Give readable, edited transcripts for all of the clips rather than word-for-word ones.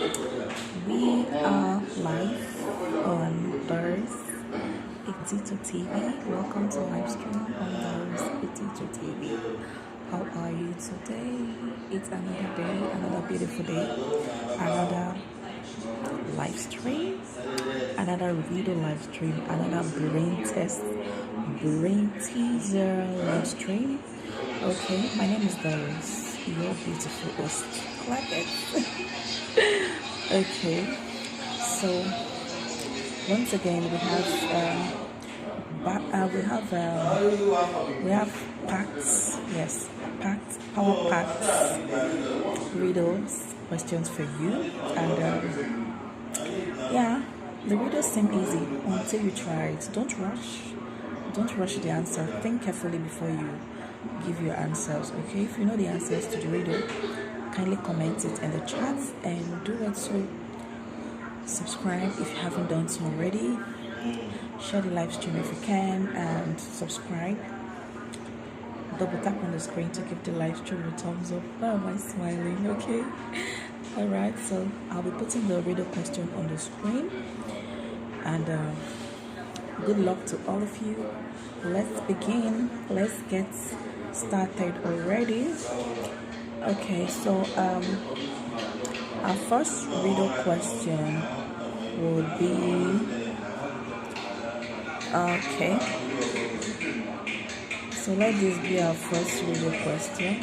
We are live on Doris Etito TV. Welcome to live stream on Doris Etito TV. How are you today? It's another day, another beautiful day, another live stream, another Riddle live stream, another brain test, brain teaser live stream. Okay, my name is Doris, your beautiful host. Clap it. Okay, so once again we have packs, yes, packs, power packs, riddles, questions for you, and yeah, the riddles seem easy until you try it. Don't rush the answer. Think carefully before you give your answers. Okay, if you know the answers to the riddle, kindly comment it in the chat and do it. So subscribe if you haven't done so already. Share the live stream if you can, and subscribe. Double tap on the screen to give the live stream a thumbs up. Why am I smiling? Okay. Alright, so I'll be putting the riddle question on the screen, and good luck to all of you. Let's begin. Let's get started already. Okay, so our first riddle question would be okay. So let this be our first riddle question.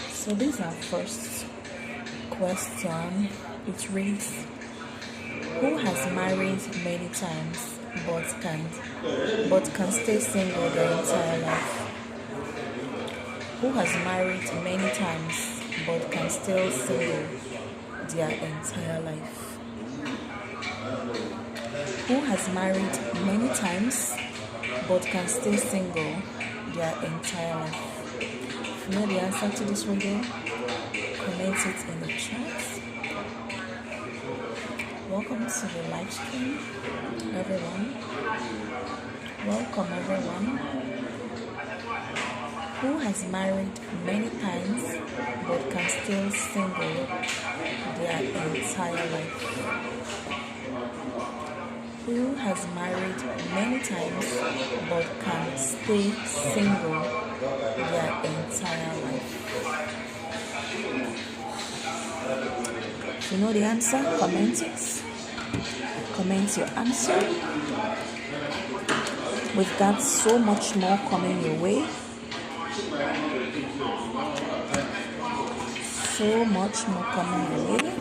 So this is our first question. It reads, who has married many times but can stay single their entire life? Who has married many times but can still single their entire life? Who has married many times but can stay single their entire life? If you know the answer to this riddle, comment it in the chat. Welcome to the live stream, everyone. Welcome, everyone. Who has married many times but can still single their entire life? Who has married many times but can stay single their entire life? If you know the answer, comment it. Comment your answer. We've got so much more coming your way. So much more coming your way.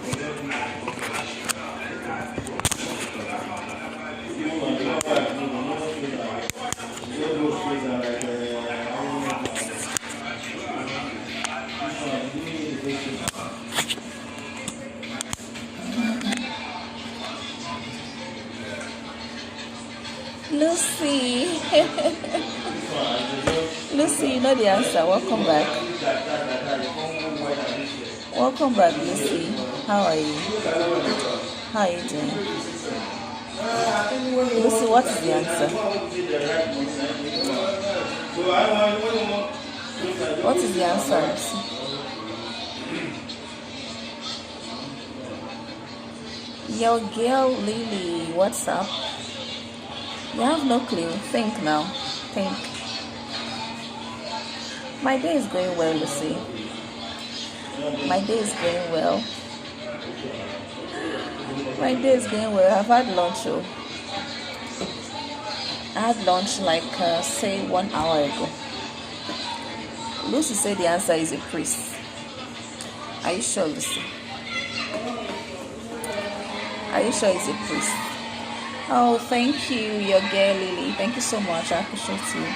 Lucy. Lucy, you know the answer. Welcome back. Welcome back, Lucy. How are you? How are you doing? Lucy, what is the answer? What is the answer, Lucy? Your girl Lily, what's up? You have no clue. Think now. Think. My day is going well, Lucy. My day is going well. My day is going well. I've had lunch. I had lunch like, say, 1 hour ago. Lucy said the answer is a priest. Are you sure, Lucy? Are you sure it's a priest? Oh, thank you, your girl Lily. Thank you so much. I appreciate you.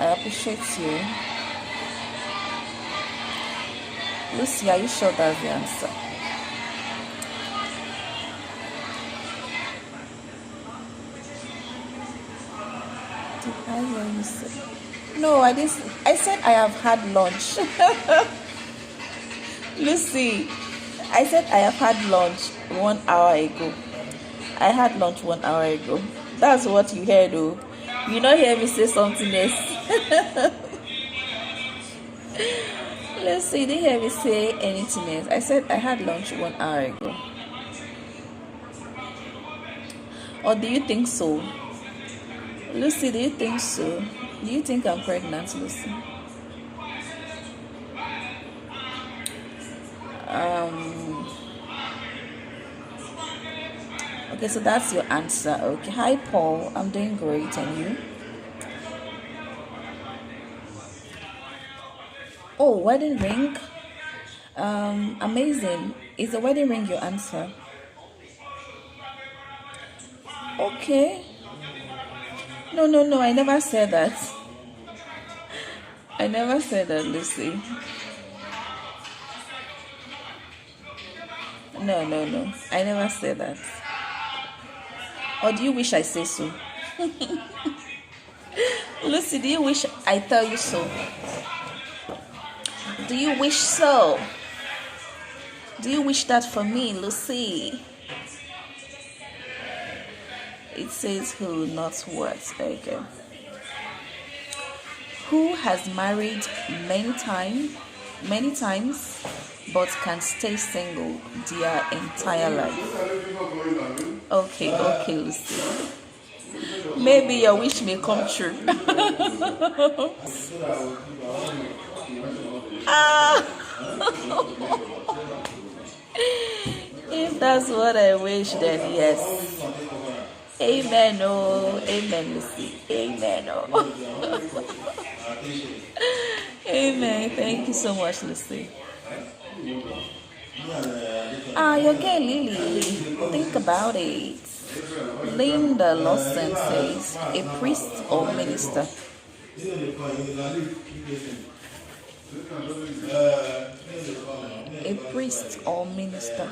I appreciate you. Lucy, are you sure that's the answer? Did I hear you say? No, I didn't. I said I have had lunch. Lucy, I said I have had lunch 1 hour ago. I had lunch 1 hour ago. That's what you heard, though. You not hear me say something else. Let's see, you didn't hear me say anything else. I said I had lunch 1 hour ago. Or do you think so? Lucy, do you think so? Do you think I'm pregnant, Lucy? Okay, so that's your answer. Okay. Hi, Paul. I'm doing great, and you? Oh, wedding ring. Amazing. Is the wedding ring your answer? Okay. No. I never said that. I never said that, Lucy. No. I never said that. Or do you wish I say so? Lucy, do you wish I tell you so? Do you wish so? Do you wish that for me, Lucy? It says who, not what. Okay. Who has married many times, but can stay single their entire life? Okay, Lucy. Maybe your wish may come true. If that's what I wish, then yes. Amen, oh, amen, Lucy. Amen, oh. Amen. Thank you so much, Lucy. Your girl Lily. Think about it. Linda Lawson says, a priest or minister? A priest or minister?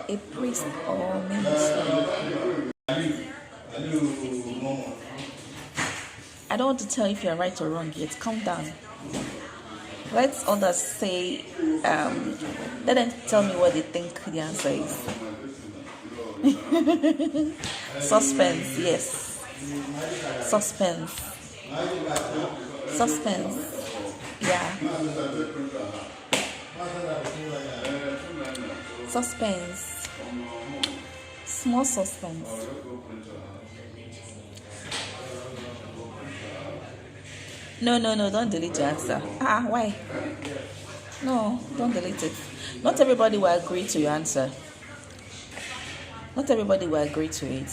A priest or minister? I don't want to tell if you're right or wrong yet. Calm down. Let others say, let them tell me what they think the answer is. Suspense, yes. Suspense. Yeah. Suspense. Small suspense. No, don't delete your answer. Why? No, don't delete it. Not everybody will agree to your answer. Not everybody will agree to it.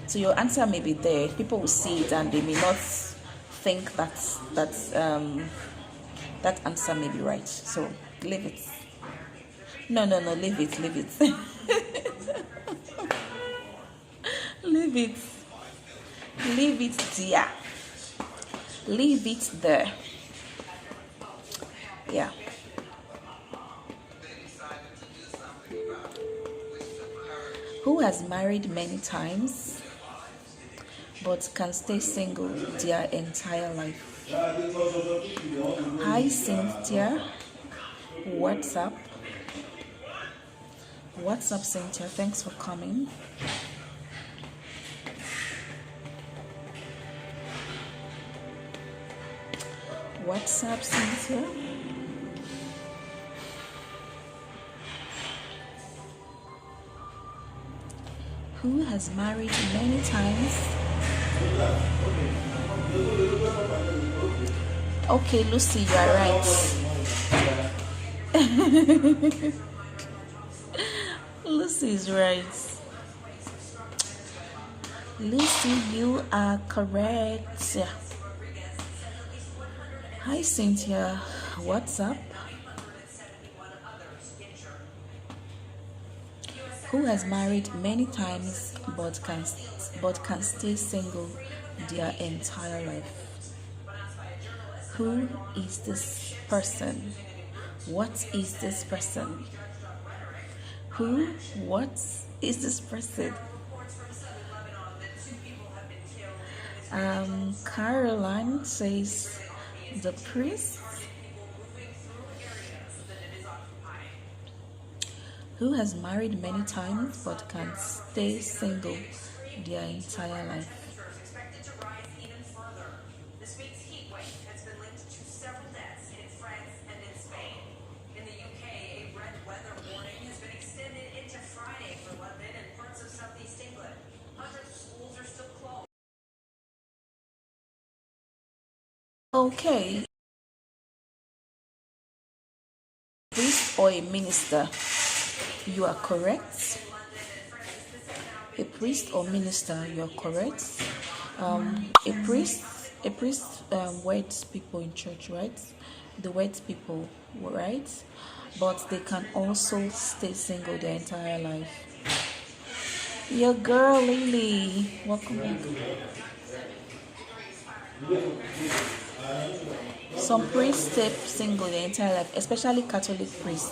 So your answer may be there. People will see it and they may not think that answer may be right. So leave it. No, leave it. Leave it. Leave it there. Leave it there. Yeah. Who has married many times but can stay single their entire life? Hi, Cynthia. What's up? What's up, Cynthia? Thanks for coming. What's up, Cynthia? Who has married many times? Okay, Lucy, you are right. Lucy is right. Lucy, you are correct. Hi, Cynthia. What's up? Who has married many times but can stay single their entire life? Who is this person? What is this person? What is this person? Caroline says the priest. Who has married many times but can stay single their entire life? Okay, priest or a minister? You are correct. A priest or minister, you are correct. A priest weds people in church, right? They wed people, right? But they can also stay single their entire life. Your girl Lily, welcome back. Some priests stay single their entire life, especially Catholic priests.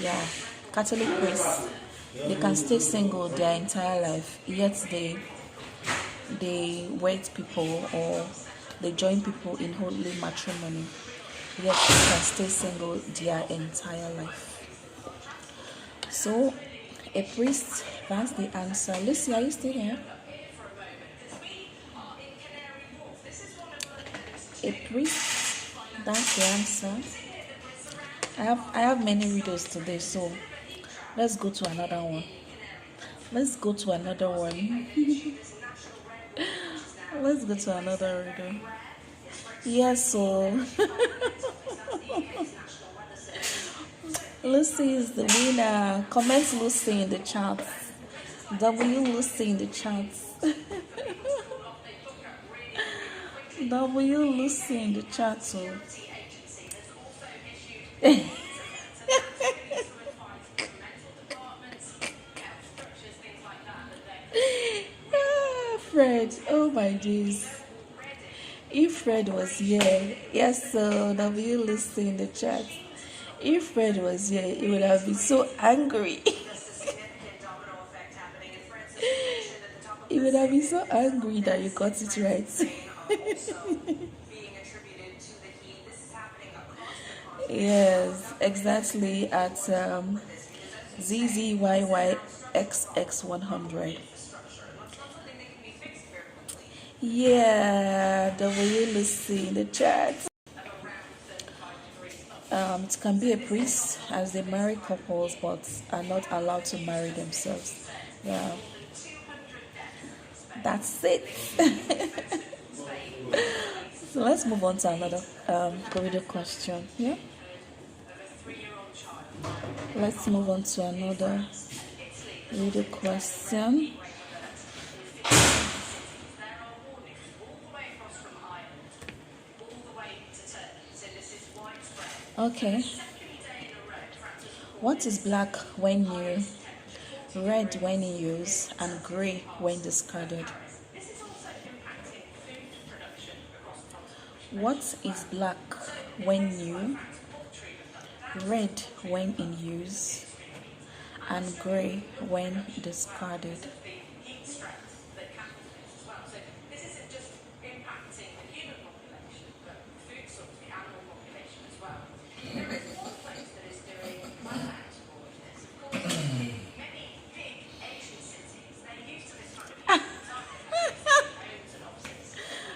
Yeah, Catholic priests, they can stay single their entire life, yet they wed people or they join people in holy matrimony, yet they can stay single their entire life. So, a priest, that's the answer. Lucy, are you still here? A priest, that's the answer. I have many riddles today, so let's go to another one. Let's go to another one. Let's go to another riddle. Yes, so Lucy is the winner. Comment Lucy in the chat. W Lucy in the chat. W Lucy in the chat. So. Fred, oh my days. If Fred was here, yes, so W Lucy in the chat. If Fred was here, he would have been so angry. He would have been so angry that you got it right. Yes, exactly at ZZYYXX100. Yeah, W Lucy in the chat. It can be a priest as they marry couples but are not allowed to marry themselves. Yeah, that's it. So let's move on to another corridor question. Yeah, let's move on to another reader question. Okay. What is black when new, red when in use, and grey when discarded? What is black when new, red when in use, and grey when discarded?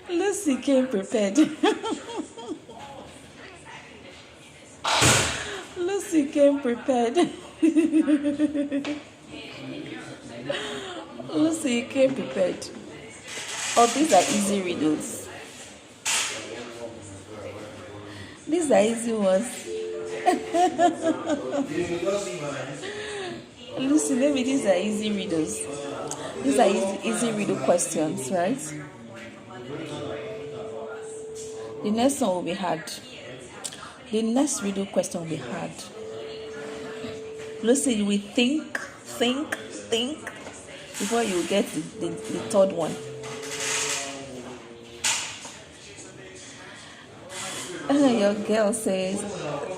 Lucy came prepared. Lucy came prepared. Lucy came prepared. Oh, these are easy riddles. These are easy ones. Lucy, maybe these are easy riddles. These are easy riddle questions, right? The next one will be hard. The next riddle question will be hard. Lucy, you will think before you get the third one. Your girl says,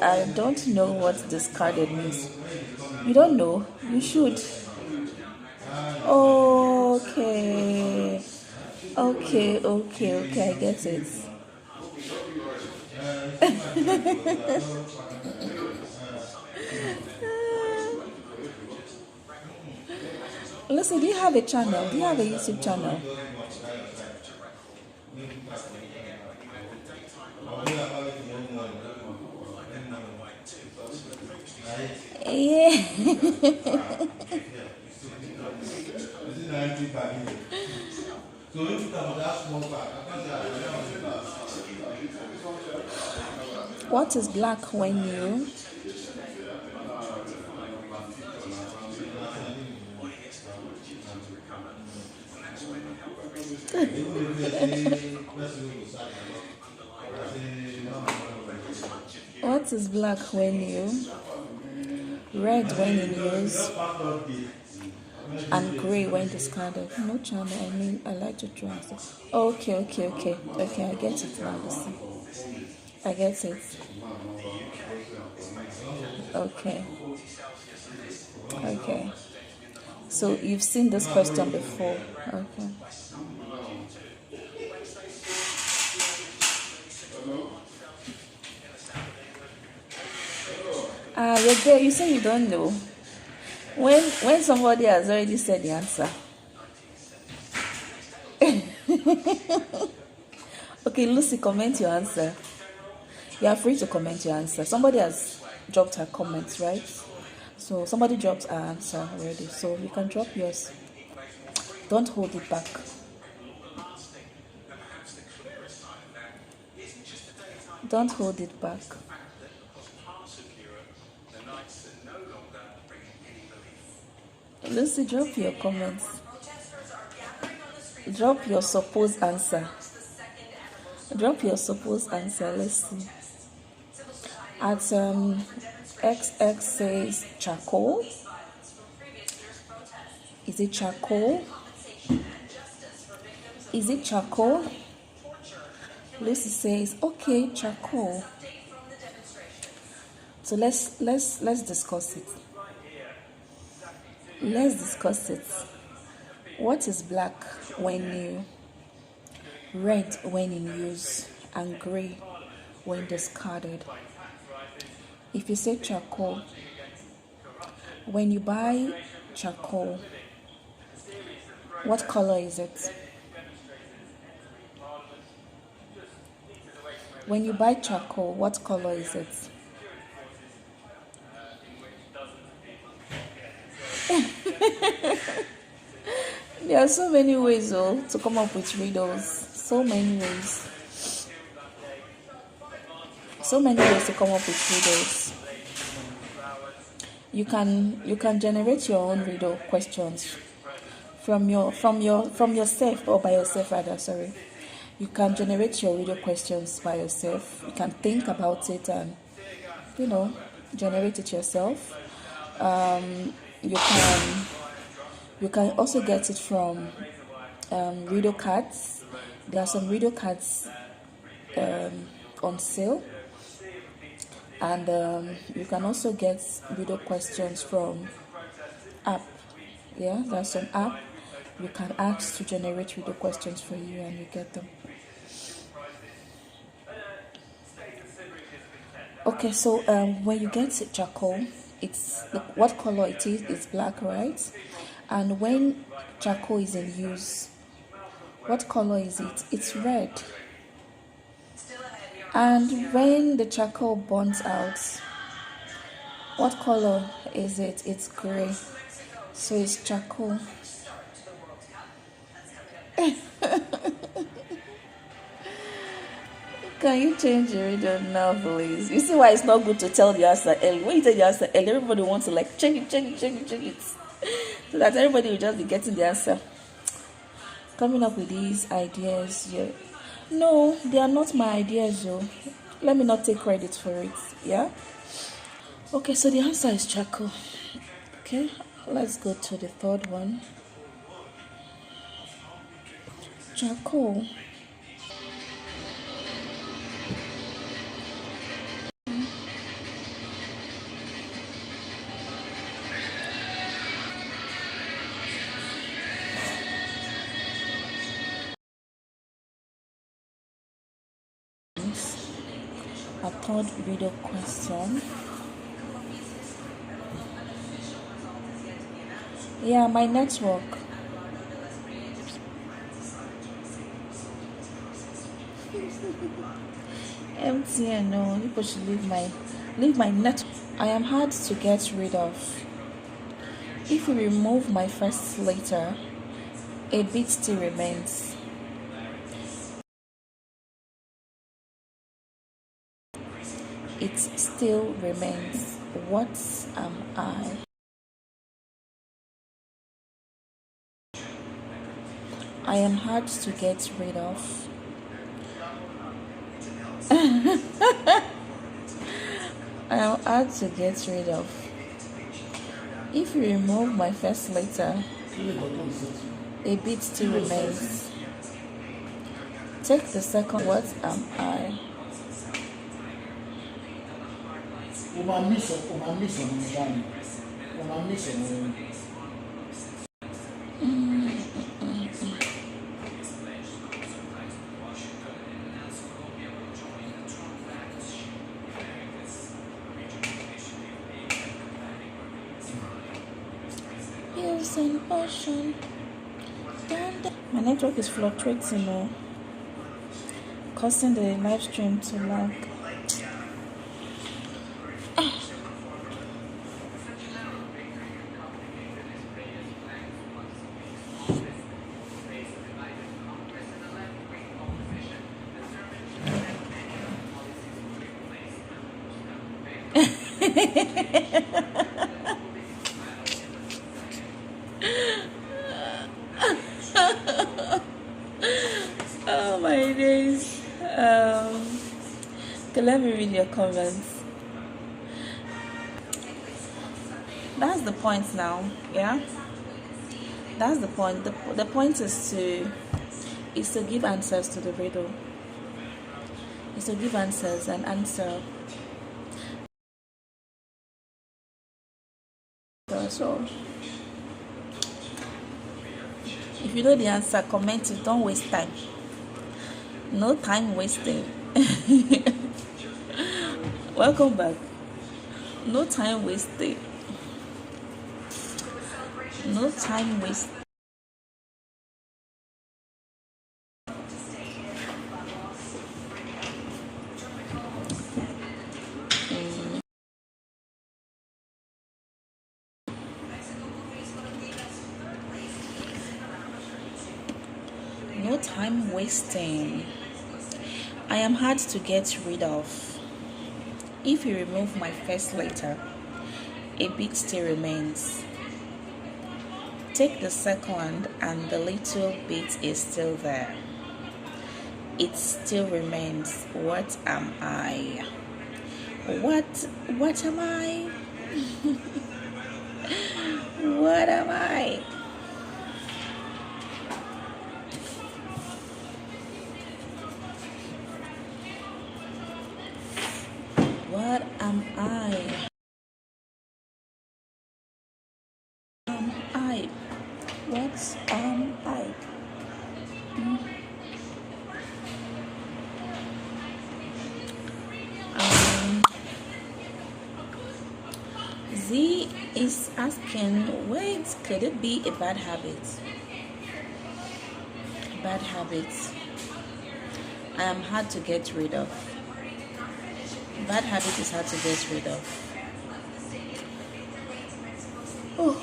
I don't know what discarded means. You don't know? You should. Okay, I get it. Listen, do you have a channel? Do you have a YouTube channel? Yeah. What is black when you? What is black when you? Red when in use, and gray when discarded. No channel. I mean, I like to try stuff. Okay. I get it now. Listen, I get it. Okay. So you've seen this question before. Okay. You say you don't know. When somebody has already said the answer. Okay, Lucy, comment your answer. You are free to comment your answer. Somebody has dropped her comments, right? So somebody dropped her answer already. So you can drop yours. Don't hold it back. Don't hold it back. Lucy, drop your comments. Drop your supposed answer. Let's see. At XX says charcoal. Is it charcoal? Lucy says okay, charcoal. So let's discuss it. What is black when new, red when in use, and gray when discarded? If you say charcoal, when you buy charcoal, what color is it? When you buy charcoal, what color is it? There are so many ways to come up with riddles. So many ways to come up with riddles. You can generate your own riddle questions from yourself, or by yourself rather. Sorry, you can generate your riddle questions by yourself. You can think about it and generate it yourself. You can also get it from riddle cards. There are some riddle cards on sale, and you can also get riddle questions from app. Yeah, there's some app you can ask to generate riddle questions for you, and you get them. Okay, so when you get charcoal, it's what color it is? It's black, right? And when charcoal is in use, what color is it? It's red. And when the charcoal burns out, what color is it? It's gray. So it's charcoal. Can you change your riddle now, please? You see why it's not good to tell the answer early. When you tell the answer early, everybody wants to check it. So that everybody will just be getting the answer. Coming up with these ideas, yeah. No, they are not my ideas, though. Let me not take credit for it, yeah? Okay, so the answer is charcoal. Okay, let's go to the third one. Charcoal. A third riddle question. Yeah, my network. MTN, no, people should leave my net. I am hard to get rid of. If you remove my first letter, a bit still remains. It still remains. What am I? I am hard to get rid of. I am hard to get rid of. If you remove my first letter, a bit still remains. Take the second. What am I? Here's an ocean. My network is fluctuating, causing the live stream to lag. Oh my days. Okay, let me read your comments. That's the point now, yeah? That's the point. The point is to give answers to the riddle. Is to give answers and answer. So if you know the answer, comment it. Don't waste time. No time wasting. Welcome back. No time wasted. No time wasted. No time wasting. I am hard to get rid of. If you remove my first letter, a bit still remains. Take the second and the little bit is still there. It still remains. What am I? What am I? What am I? What am I? What am I? Z is asking, wait, could it be a bad habit? Bad habit. I am hard to get rid of. Bad habit is hard to get rid of. Oh.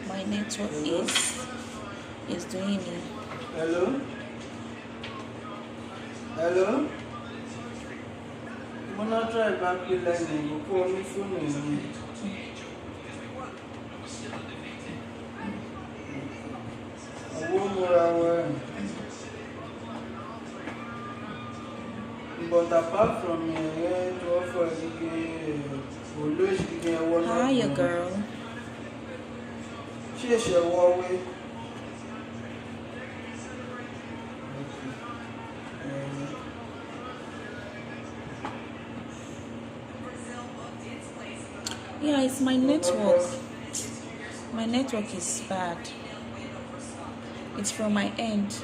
My network is doing it. Hello? Hello? I'm not trying back to line. You call me phone. I won't more hour. But apart from here, to offer the Hiya, girl. She's a Huawei. Yeah, it's my network. My network is bad. It's from my end.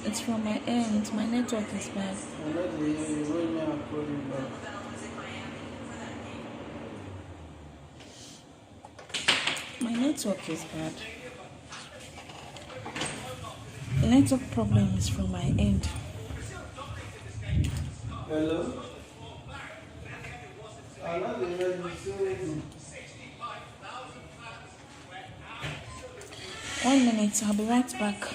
It's from my end. My network is bad. I know the when me I call you back. My network is bad. The network problem is from my end. Hello? I know the you say 1 minute, I'll be right back.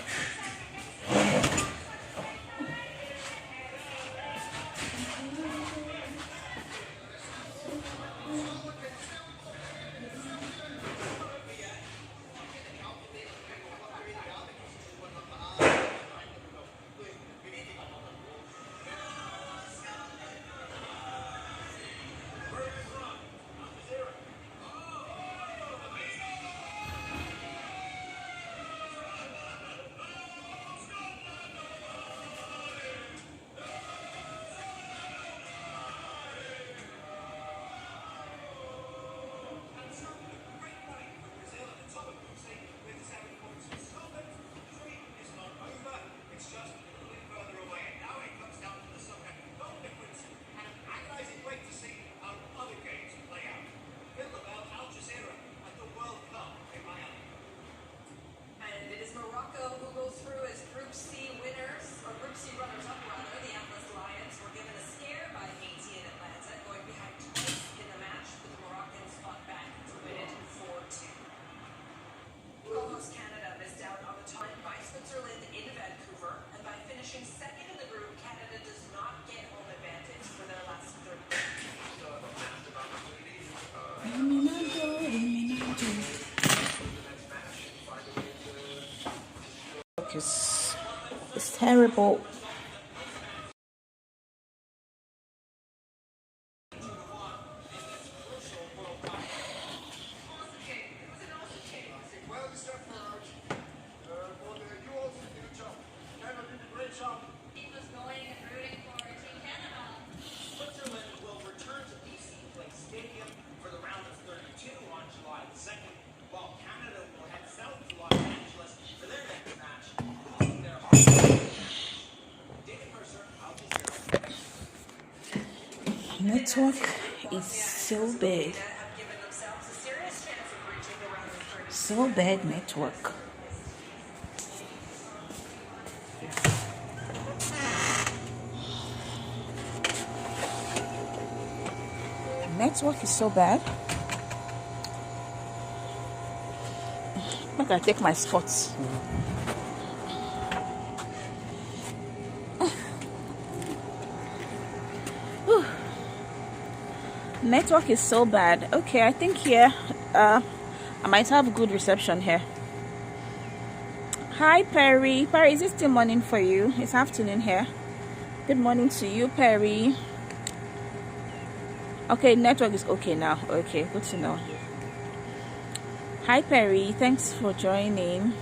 It's terrible. Network is so bad. So bad network. Network is so bad. I gotta take my spots. Network is so bad. Okay, I think here I might have good reception here. Hi Perry. Perry, is it still morning for you? It's afternoon here. Good morning to you, Perry. Okay, network is okay now. Okay, good to know. Hi Perry, thanks for joining.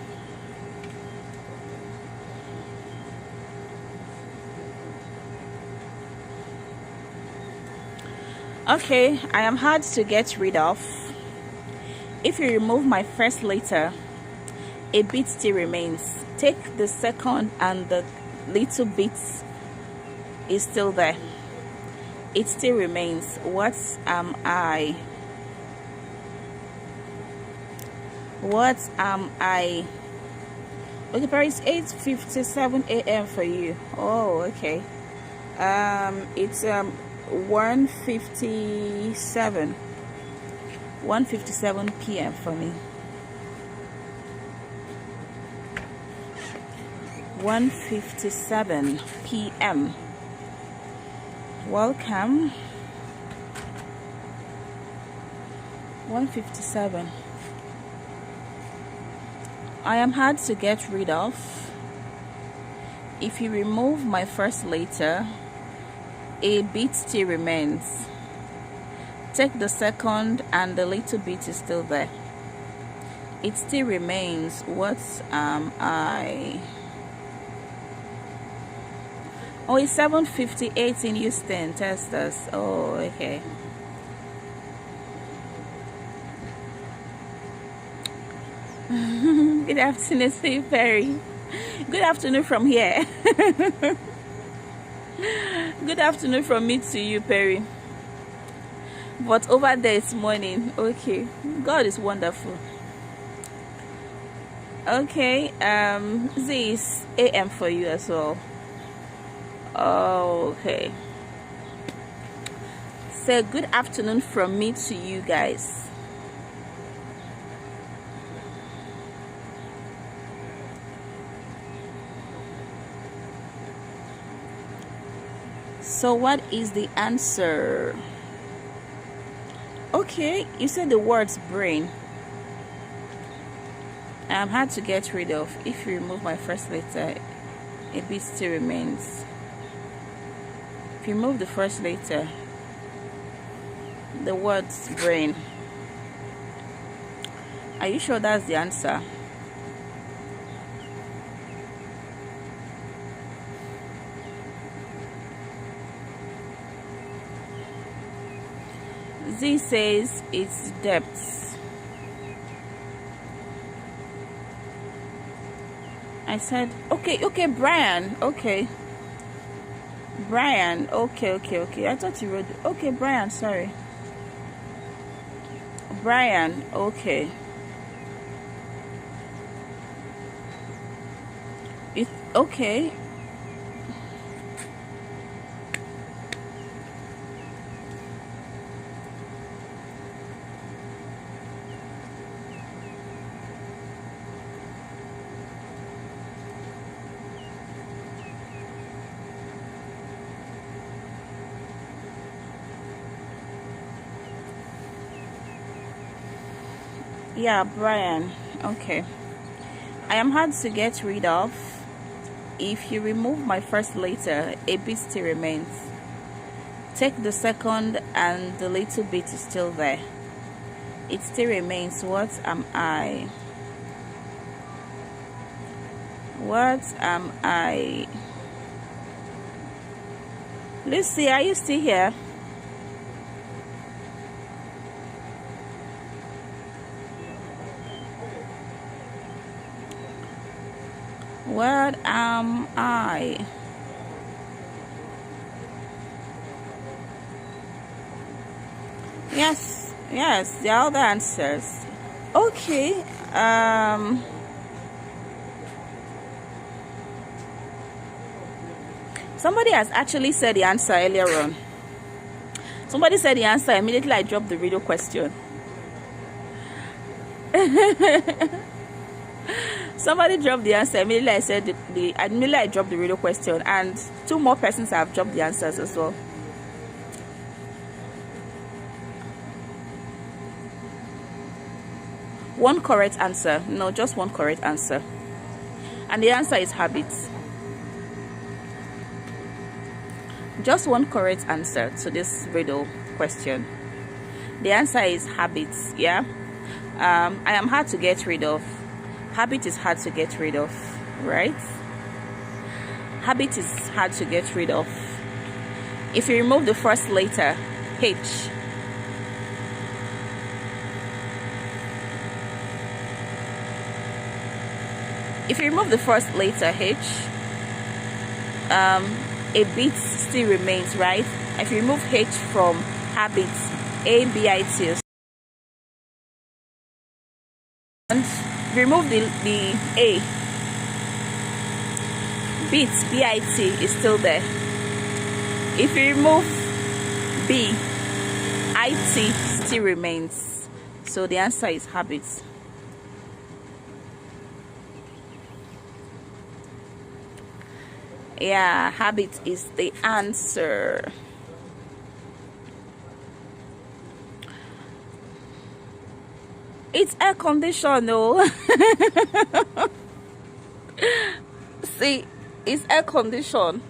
Okay, I am hard to get rid of. If you remove my first letter, a bit still remains. Take the second and the little bit is still there. It still remains. What am I? What am I? Okay, but it's 8:57 a.m. for you. Oh, okay. It's 1:57 p.m. for me. 1:57 p.m. Welcome. 1:57. I am hard to get rid of. If you remove my first letter, a bit still remains. Take the second and the little bit is still there. It still remains. What am I? Oh, it's 7:58 in Houston, Texas. Oh, okay. Good afternoon to you, Perry. Good afternoon from here. Good afternoon from me to you, Perry. But over there it's morning. Okay. God is wonderful. Okay. This AM for you as well. Okay. So good afternoon from me to you guys. So what is the answer? Okay, you said the words brain. I'm hard to get rid of. If you remove my first letter, a bit still remains. If you remove the first letter, the words brain. Are you sure that's the answer? Z says it's depths. I said, okay, Brian, okay. Brian, okay. I thought you wrote, okay, Brian, sorry. Brian, okay. Okay. Yeah, Brian. Okay. I am hard to get rid of. If you remove my first letter, a bit still remains. Take the second and the little bit is still there. It still remains. What am I? What am I? Lucy, are you still here? What am I? Yes, the other answers. Okay. Somebody has actually said the answer earlier on. Somebody said the answer immediately. I dropped the riddle question. Somebody dropped the answer immediately. I said immediately I dropped the riddle question, and 2 more persons have dropped the answers as well. One correct answer. No, just one correct answer. And the answer is habits. Just one correct answer to this riddle question. The answer is habits. Yeah. I am hard to get rid of. Habit is hard to get rid of, right? Habit is hard to get rid of. If you remove the first letter, H, if you remove the first letter H, a bit still remains, right? If you remove H from habits, ABIT, and remove the A, bit, BIT is still there. If you remove B, IT still remains. So the answer is habits. Yeah, habit is the answer. It's air condition, no. See, it's air condition.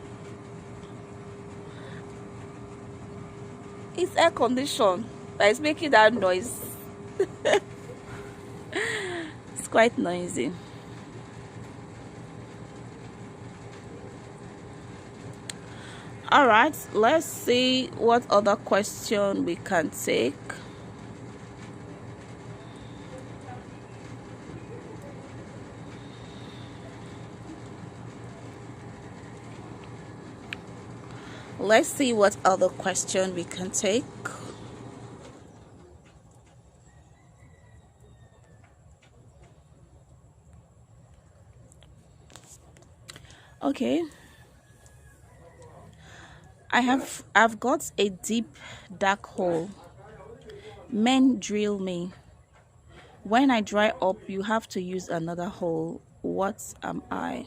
It's air condition that is making that noise. It's quite noisy. All right, let's see what other question we can take. Let's see what other question we can take. Okay. I've got a deep dark hole. Men drill me. When I dry up, you have to use another hole. What am I?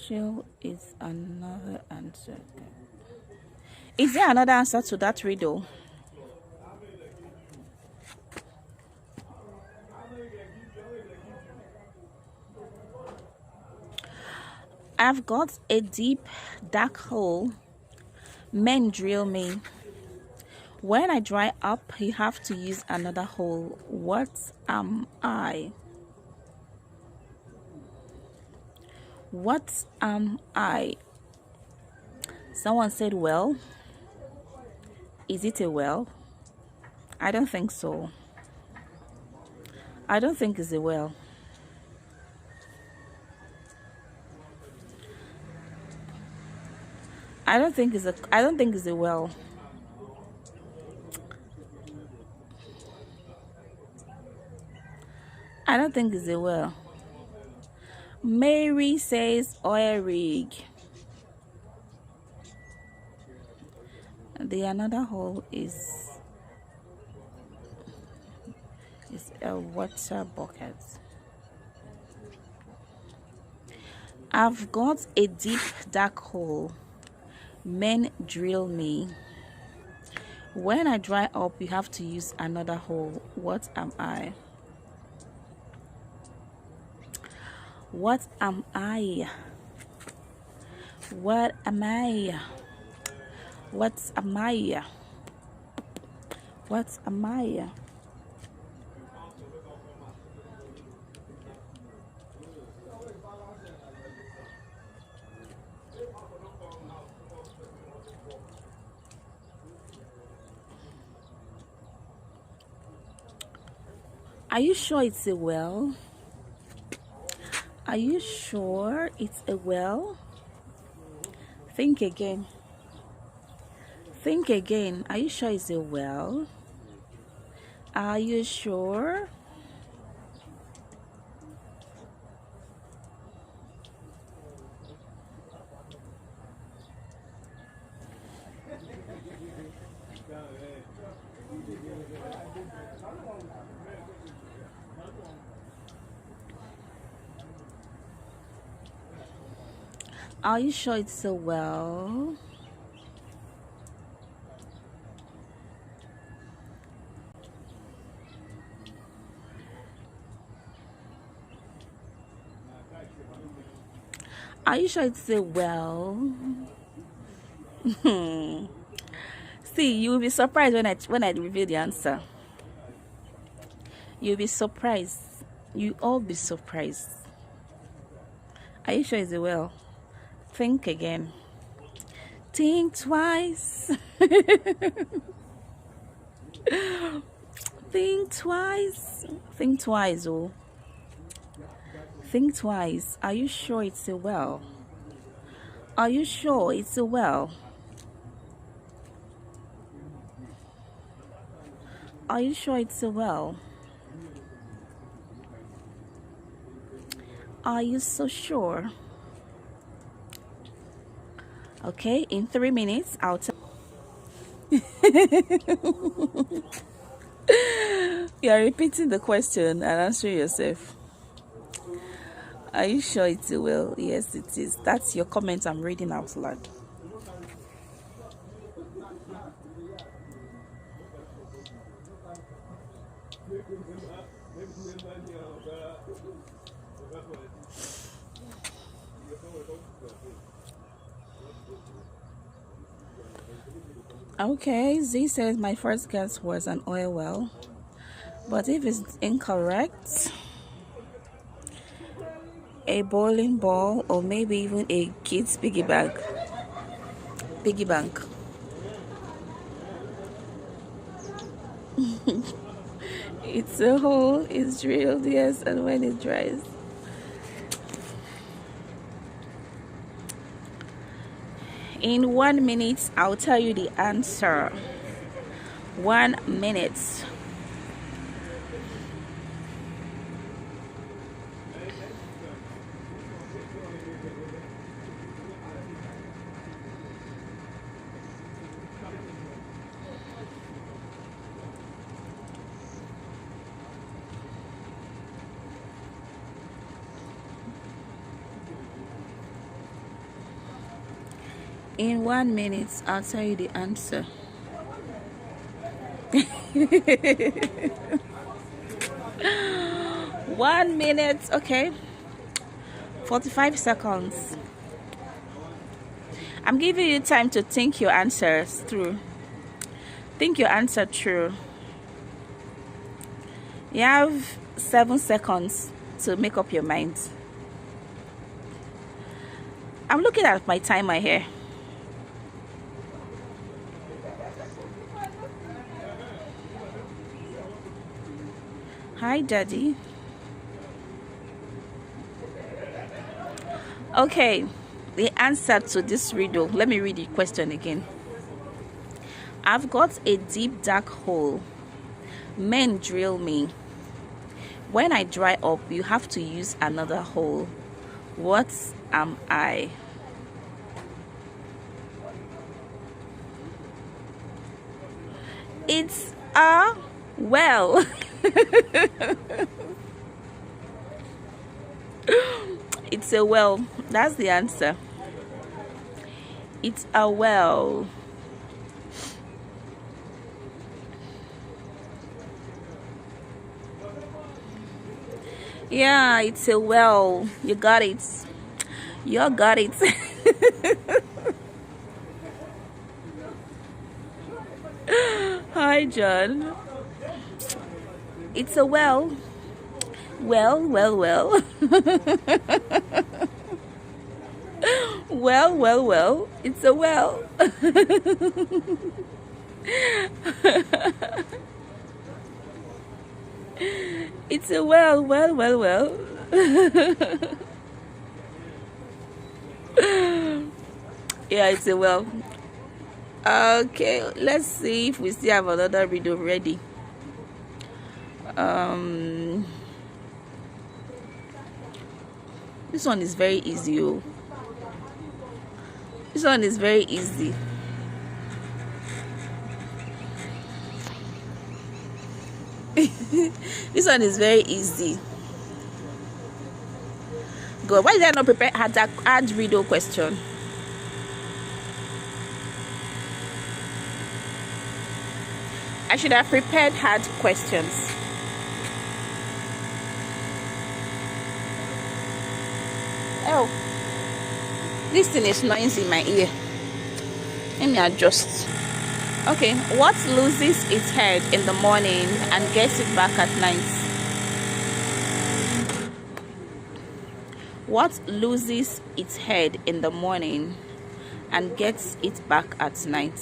Chill is another answer. Is there another answer to that riddle? I've got a deep dark hole. Men drill me. When I dry up, you have to use another hole. What am I? What am I? Someone said well. Is it a well? I don't think so. I don't think it's a well. I don't think it's a well. I don't think it's a well. Mary says oil rig. The another hole is a water bucket. I've got a deep dark hole. Men drill me. When I dry up, you have to use another hole. What am I? What am I? What am I? What am I? What am I? Are you sure it's a well? Are you sure it's a well? Think again. Think again. Are you sure it's a well? Are you sure? Are you sure it's a well? Are you sure it's a well? See, you will be surprised when I reveal the answer. You'll be surprised. You all be surprised. Are you sure it's a well? Think again. Think twice. Think twice. Think twice, oh. Think twice. Are you sure it's a well? Are you sure it's a well? Are you sure it's a well? Are you so sure? Okay, in 3 minutes, I'll tell. You are repeating the question and answering yourself. Are you sure it's a well? Yes, it is. That's your comment I'm reading out loud. Okay, Z says my first guess was an oil well, but if it's incorrect, a bowling ball or maybe even a kid's piggy bank. Piggy bank. It's a hole, it's drilled, yes, and when it dries. In 1 minute, I'll tell you the answer. 1 minute. In 1 minute, I'll tell you the answer. 1 minute, okay. 45 seconds. I'm giving you time to think your answers through. Think your answer through. You have 7 seconds to make up your mind. I'm looking at my timer here. Hi, Daddy. Okay, the answer to this riddle. Let me read the question again. I've got a deep dark hole. Men drill me. When I dry up, you have to use another hole. What am I? It's a well. It's a well. That's the answer. It's a well. Yeah, it's a well. You got it. You got it. Hi, John. It's a well. Well. Well. It's a well. It's a well. Yeah, it's a well. Okay, let's see if we still have another riddle ready. This one is very easy. Oh. This one is very easy. This one is very easy. Good. Why did I not prepare hard riddle question? I should have prepared hard questions. Oh, this thing is noisy in my ear. Let me adjust. Okay, what loses its head in the morning and gets it back at night? What loses its head in the morning and gets it back at night?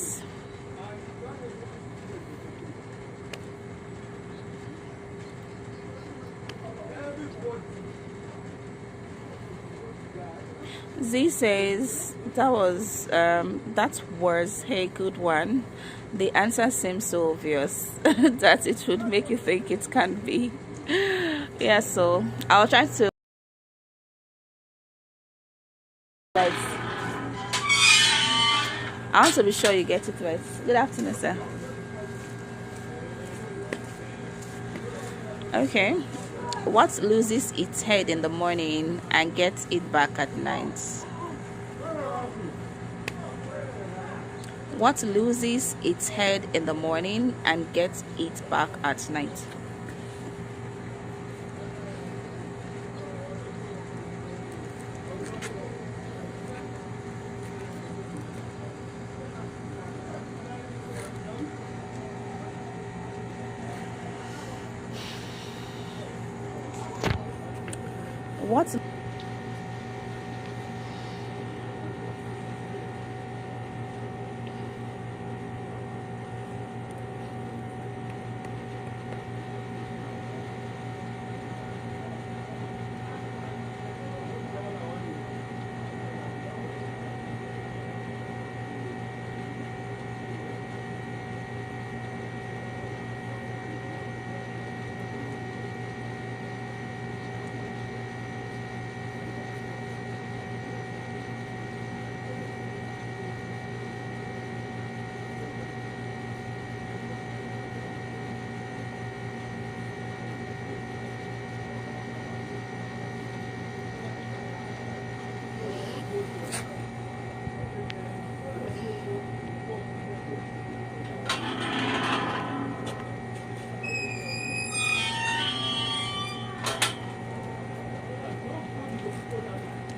Z says that was a good one. The answer seems so obvious that it would make you think it can't be. Yeah, so I'll try to. Right. I want to be sure you get it right. Good afternoon, sir. Okay. What loses its head in the morning and gets it back at night? What loses its head in the morning and gets it back at night? What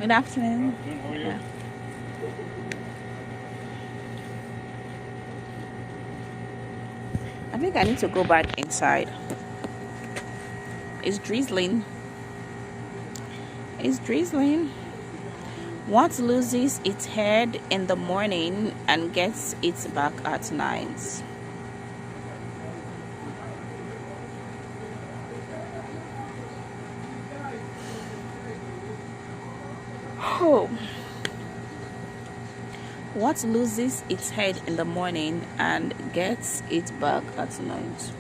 Good afternoon. Yeah. I think I need to go back inside. It's drizzling. It's drizzling. What loses its head in the morning and gets its back at night? Oh. What loses its head in the morning and gets its back at night?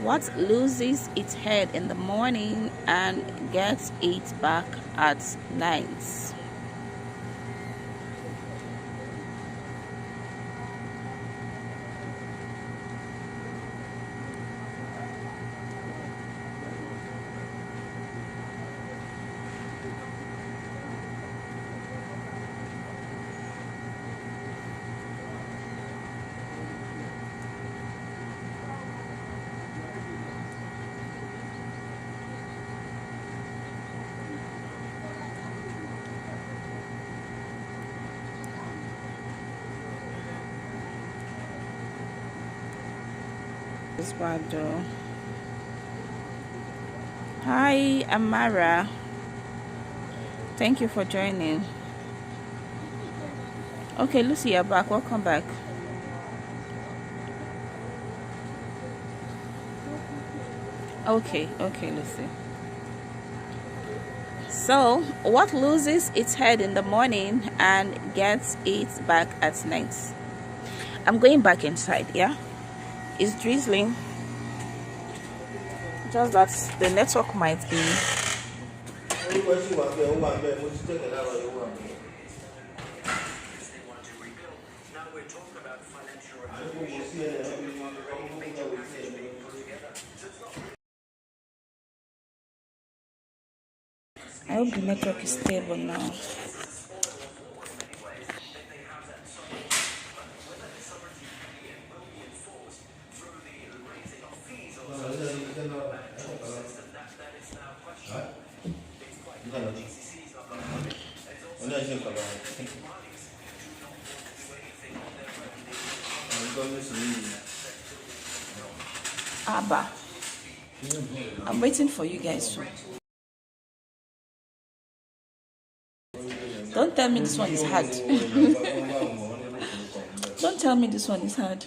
What loses its head in the morning and gets its back at night? Hi, Amara. Thank you for joining. Okay, Lucy, you're back. Welcome back. Okay, Lucy. So, what loses its head in the morning and gets its back at night? I'm going back inside, yeah? It's drizzling. Just that the network might be. I hope the network is stable now. Abba, I'm waiting for you guys too. Don't tell me this one is hard. Don't tell me this one is hard.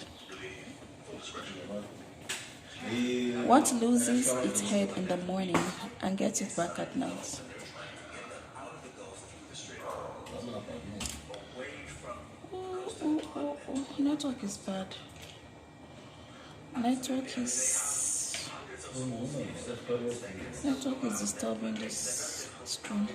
What loses its head in the morning and gets it back at night? Network is bad. Network is disturbing this stream.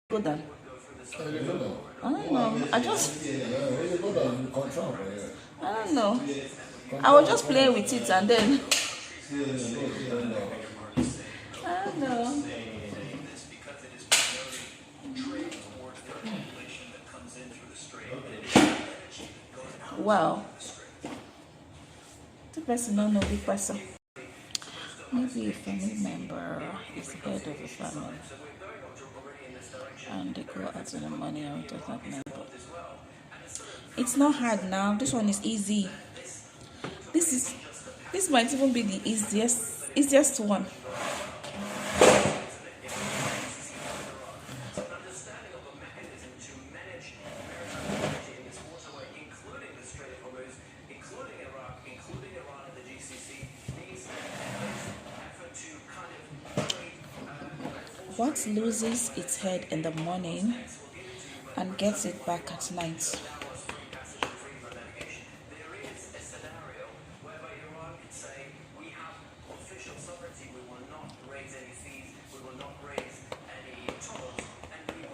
Go down. I don't know. I don't know. I was just playing with it and then. I don't know. Wow. The person don't know the person. Maybe a family member is the head of the family and they go out in the money out of that member. It's not hard now. This one is easy. This might even be the easiest one. What loses its head in the morning and gets it back at night?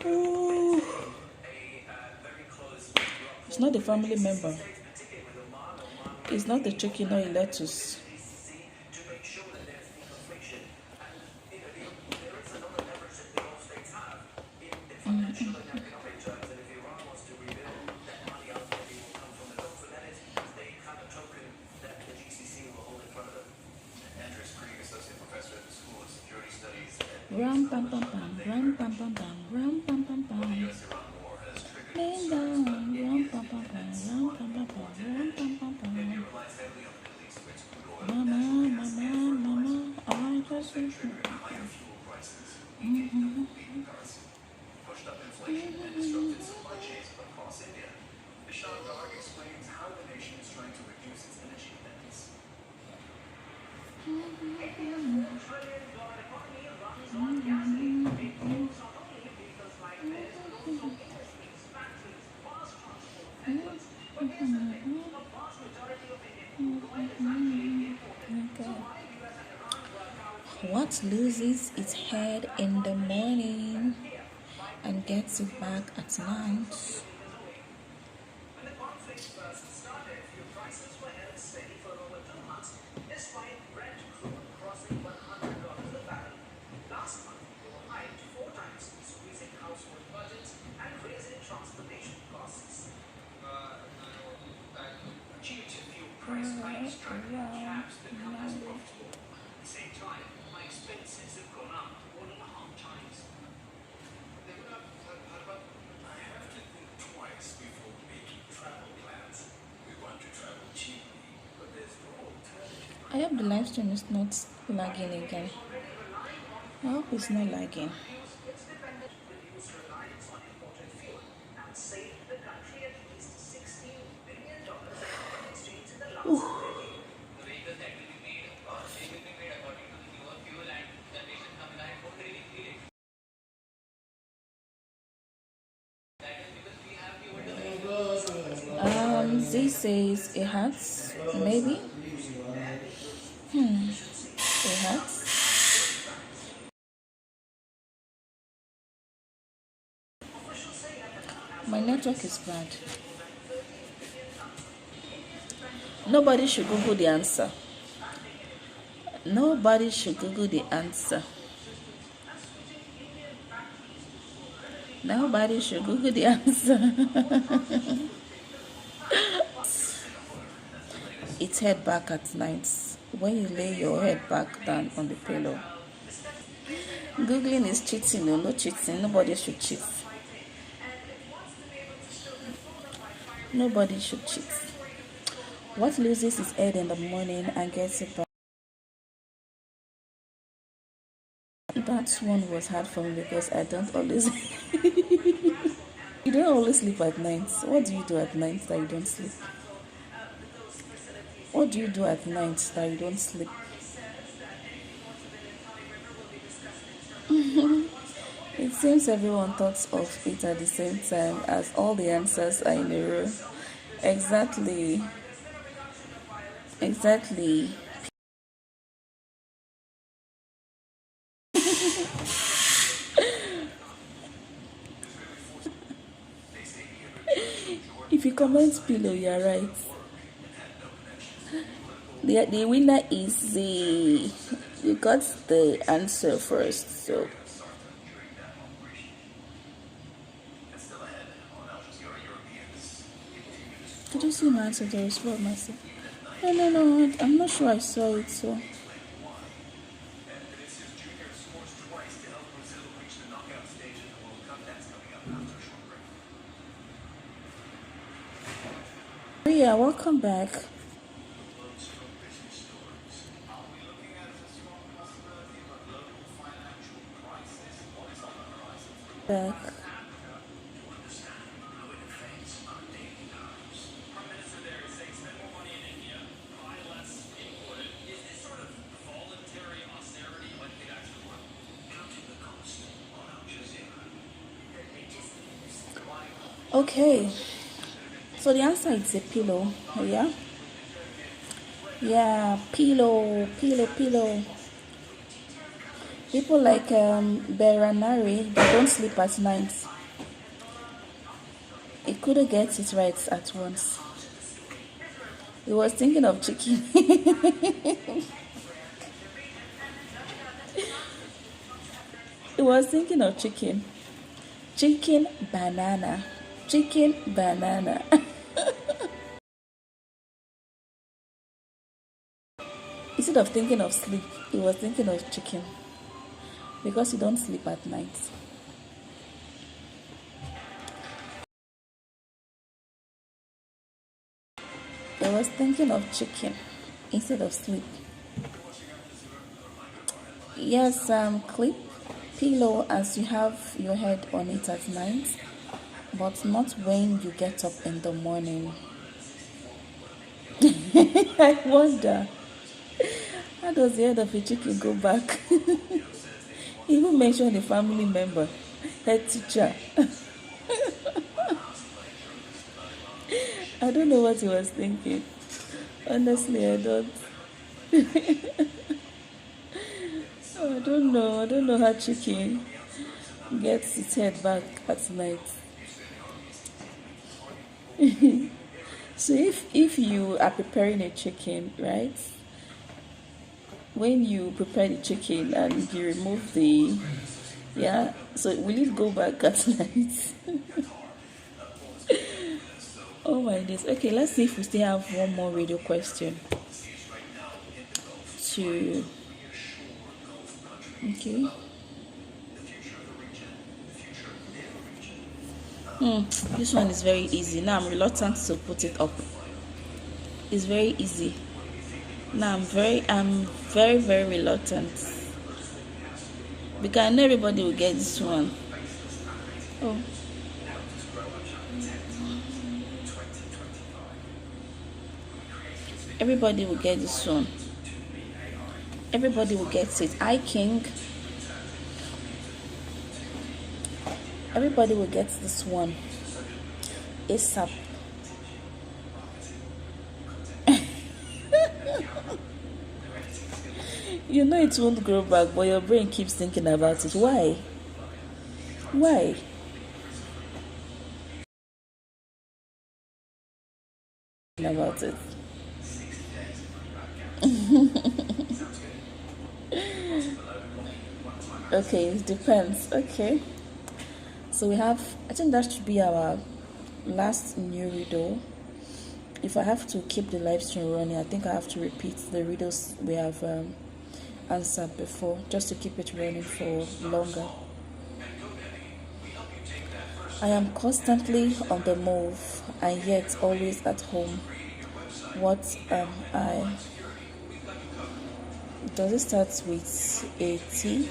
Ooh. It's not a family member. It's not the chicken or a lettuce. Ram pam pam pam, ram pam pam pam, ram pam pam pam. Bang bang, ram pam pam pam, ram pam pam pam, ram pam pam pam. Mama, mama, mama, I just wish you. What loses its head in the morning and gets it back at night? I hope the live stream is not lagging again. I hope it's not lagging. Ooh. Z says it hurts, maybe. It hurts. My network is bad. Nobody should Google the answer. Nobody should Google the answer. Nobody should Google the answer. It's head back at night when you lay your head back down on the pillow. Googling is cheating. No cheating. Nobody should cheat. Nobody should cheat. What loses its head in the morning and gets it back? That one was hard for me because I don't always. You don't always sleep at night. What do you do at night that you don't sleep? What do you do at night that you don't sleep? It seems everyone thought of it at the same time as all the answers are in a row. Exactly. If you comment pillow, you're right. The winner is you got the answer first, so did you see my answer, Doris? What myself? No, I'm not sure I saw it, so yeah, welcome back. Back. Okay, so the answer is a pillow. Yeah, yeah, pillow. People like Beranari, they don't sleep at night. He couldn't get it right at once. He was thinking of chicken. He was thinking of chicken. Chicken banana. Chicken banana. Instead of thinking of sleep, he was thinking of chicken. Because you don't sleep at night. He was thinking of chicken instead of sleep. Yes, clip pillow as you have your head on it at night, but not when you get up in the morning. I wonder, how does the head of a chicken go back? He even mentioned a family member, head teacher. I don't know what he was thinking. Honestly, I don't. I don't know how chicken gets its head back at night. So if you are preparing a chicken, right? When you prepare the chicken and you remove the, yeah, so will it go back at night? Oh my days. Okay, let's see if we still have one more radio question to, okay. This one is very easy. Now I'm reluctant to put it up. It's very easy. Now I'm very reluctant. Because I know everybody will get this one. Oh. Everybody will get this one. Everybody will get it. I King. Everybody will get this one. ASAP. You know it won't grow back, but your brain keeps thinking about it. Why? Why? About it. Okay, it depends. Okay. So we have, I think that should be our last new riddle. If I have to keep the live stream running, I think I have to repeat the riddles we have answered before, just to keep it running for longer. I am constantly on the move and yet always at home. What am I? Does it start with a T?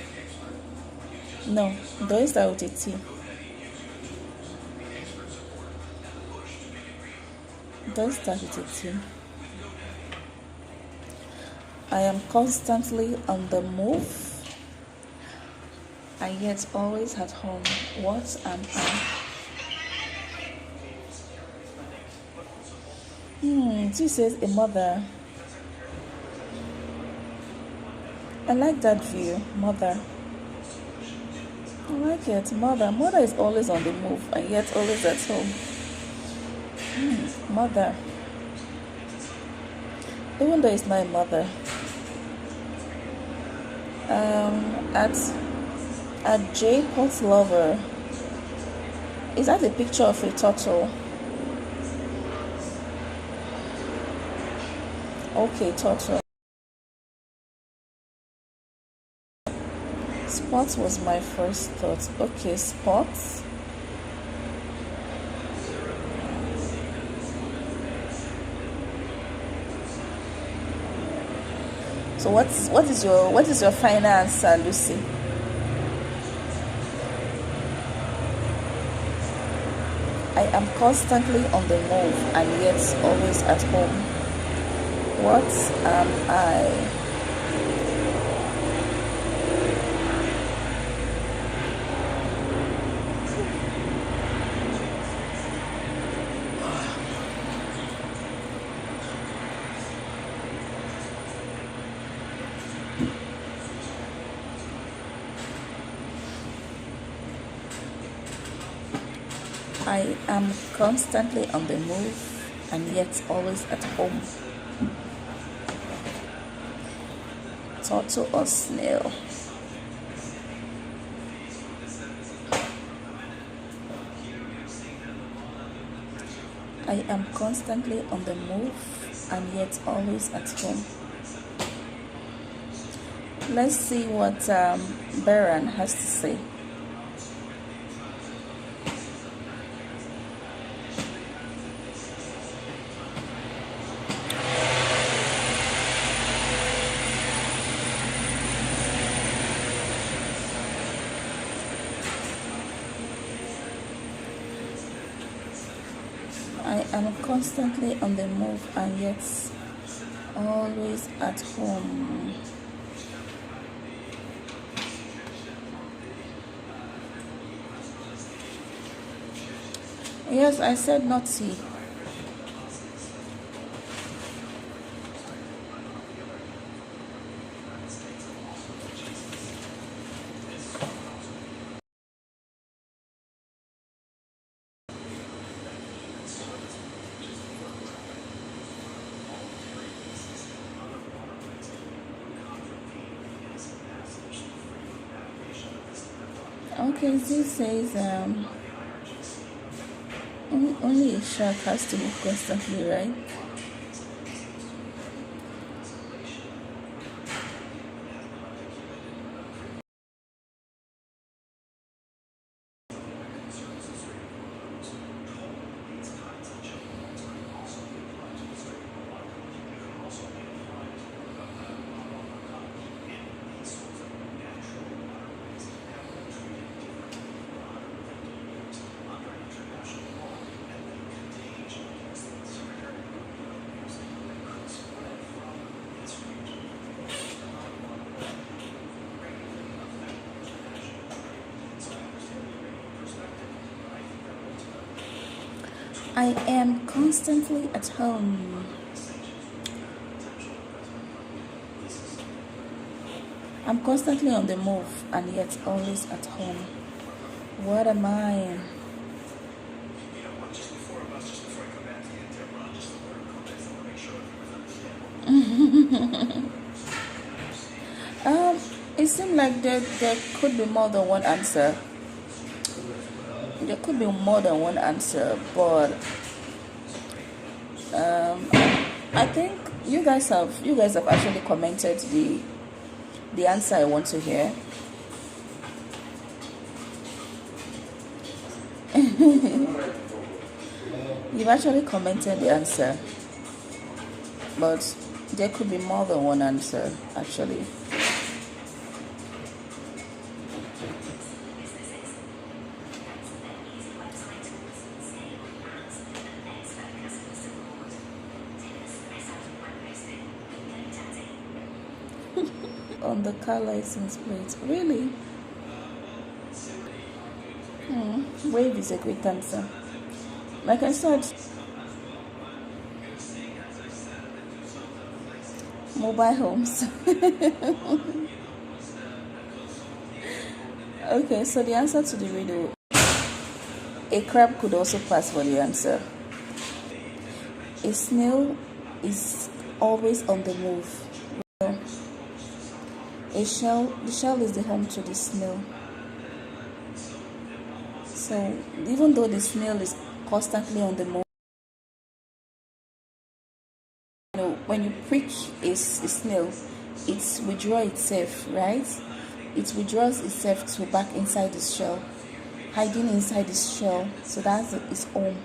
No, does it start with a T? Does it start with a T? I am constantly on the move and yet always at home. What am I? She says a mother. I like that view, mother. I like it, mother. Mother is always on the move and yet always at home. Mother. Even though it's not a mother. At J. Pot's lover. Is that a picture of a turtle? Okay, turtle. Sports was my first thought. Okay, sports. So what is your final answer, Lucy? I am constantly on the move and yet always at home. What am I? I am constantly on the move and yet always at home. Turtle or snail? I am constantly on the move and yet always at home. Let's see what Baran has to say. I am constantly on the move and yet always at home. Yes, I said naughty. Okay, this says only a shark has to move constantly, right? I am constantly at home. I'm constantly on the move and yet always at home. What am I? It seems like there could be more than one answer. There could be more than one answer, but I think you guys have actually commented the answer I want to hear. You've actually commented the answer, but there could be more than one answer actually. On the car license plate, really? Wave is a great answer. Like I said, mobile homes. Okay, so the answer to the riddle, a crab could also pass for the answer. A snail is always on the move. The shell is the home to the snail. So even though the snail is constantly on the move, when you prick a snail, it withdraws itself, right? It withdraws itself to back inside the shell, hiding inside the shell. So that's its home.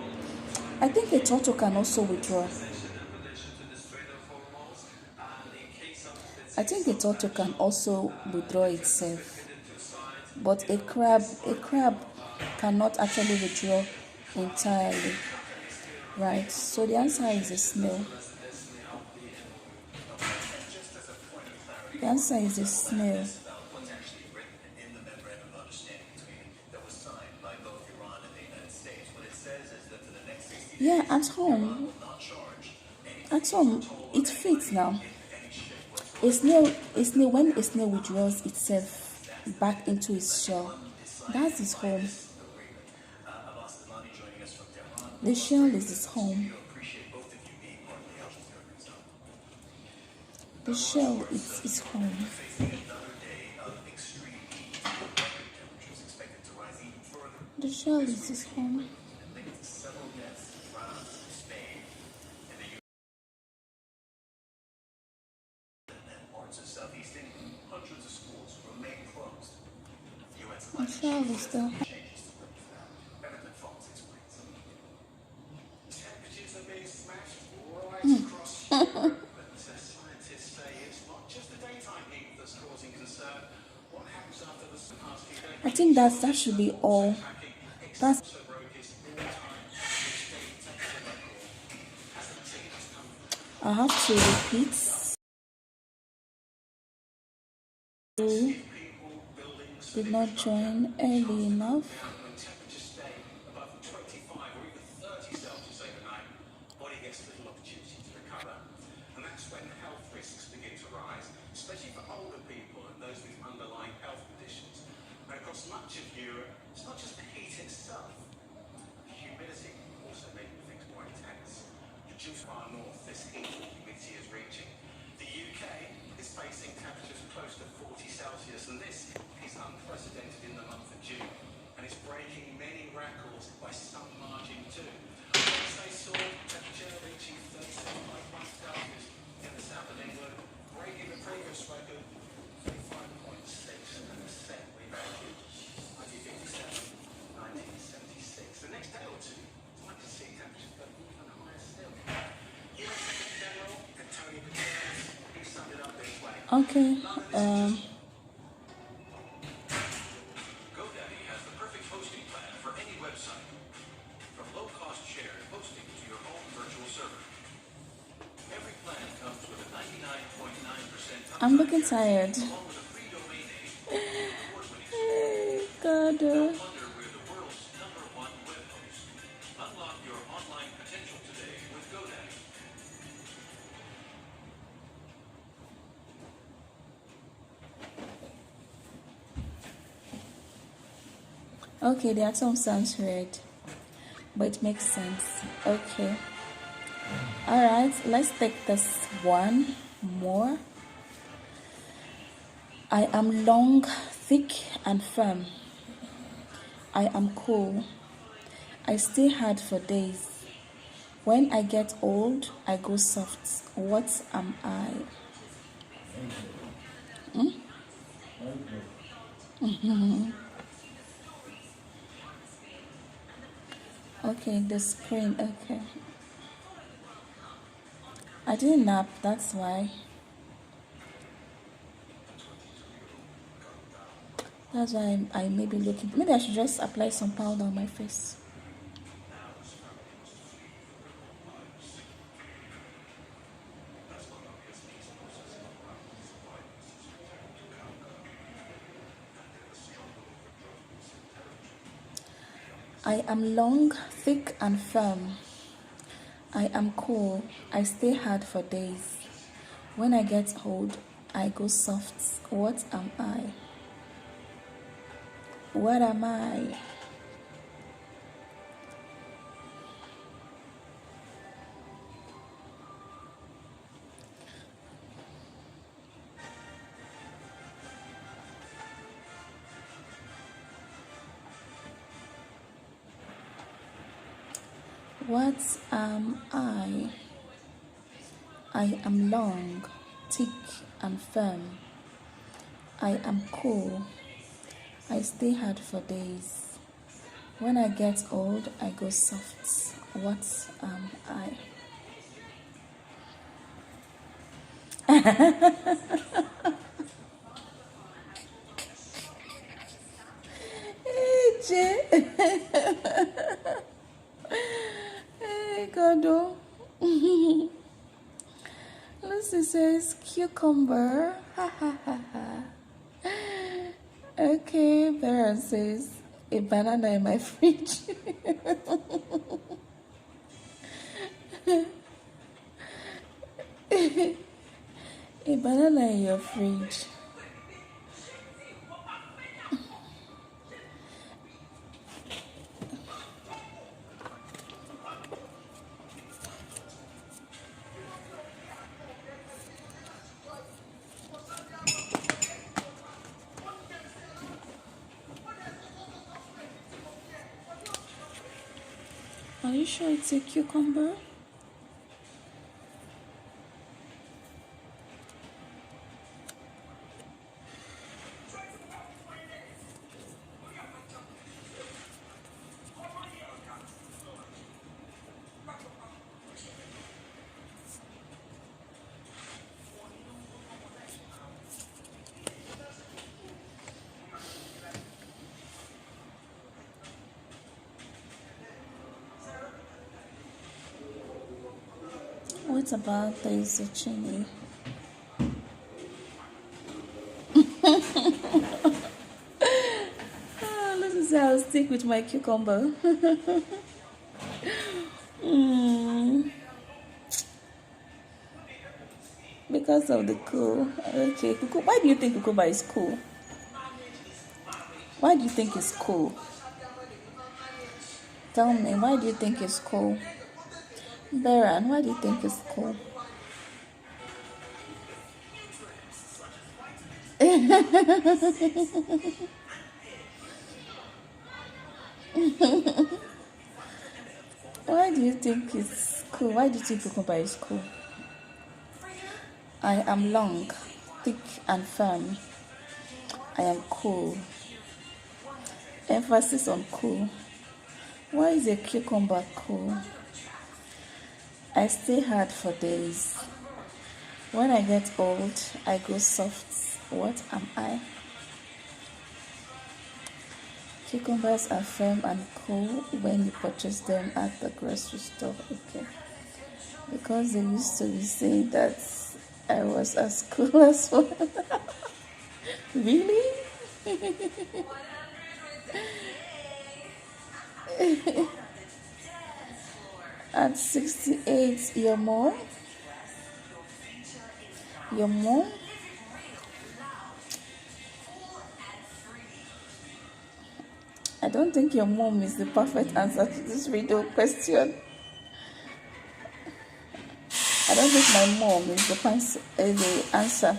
I think a turtle can also withdraw. I think Etito can also withdraw itself, but a crab cannot actually withdraw entirely, right? So the answer is a snail. The answer is a snail. Yeah, at home. At home, it fits now. A snail, when a snail withdraws itself back into its shell, that's its home. The shell is its home. The shell is its home. The shell is its home. The shell is still home. I think that should be all. I have to repeat. Who did not join early enough. Okay. I'm looking tired. God. Okay, the atom sounds weird, but it makes sense. Okay. Alright, let's take this one more. I am long, thick, and firm. I am cool. I stay hard for days. When I get old, I go soft. What am I? Okay, the screen. Okay. I didn't nap, that's why. That's why I may be looking. Maybe I should just apply some powder on my face. I am long, thick, and firm. I am cool. I stay hard for days. When I get old, I go soft. What am I? What am I? What am I? I am long, thick, and firm. I am cool. I stay hard for days. When I get old, I go soft. What am I? says cucumber. Ha ha ha ha. Okay, Vera says a banana in my fridge. A banana in your fridge. Are you sure it's a cucumber? What about the zucchini? Let me say I'll stick with my cucumber. Because of the cool. Okay, why do you think cucumber is cool? Why do you think it's cool? Tell me, why do you think it's cool? Baran, why do you think it's cool? Why do you think it's cool? Why do you think cucumber is cool? I am long, thick and firm. I am cool. Emphasis on cool. Why is a cucumber cool? I stay hard for days. When I get old, I go soft. What am I? Cucumbers are firm and cool when you purchase them at the grocery store. Okay. Because they used to be saying that I was as cool as well. Really? At 68, your mom? Your mom? I don't think your mom is the perfect answer to this riddle question. I don't think my mom is the answer.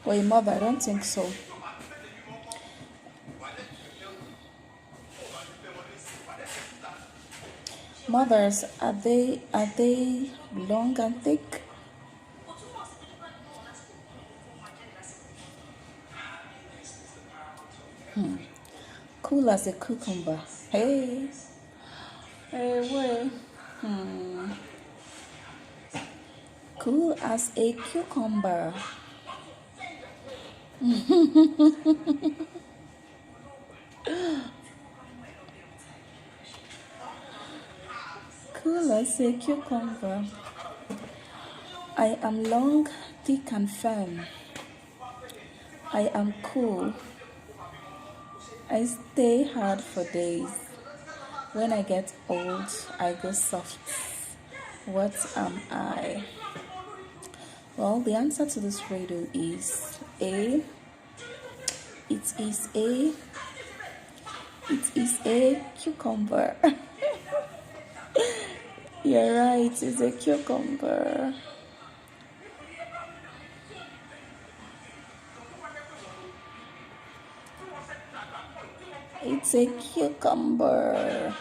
Or your mother, I don't think so. Mothers, are they long and thick? Cool as a cucumber. Hey, wait. Cool as a cucumber. Cool as a cucumber. I am long, thick and firm. I am cool. I stay hard for days. When I get old, I go soft. What am I? Well, the answer to this riddle is A. It is a cucumber. You're right, it's a cucumber. It's a cucumber.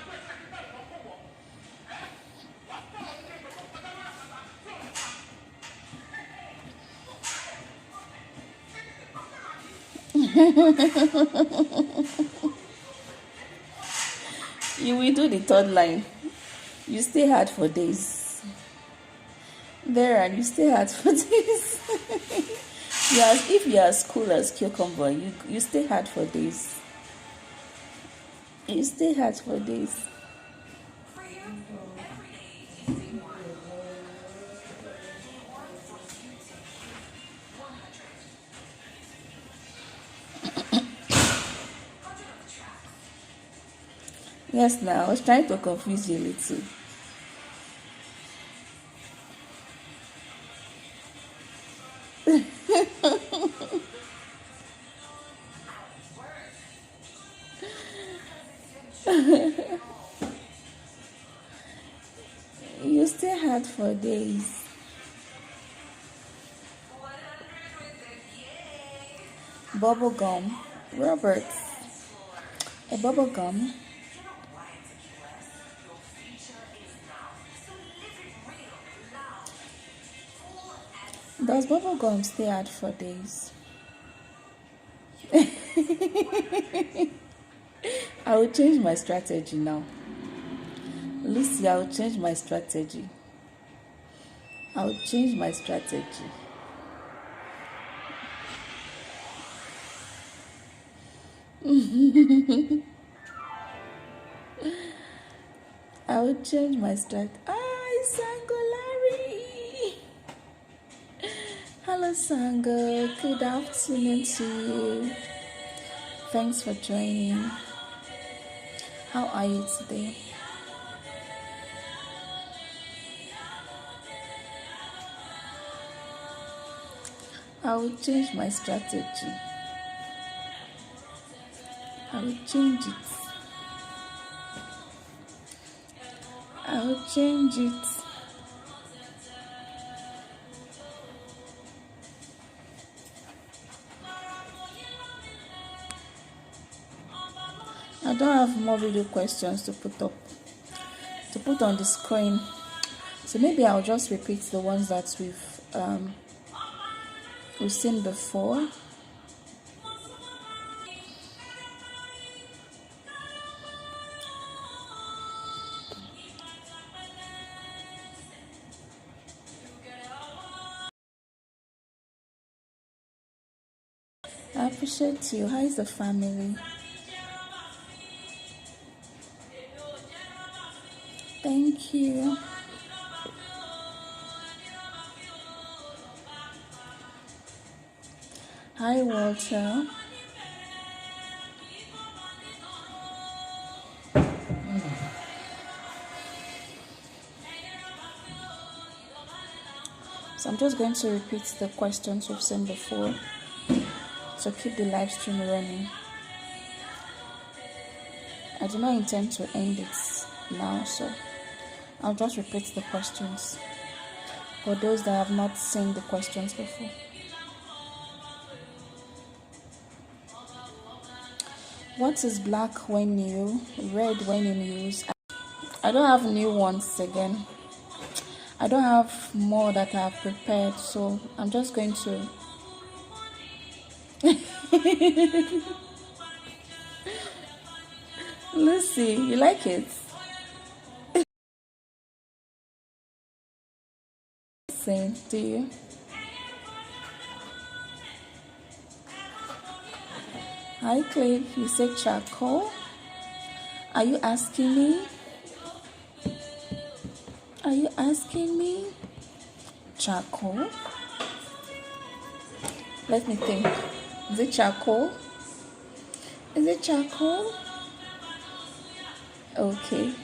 You will do the third line. You stay hard for days. There, and you stay hard for days. Yes, if you are as cool as cucumber, you stay hard for days. You stay hard for days. Yes, now I was trying to confuse you a little. You stay hard for days. Bubble gum. Robert. A bubble gum. Does bubble gum stay hard for days? I will change my strategy now. Lucy, I will change my strategy. I will change my strategy. I will change my strategy. Sango Larry. Hello, Sango. Good afternoon to you. Thanks for joining. How are you today? I will change my strategy. I will change it. I will change it. I don't have more video questions to put on the screen, so maybe I'll just repeat the ones that we've seen before. I appreciate you. How is the family? Thank you. Hi, Walter. So I'm just going to repeat the questions we've seen before to keep the live stream running. I do not intend to end it now, so I'll just repeat the questions for those that have not seen the questions before. What is black when new, red when in use? I don't have new ones again. I don't have more that I have prepared, so I'm just going to Lucy, you like it? Same, do you? Hi, Cliff. You said charcoal. Are you asking me? Are you asking me? Charcoal? Let me think. Is it charcoal? Is it charcoal? Okay.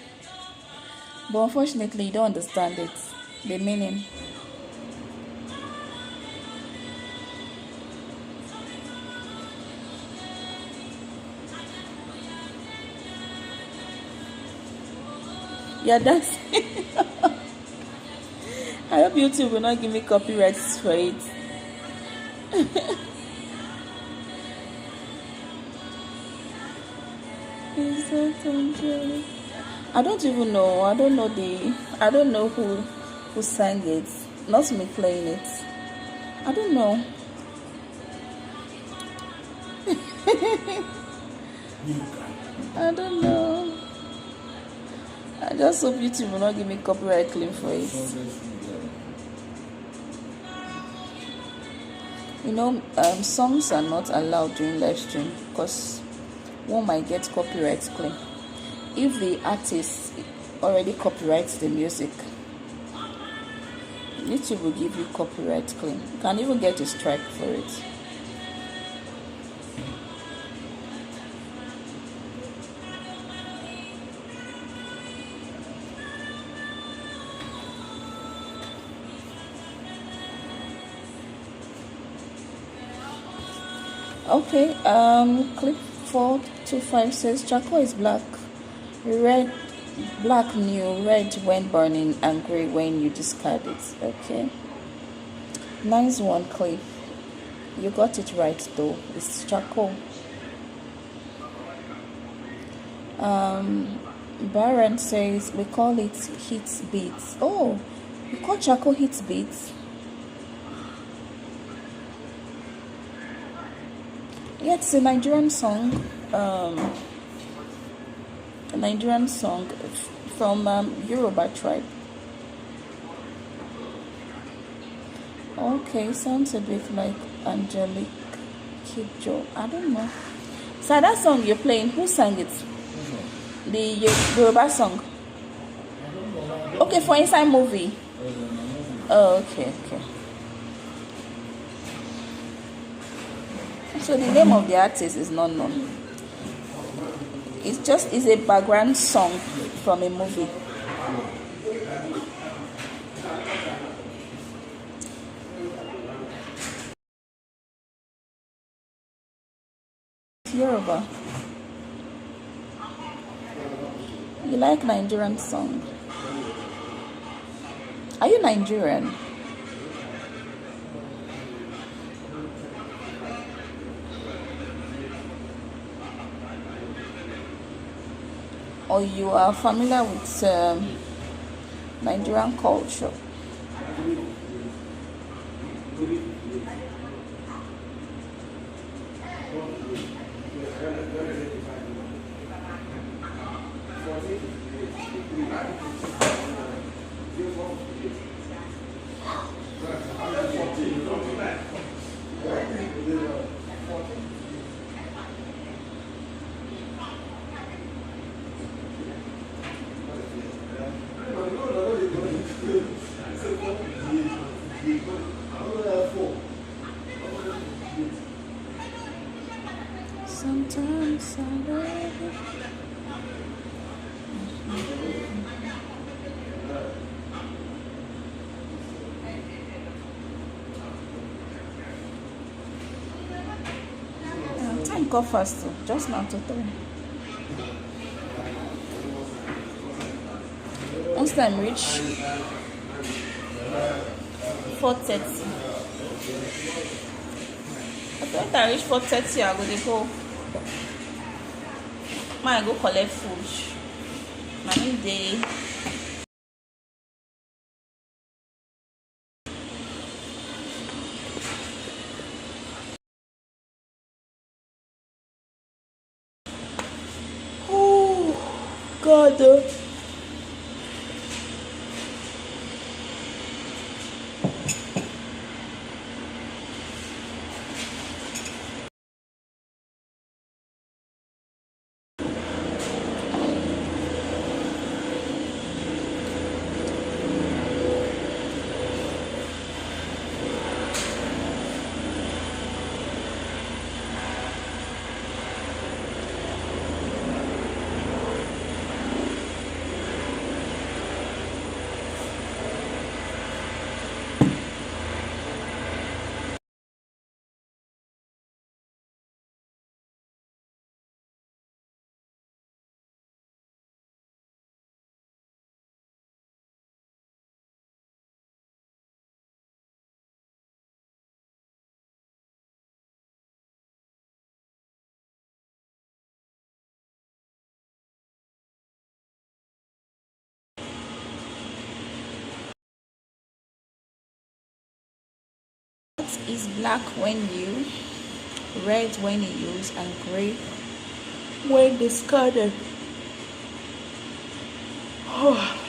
But unfortunately, you don't understand it. The meaning. Yeah, that's I hope YouTube will not give me copyrights for it. Is that Angelic? I don't even know. I don't know who sang it. Not me playing it. I don't know. I don't know. I just hope YouTube will not give me copyright claim for it. You know, songs are not allowed during live stream because one might get copyright claim. If the artist already copyrights the music, YouTube will give you copyright claim. You can even get a strike for it. Okay, clip 425 says charcoal is black. Red, black new, red when burning, and gray when you discard it. Okay. Nice one, Cliff. You got it right though. It's charcoal. Baron says we call it heat beats. Oh, you call charcoal heat beats? Yeah, it's a Nigerian song. A Nigerian song from Yoruba tribe. Okay, sounds a bit like Angelic Kidjo. I don't know. So that song you're playing, who sang it? The Yoruba song. Okay, for inside movie. Oh, okay. So the name of the artist is not known. It's a background song from a movie. Yoruba. You like Nigerian song? Are you Nigerian? Or you are familiar with Nigerian culture? Sometimes I love you. Time go fast, just now to 3. Once time reach 4:30. After I reach 4:30, I go. I go collect food. My new day. Oh God. Is black when you, red when you use, and gray when discarded. Oh.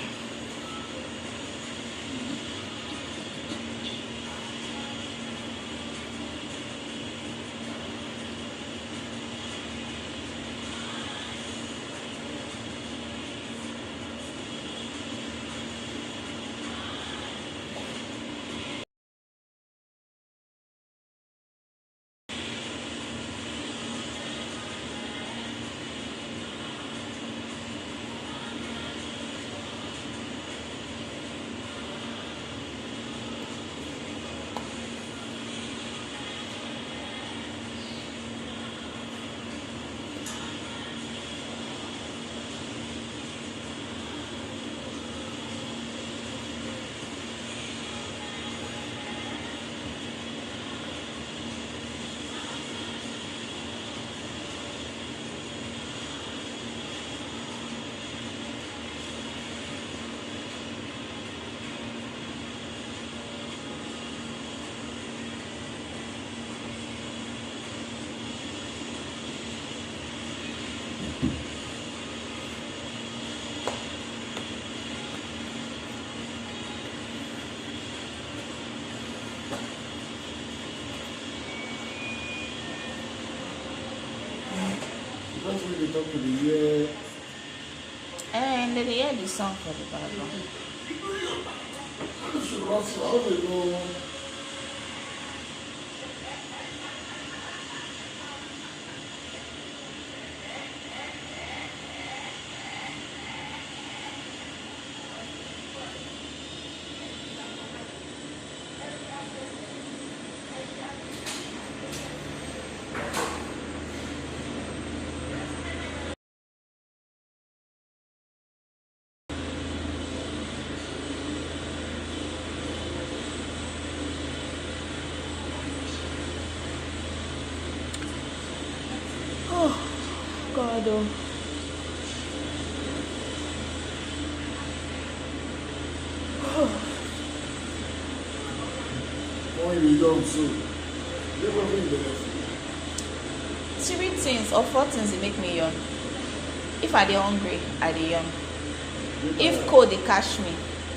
That's when they talk to the year. And then they hear the song for the background. How do you know? Oh, God. Oh. When you young, so you never been there. 3 things or 4 things they make me yawn. If I dey hungry, I dey yawn. If cold they catch me,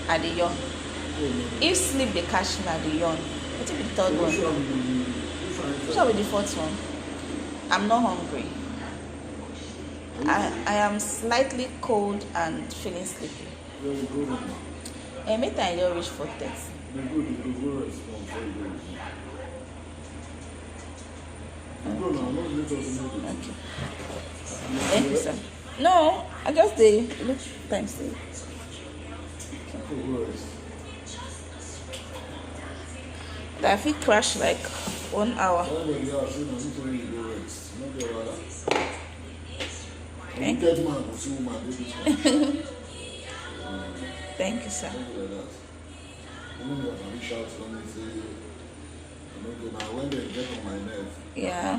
I dey yawn. If sleep they catch me, I dey yawn. What be the third one? Which one be the fourth one? I'm not hungry. I am slightly cold and feeling sleepy. And maybe I don't reach for text. Okay. Thank you, sir. No, I just look time save. I feel crash like 1 hour. Thank you. Thank you, sir. Yeah.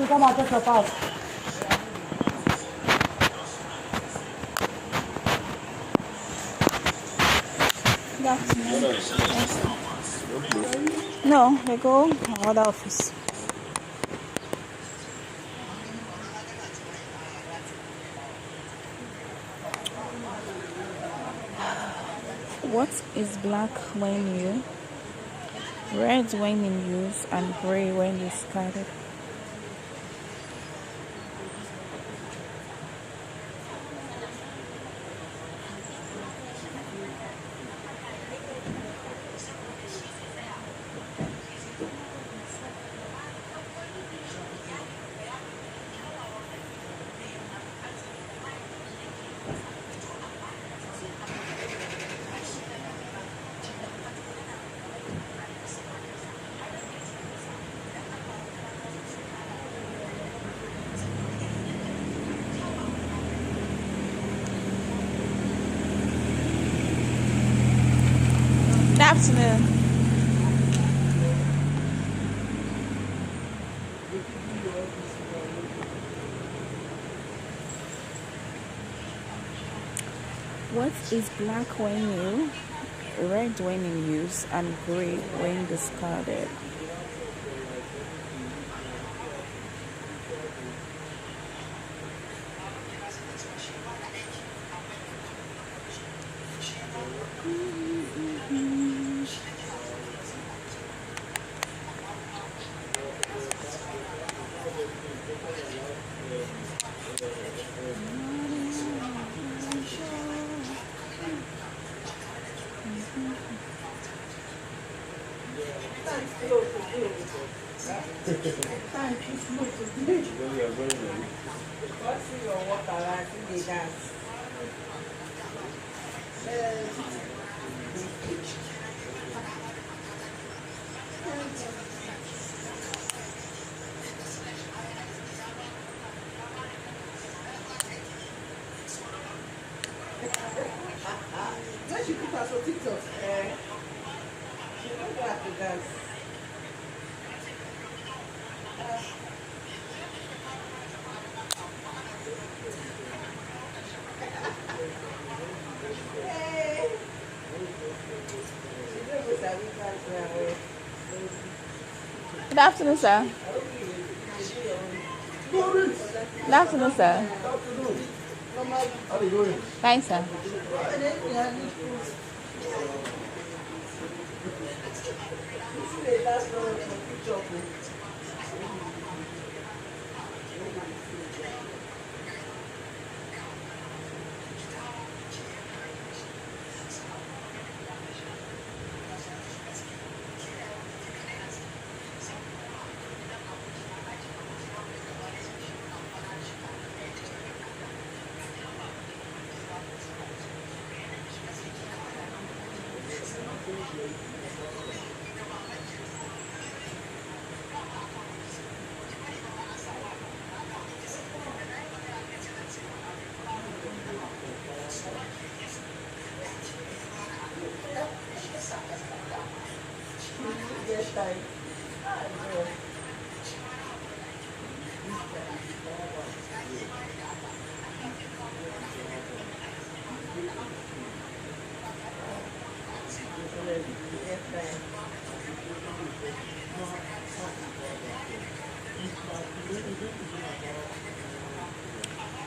come and take your part. That's no, they go to other office. What is black when new, red when in use, and gray when discarded? Good afternoon. What is black when new, red when in use, and gray when discarded? When she put us on TikTok, she don't know how to dance. Hey! She don't know that we dance well. Good afternoon, sir. Good afternoon, sir. How you doing? Fine, sir.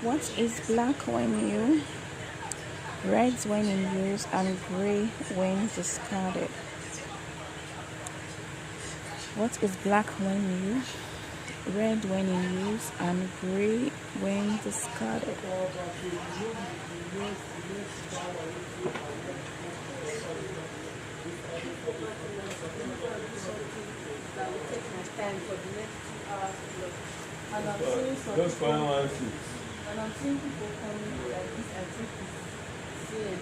What is black when new, red when in use, and gray when discarded? What is black when new, red when in use, and gray when discarded? And I'm seeing some Just people, find one seat. and I'm seeing people coming like this. I think it's seeing.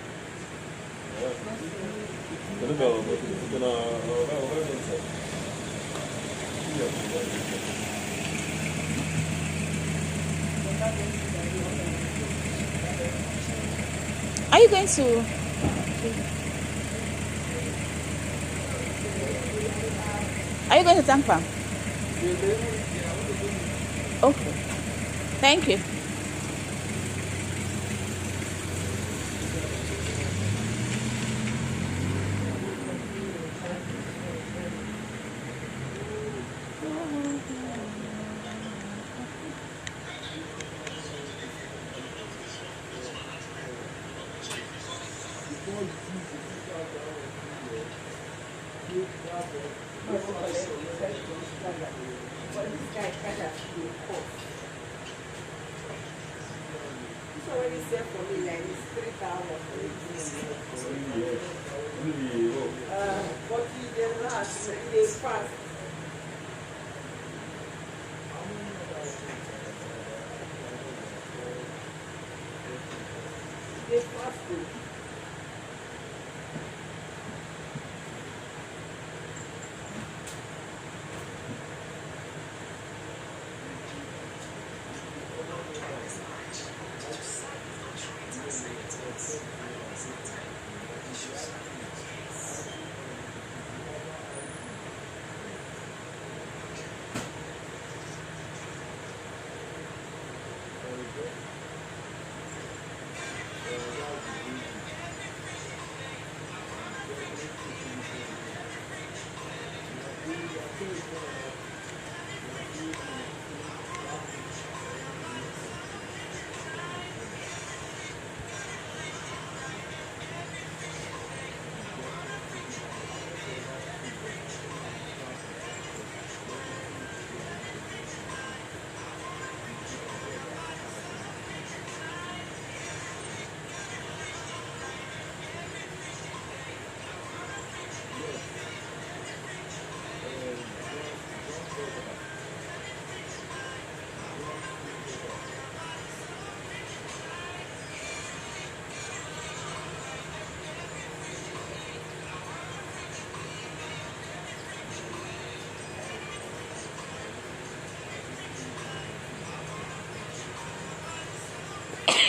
Are you going to? Are you going to tank farm? Okay. Thank you. But this guy kind of will cost. This already said for me like it's 3,000 for it. But he did not. They fast. They fasted.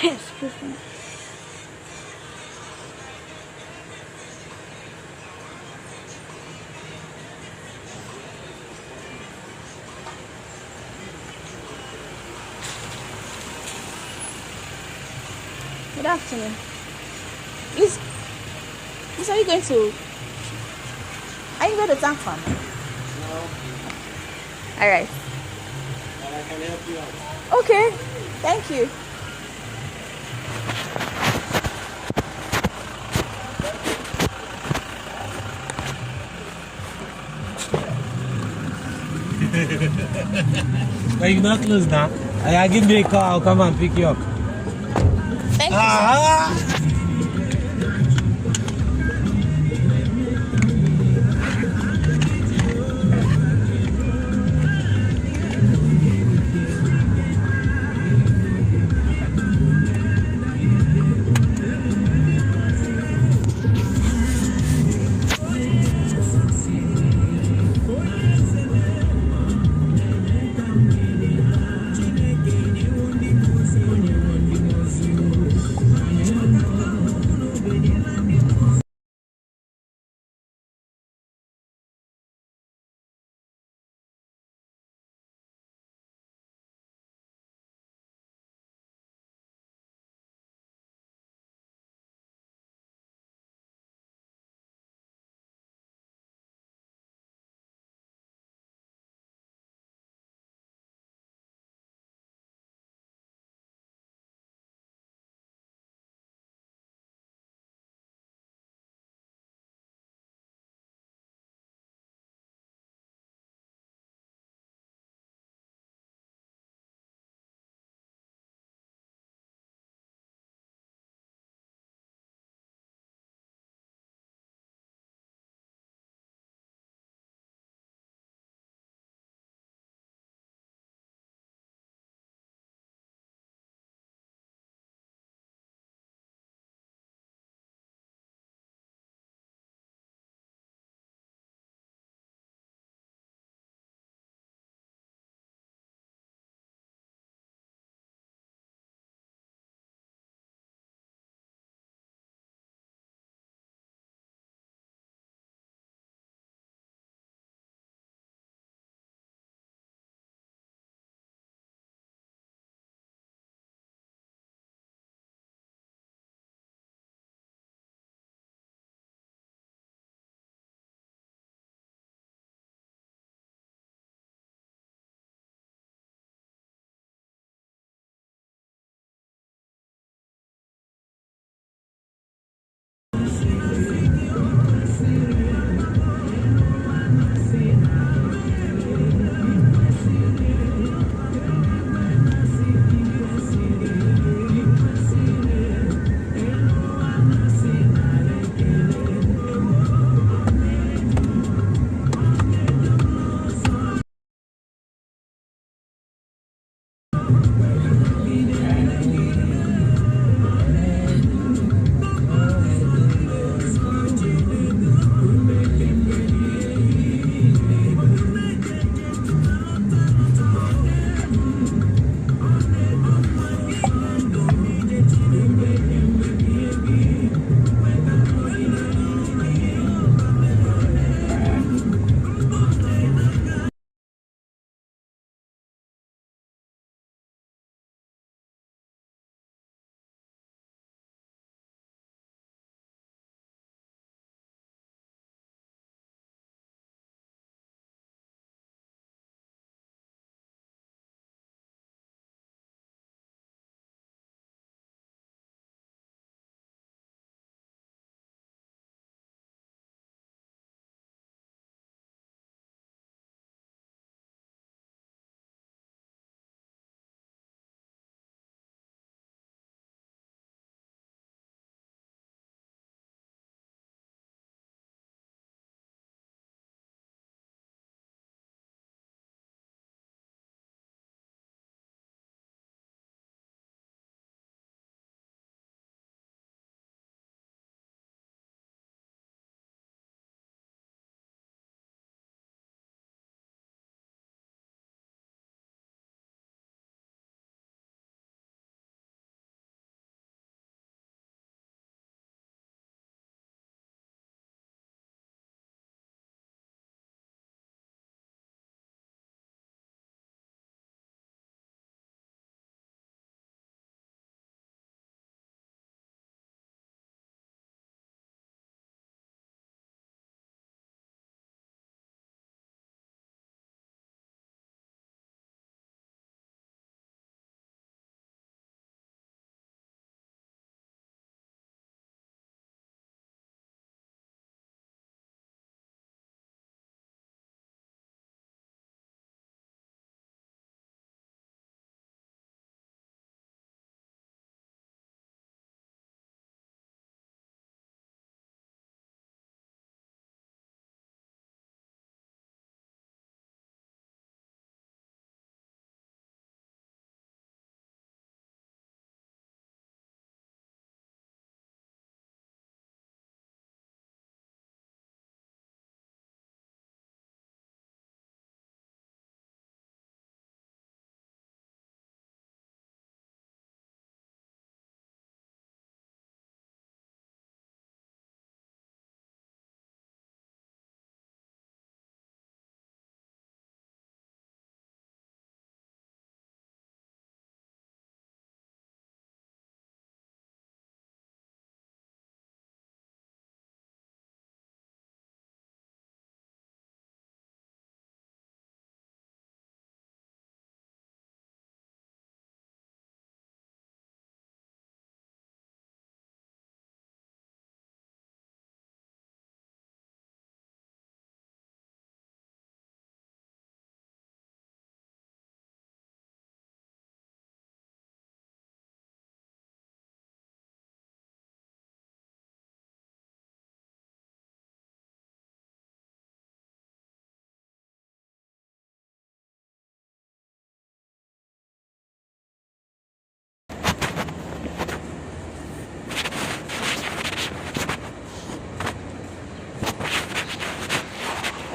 Excuse me. Good afternoon. Please, are you going to? Are you going to thank farm? No, All right. but I can help you out. Okay. Thank you. But you're not close now. I give me a call, I'll come and pick you up. Thank you. Ah!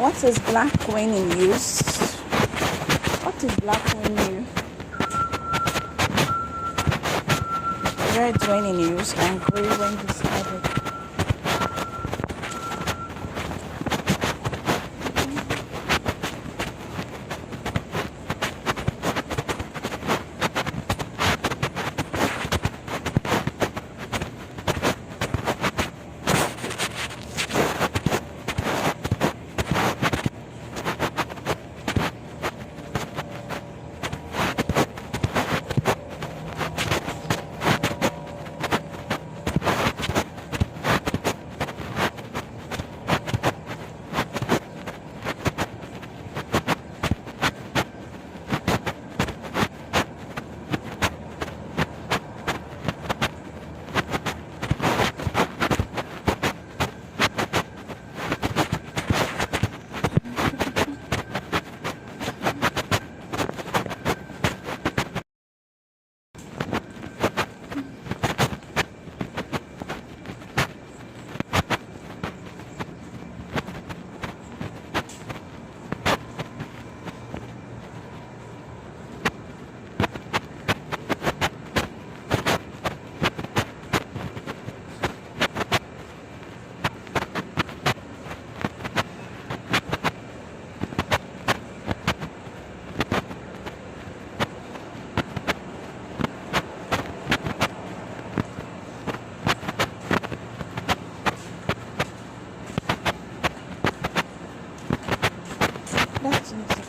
What is black when in use? What is black when new? Red when in use and gray when discarded. That's easy.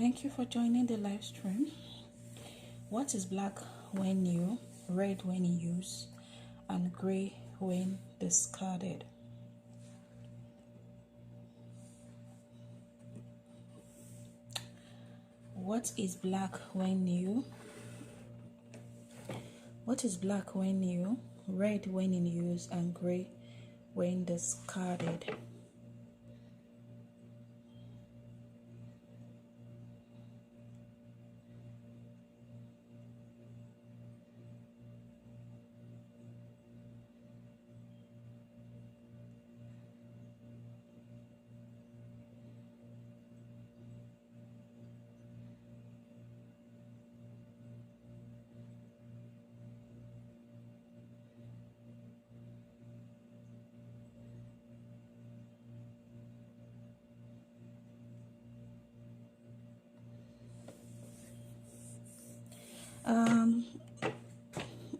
Thank you for joining the live stream. What is black when new, red when in use, and gray when discarded? What is black when new? What is black when new, red when in use, and gray when discarded?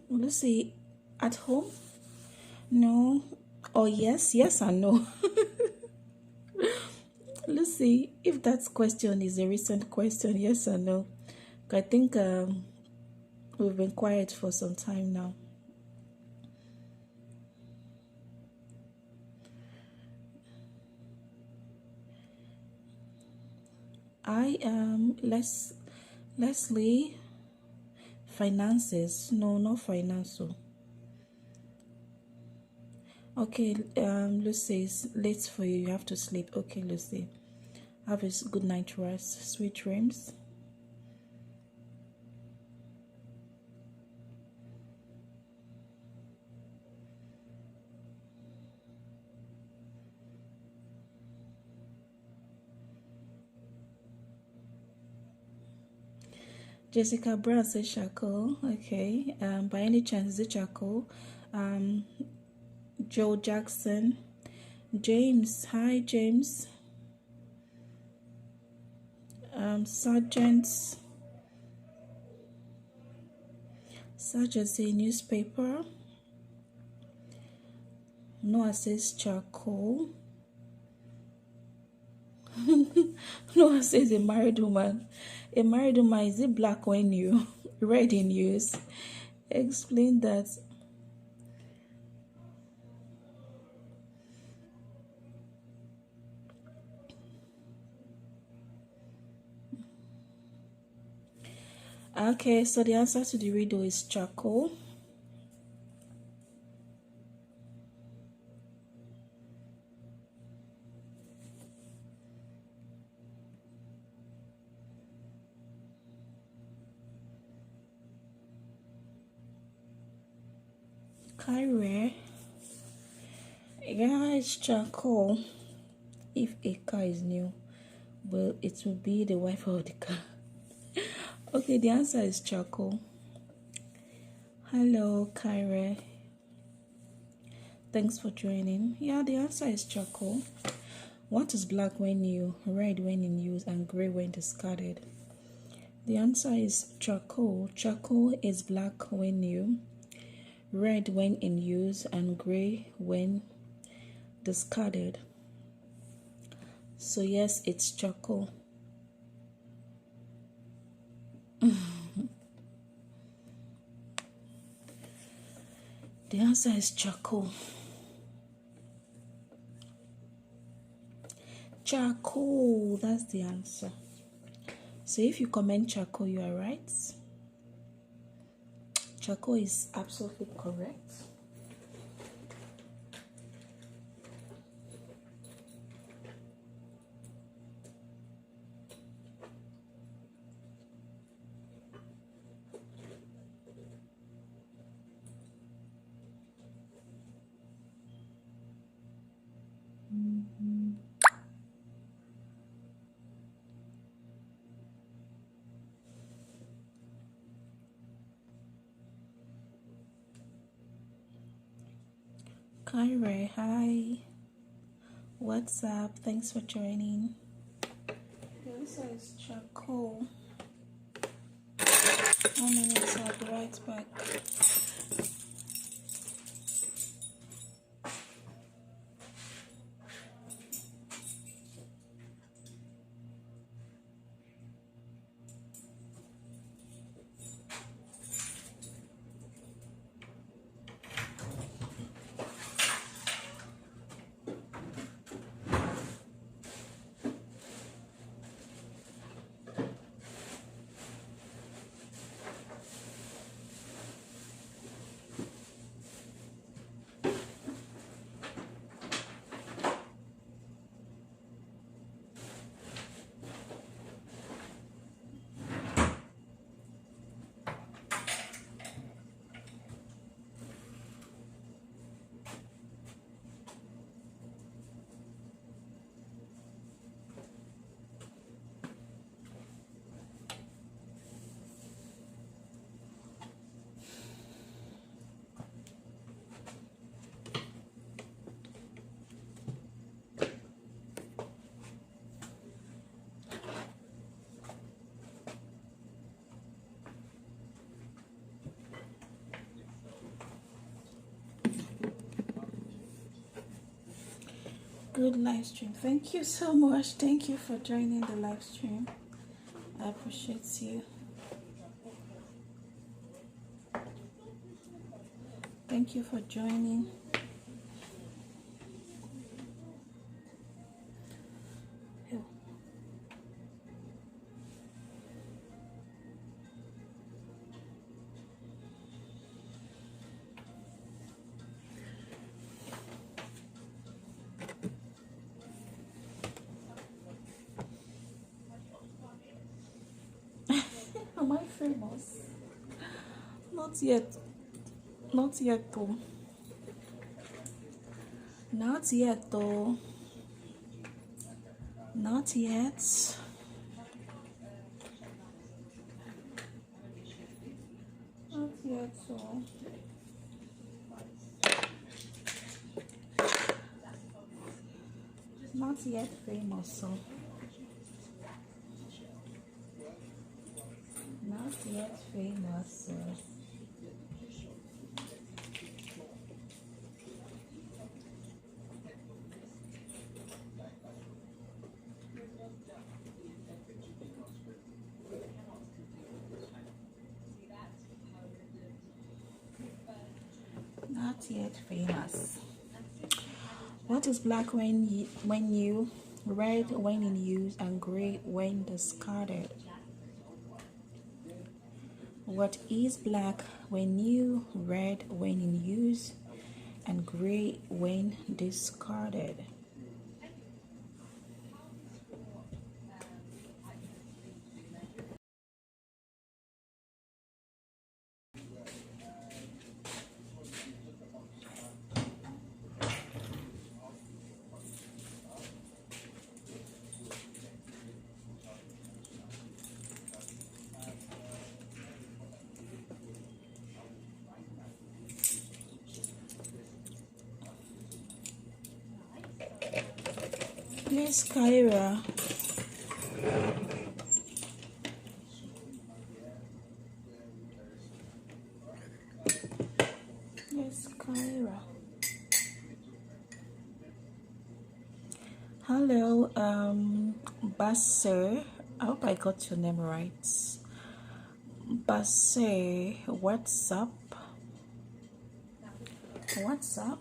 Lucy, at home? No. Or yes? Yes and no. Lucy, if that question is a recent question, yes or no? I think we've been quiet for some time now. I am Leslie. Finances? No, not financial. Okay, Lucy, it's late for you. You have to sleep. Okay, Lucy. Have a good night rest. Sweet dreams. Jessica Brown says charcoal. Okay. By any chance, is it charcoal? Joe Jackson. James. Hi, James. Sergeant say newspaper. Noah says charcoal. Noah says a married woman. A married woman, is it black when new, red in use? Explain that. Okay, so the answer to the riddle is charcoal. Kyrie. Yeah, it's charcoal. If a car is new, well, it will be the wife of the car. Okay, the answer is charcoal. Hello, Kyrie. Thanks for joining. Yeah, the answer is charcoal. What is black when new, red when in use, and gray when discarded? The answer is charcoal. Charcoal is black when new, red when in use, and gray when discarded. So yes, it's charcoal. The answer is charcoal. Charcoal, that's the answer. So if you comment charcoal, you are right. Charcoal is absolutely correct. Kyrie, hi. What's up? Thanks for joining. The answer is charcoal. 1 minute, I'll be right back. good live stream. Thank you so much. Thank you for joining the live stream. I appreciate you. Thank you for joining. Am I famous? Not yet. Not yet though. Not yet though. Not yet. Not yet so. Not yet famous so. Not yet famous so. Not yet famous. What is black when new, red when in use, and gray when discarded? What is black when new, red when in use, and gray when discarded? Miss Kyra. Miss Kyra. Hello, Basser. I hope I got your name right. Basser, what's up? What's up?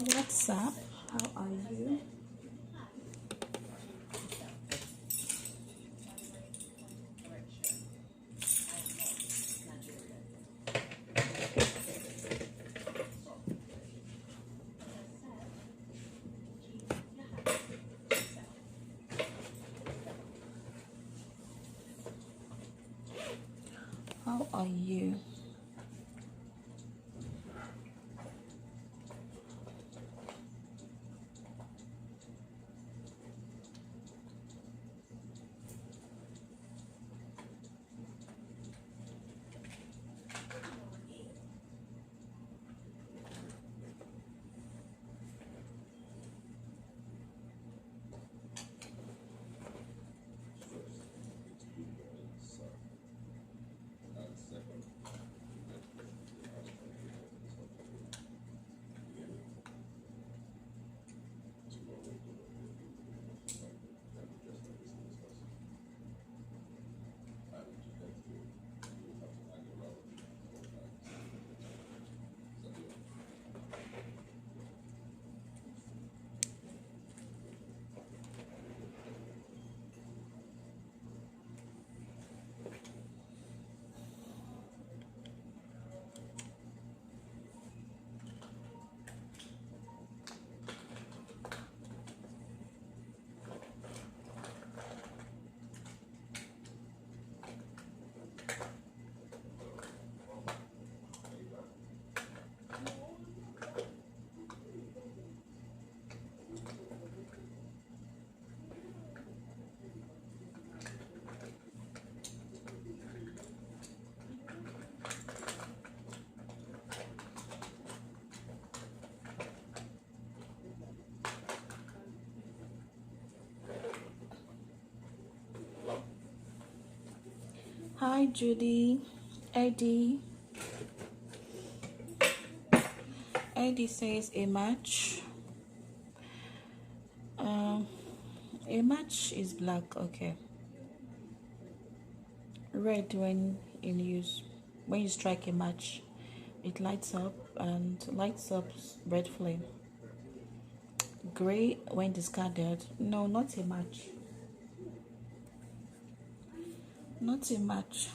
What's up? How are you? How are you? Hi, Judy. Eddie. Eddie says a match. A match is black. Okay. Red when you strike a match, it lights up and lights up red flame. Gray when discarded. No, not a match. Not a match.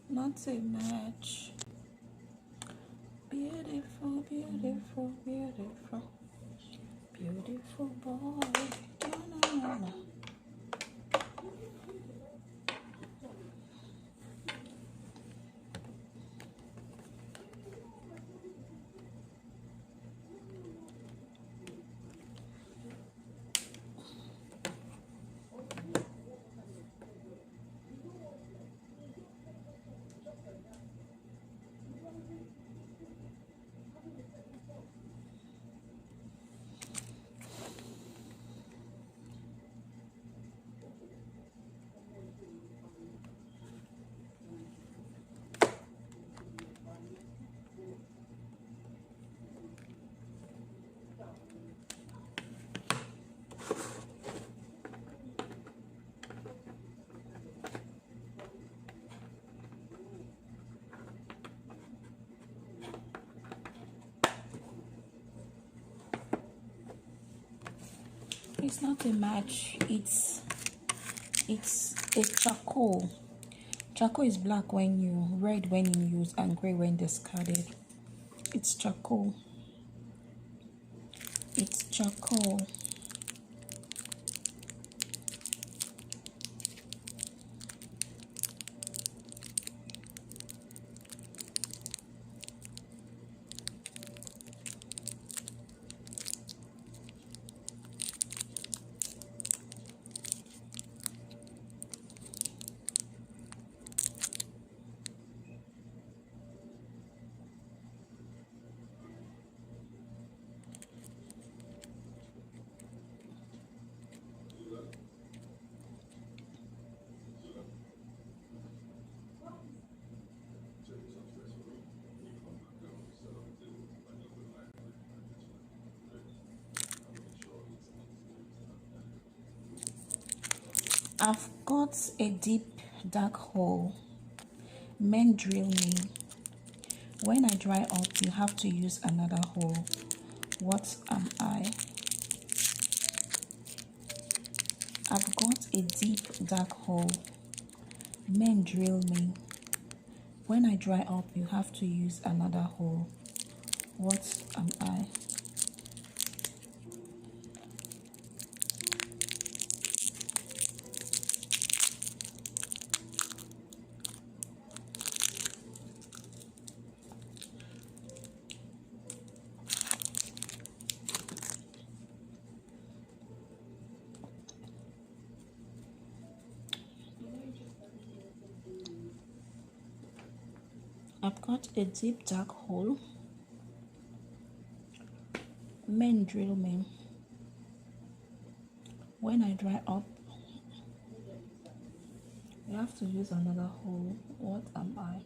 Not a match. Beautiful, beautiful, beautiful. Beautiful boy. Na-na-na-na. It's not a match. It's a charcoal. Charcoal is black when you red when in use and gray when discarded. It's charcoal. It's charcoal. I've got a deep dark hole. Men drill me. When I dry up, you have to use another hole. What am I? I've got a deep dark hole. Men drill me. When I dry up, you have to use another hole. What am I? I've got a deep dark hole. Men drill me. When I dry up, you have to use another hole. What am I?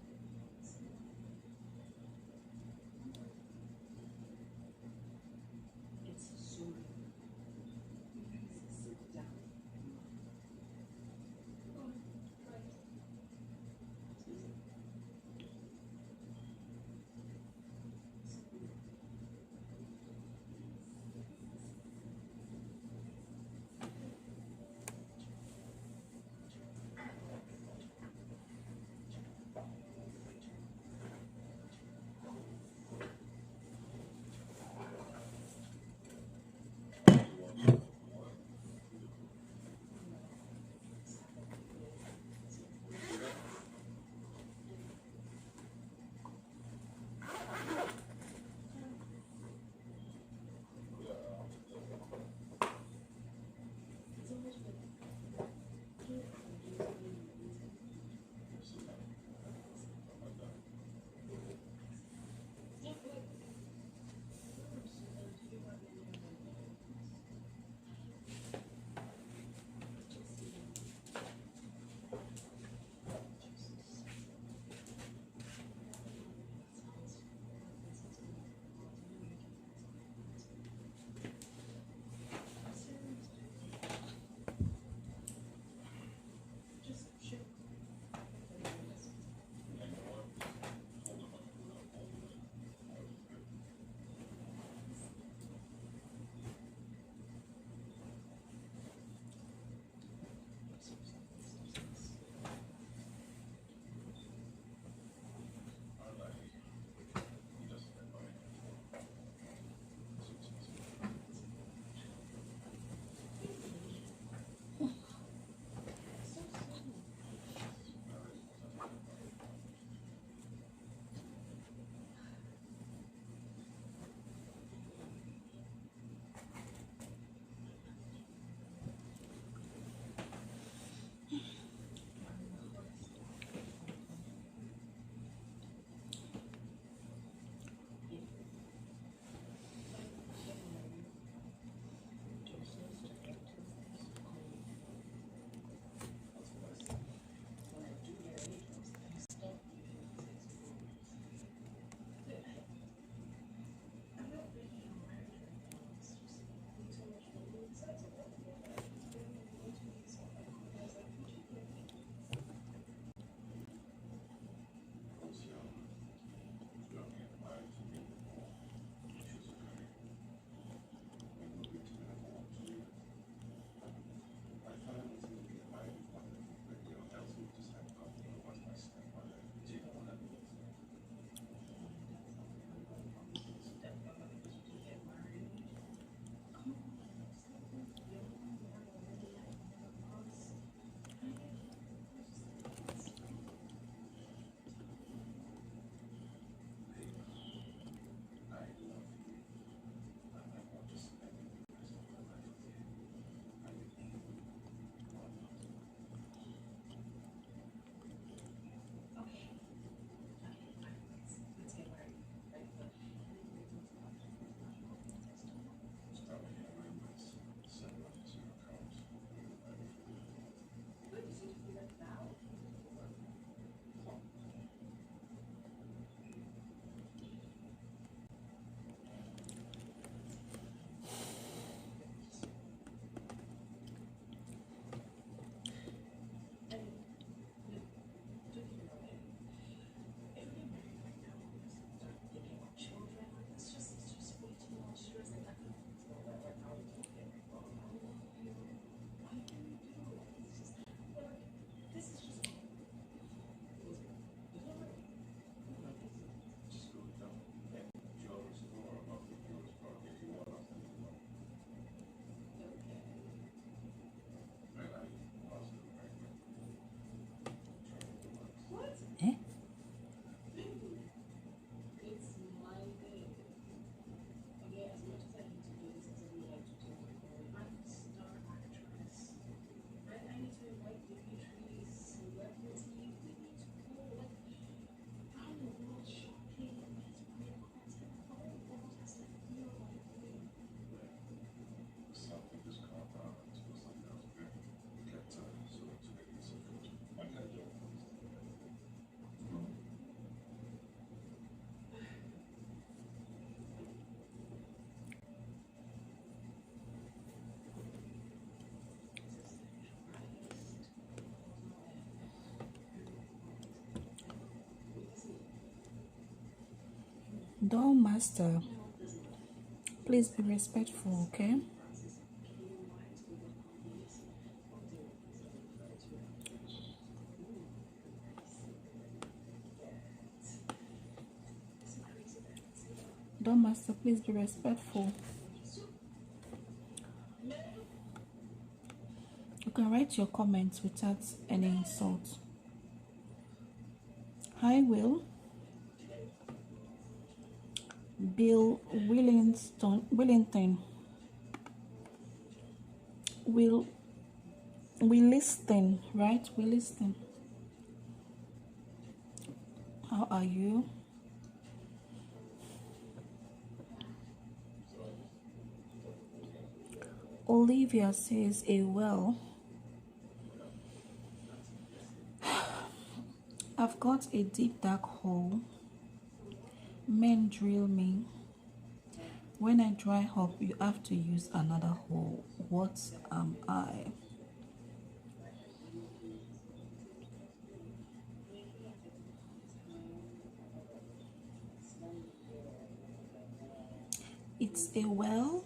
Doll master, please be respectful, okay? Doll master, please be respectful. You can write your comments without any insult. Hi, Bill Willington. Williston, right? Williston. How are you? Olivia says a well. I've got a deep dark hole. Men drill me. When I dry up, you have to use another hole. What am I? It's a well.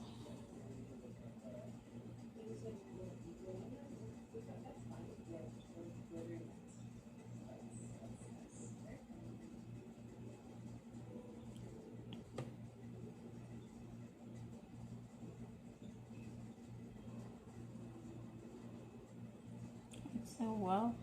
It's a well.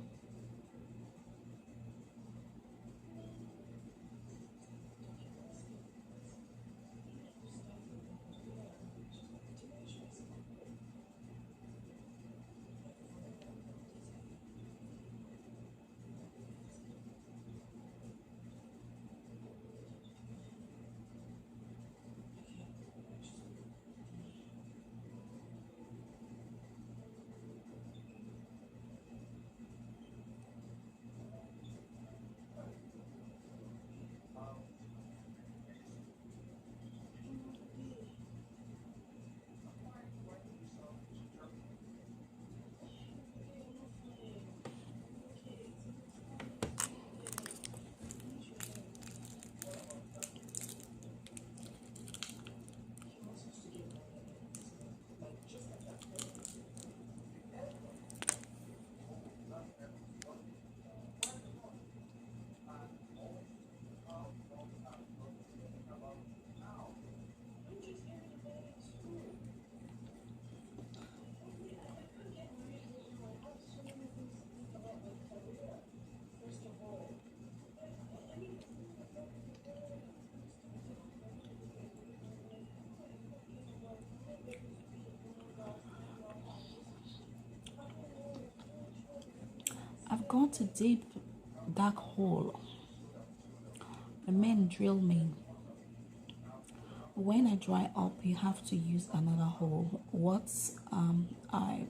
I've got a deep dark hole. The men drill me. When I dry up, you have to use another hole. What am I?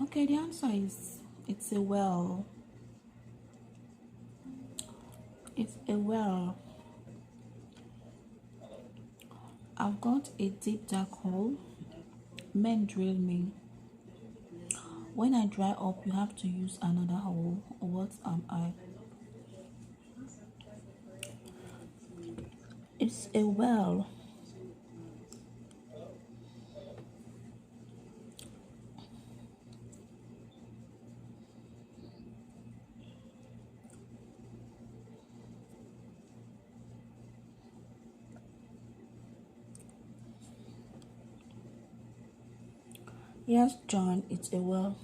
Okay, the answer is it's a well. It's a well. I've got a deep dark hole. Men drill me. When I dry up, you have to use another hole. What am I? It's a well. Yes, John, it's a well.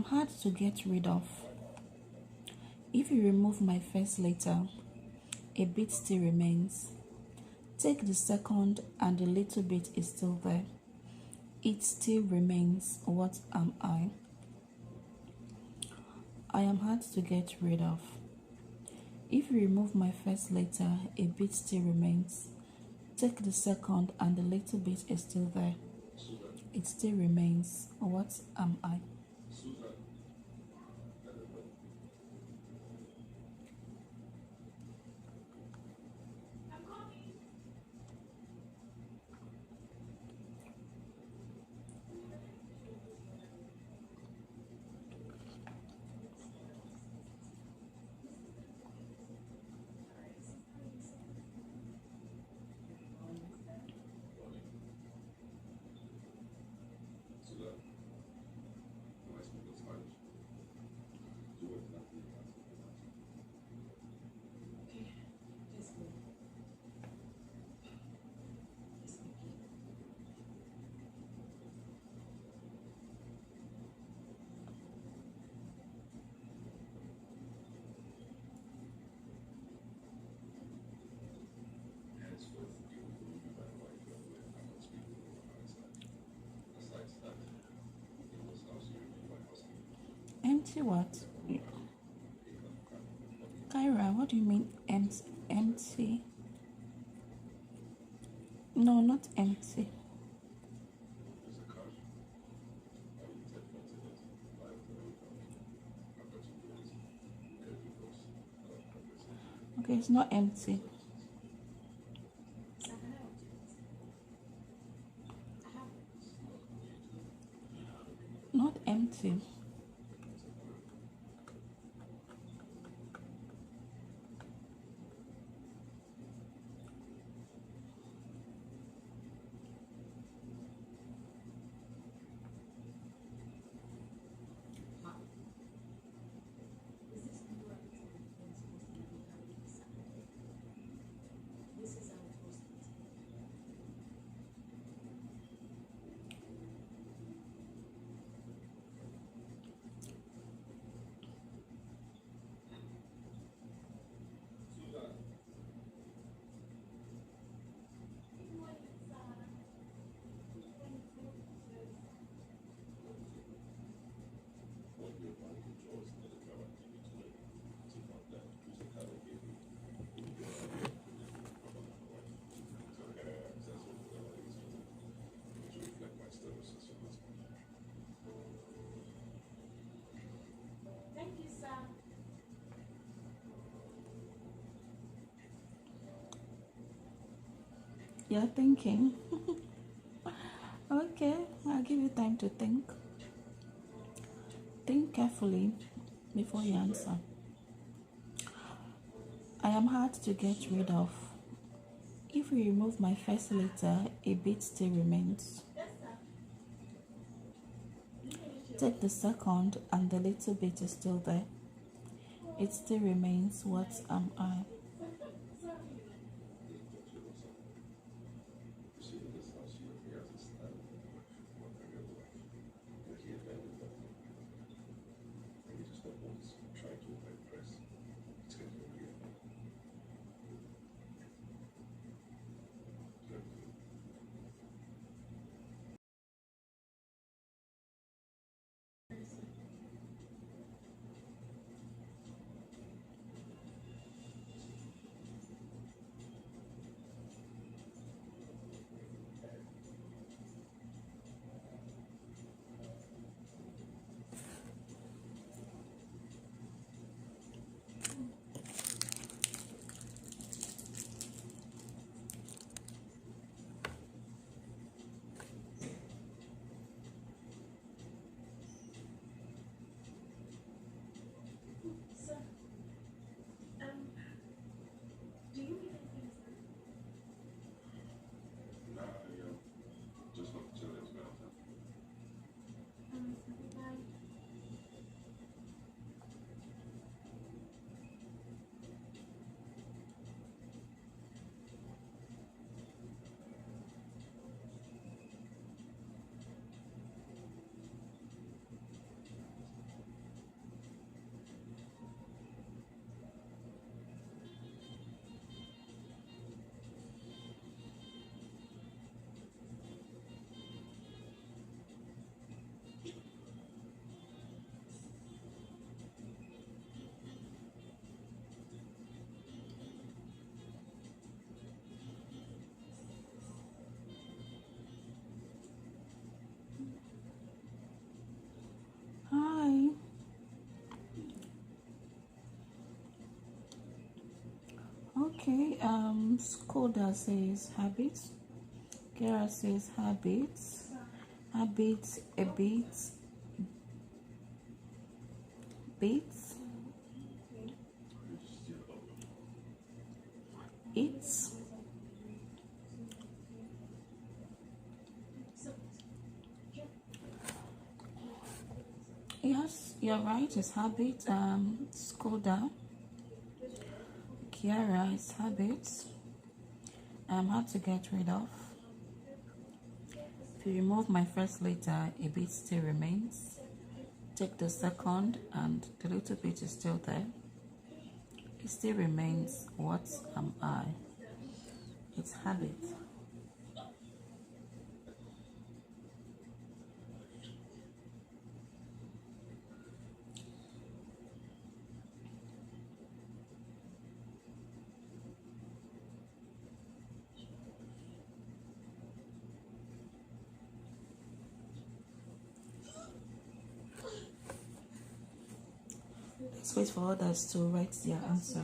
hard to get rid of. If you remove my first letter, a bit still remains. Take the second and a little bit is still there. It still remains. What am I? I am hard to get rid of. If you remove my first letter, a bit still remains. Take the second and a little bit is still there. It still remains. What am I? Empty what? Kyra, what do you mean empty? No, not empty. Okay, it's not empty. Not empty. You're thinking. Okay, I'll give you time to think. Think carefully before you answer. I am hard to get rid of. If you remove my first letter, a bit still remains. Take the second and the little bit is still there. It still remains. What am I? Okay, Skoda says habits. Kara says habits. Habits, a bit. Beats. Eats. Yes, you're right, it's habit. Skoda. Kiara is habits. Hard to get rid of. If you remove my first letter, a bit still remains. Take the second, and the little bit is still there. It still remains. What am I? It's habit. Let's wait for others to write their answer.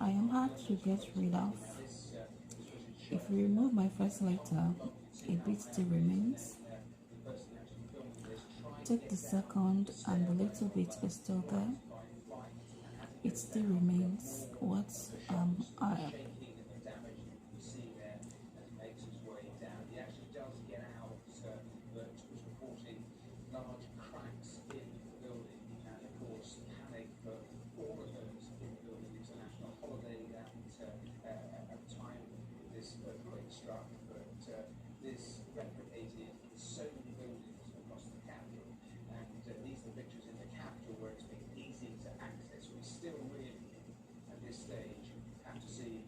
I am hard to get rid of. If you remove my first letter, a bit still remains. Take the second, and the little bit is still there. It still remains. What am I? Still really, at this stage, have to see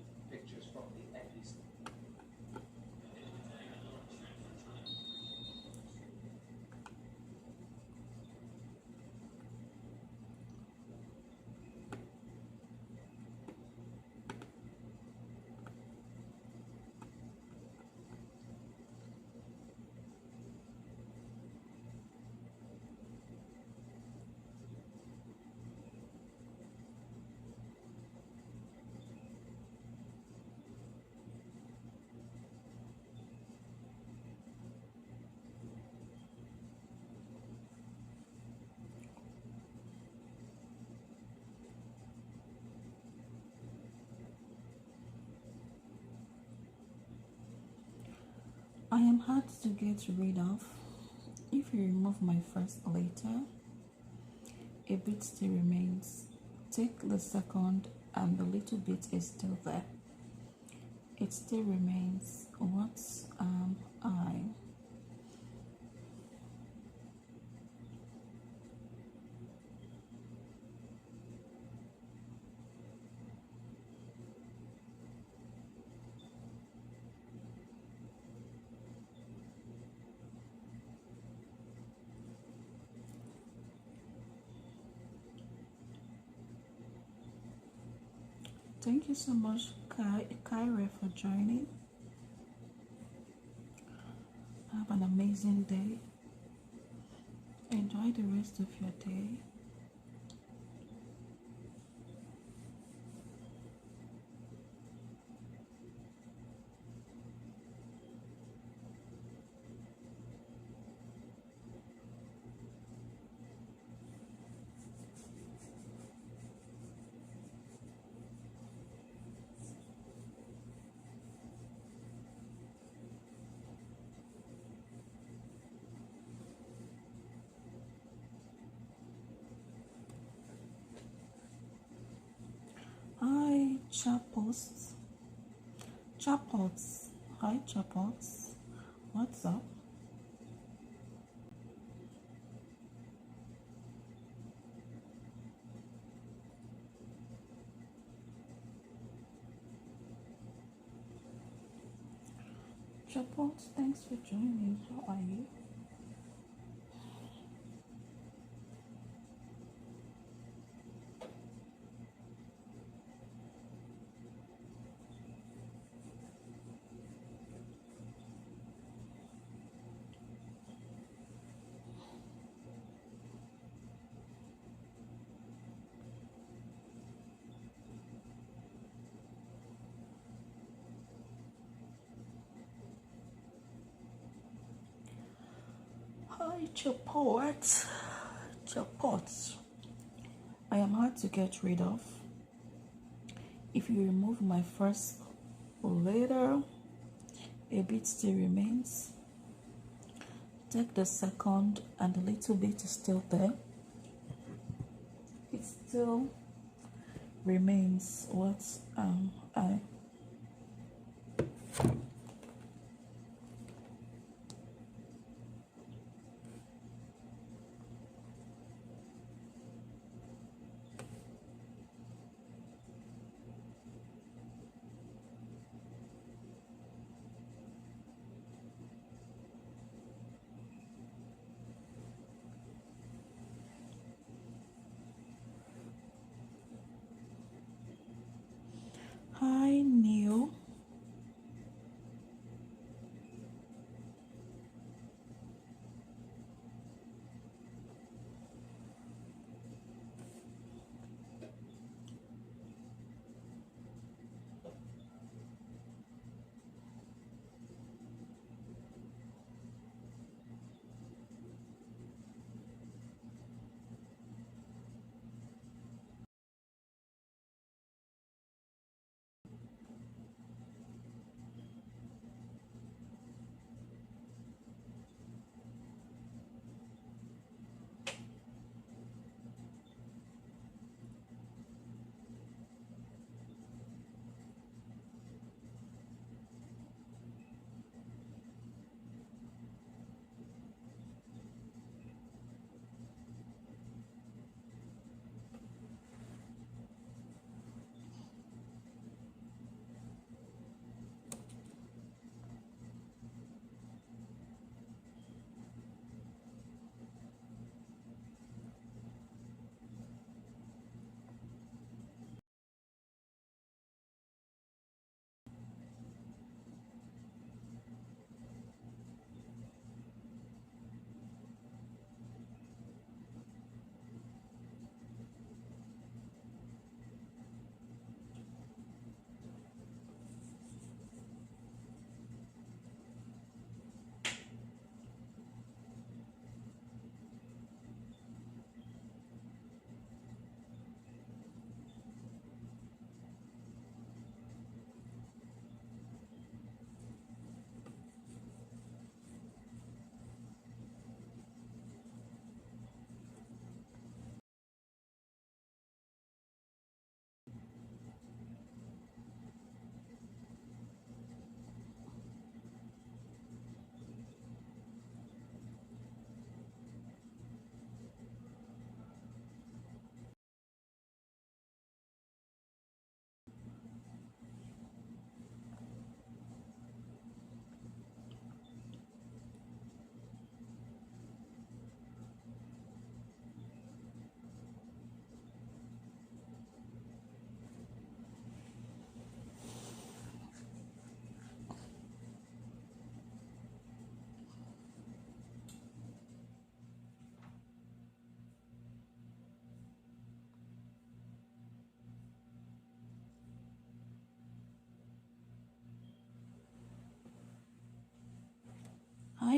I am hard to get rid of. If you remove my first letter, a bit still remains. Take the second, and the little bit is still there. It still remains. What am I? Thank you so much, Kyra, for joining. Have an amazing day. Enjoy the rest of your day. Hi, Chapots. Chapots. Hi, Chapots. What's up? Chapots, thanks for joining. How are you? Hi, Chapots. Chapots. I am hard to get rid of. If you remove my first letter, a bit still remains. Take the second, and a little bit is still there. It still remains. What am I? Hi, Neil.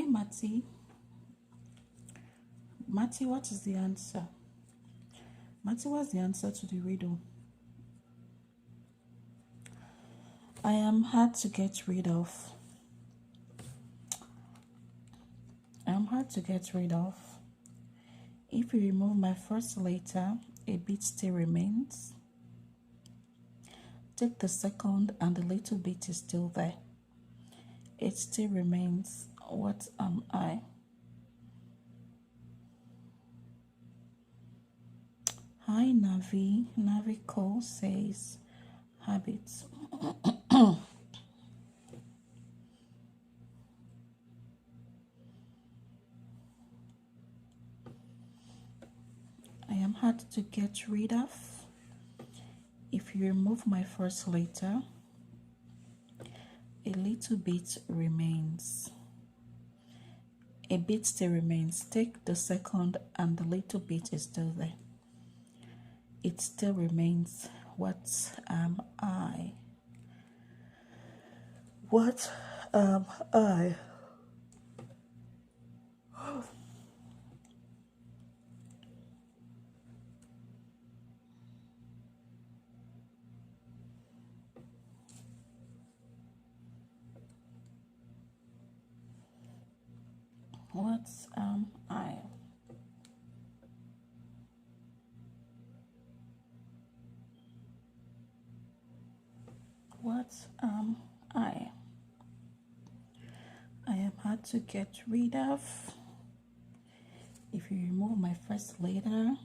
Hi, Matty. Matty, what is the answer? Matty, what's the answer to the riddle? I am hard to get rid of. I am hard to get rid of. If you remove my first letter, a bit still remains. Take the second and the little bit is still there. It still remains. What am I? Hi, Navi. Navi Cole says habits. I am hard to get rid of. If you remove my first letter, a little bit remains. A bit still remains. Take the second and the little bit is still there. It still remains. What am I? What am I? What am I? What am I? I am hard to get rid of. If you remove my first letter,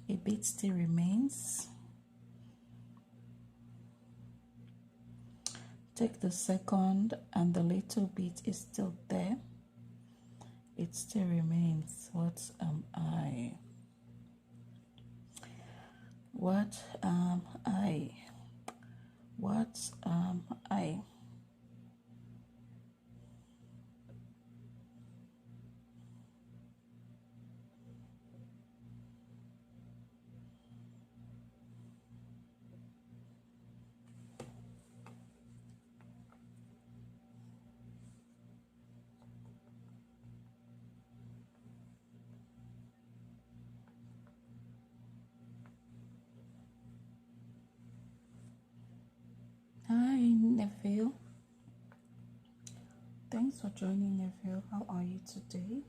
a bit still remains. Take the second and the little bit is still there. It still remains. What am I? What am I? What am I? Hi, Neville. Thanks for joining, Neville. How are you today?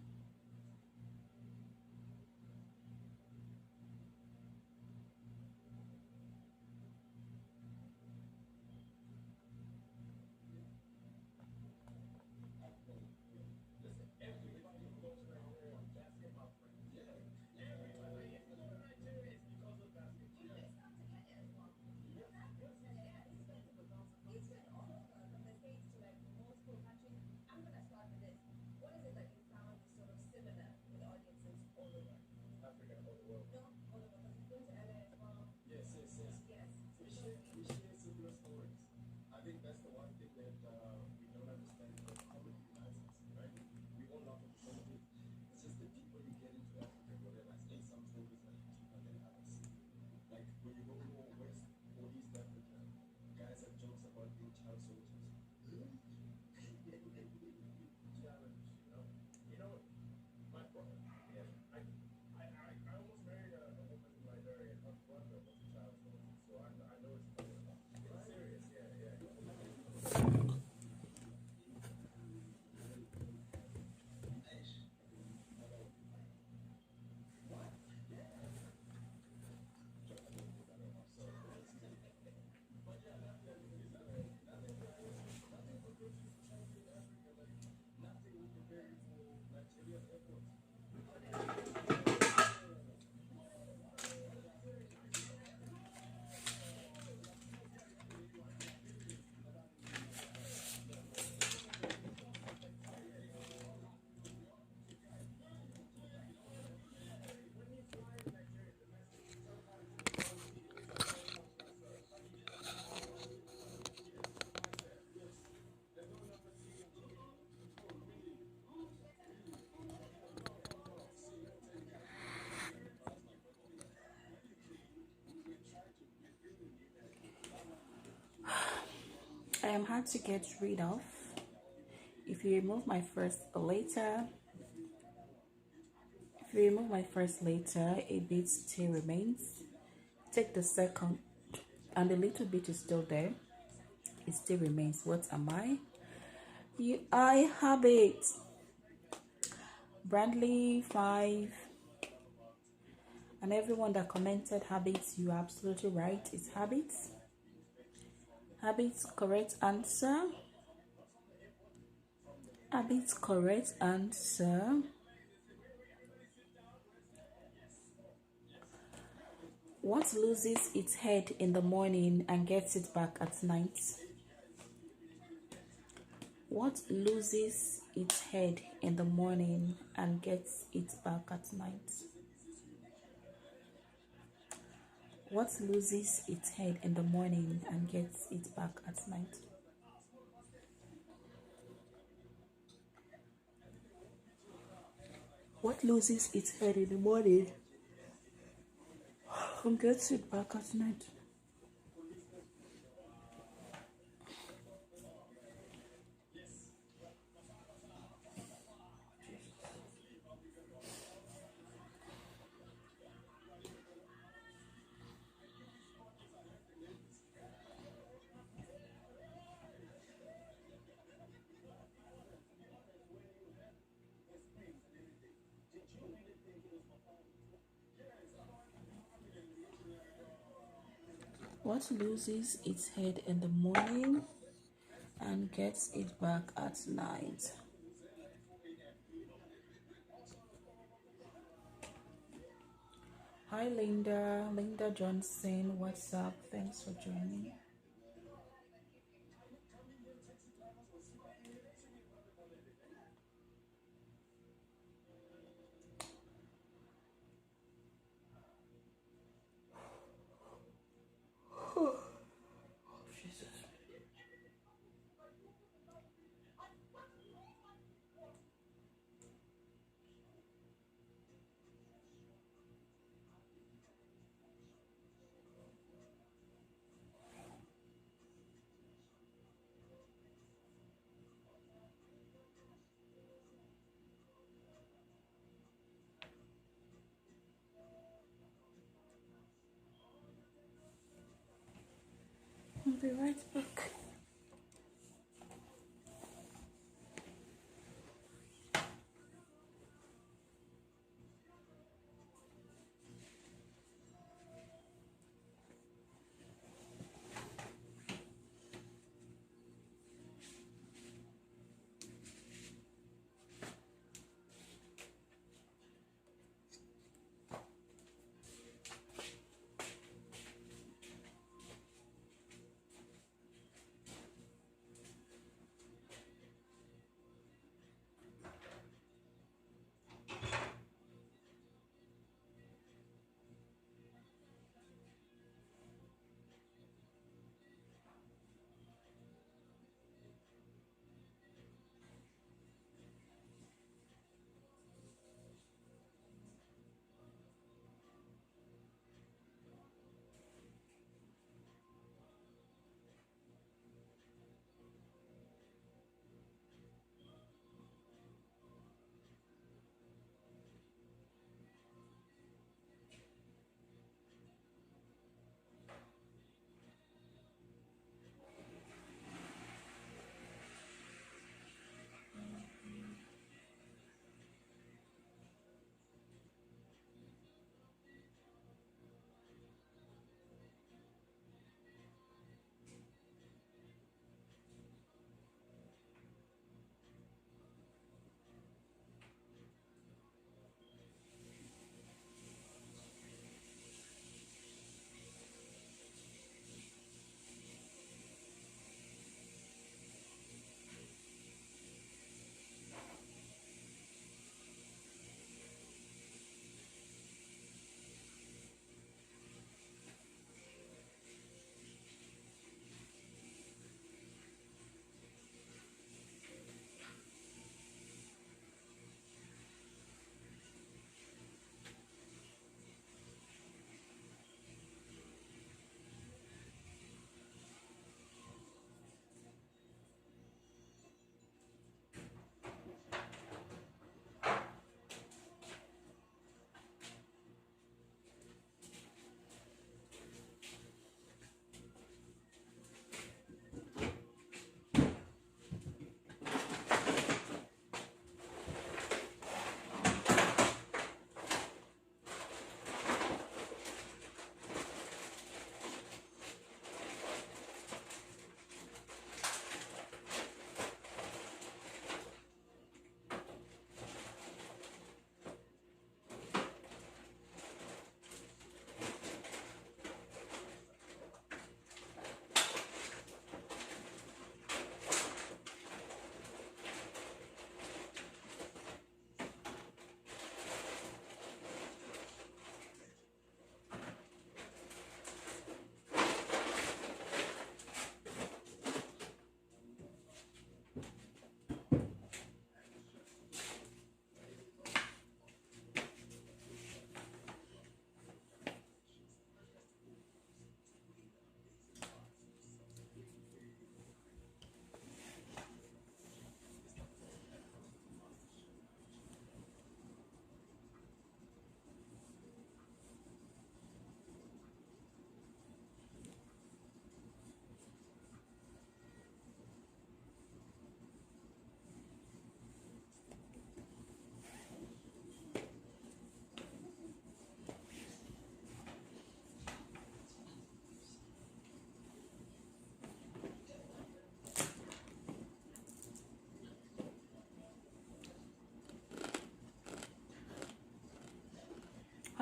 I am hard to get rid of. If you remove my first letter, a bit still remains. Take the second, and the little bit is still there. It still remains. What am I? I habit. Bradley 5, and everyone that commented habits, you are absolutely right. It's habits. Habits, correct answer. Habits, correct answer. What loses its head in the morning and gets it back at night? What loses its head in the morning and gets it back at night? What loses its head in the morning and gets it back at night? What loses its head in the morning and gets it back at night? What loses its head in the morning and gets it back at night? Hi Linda Johnson, what's up? Thanks for joining.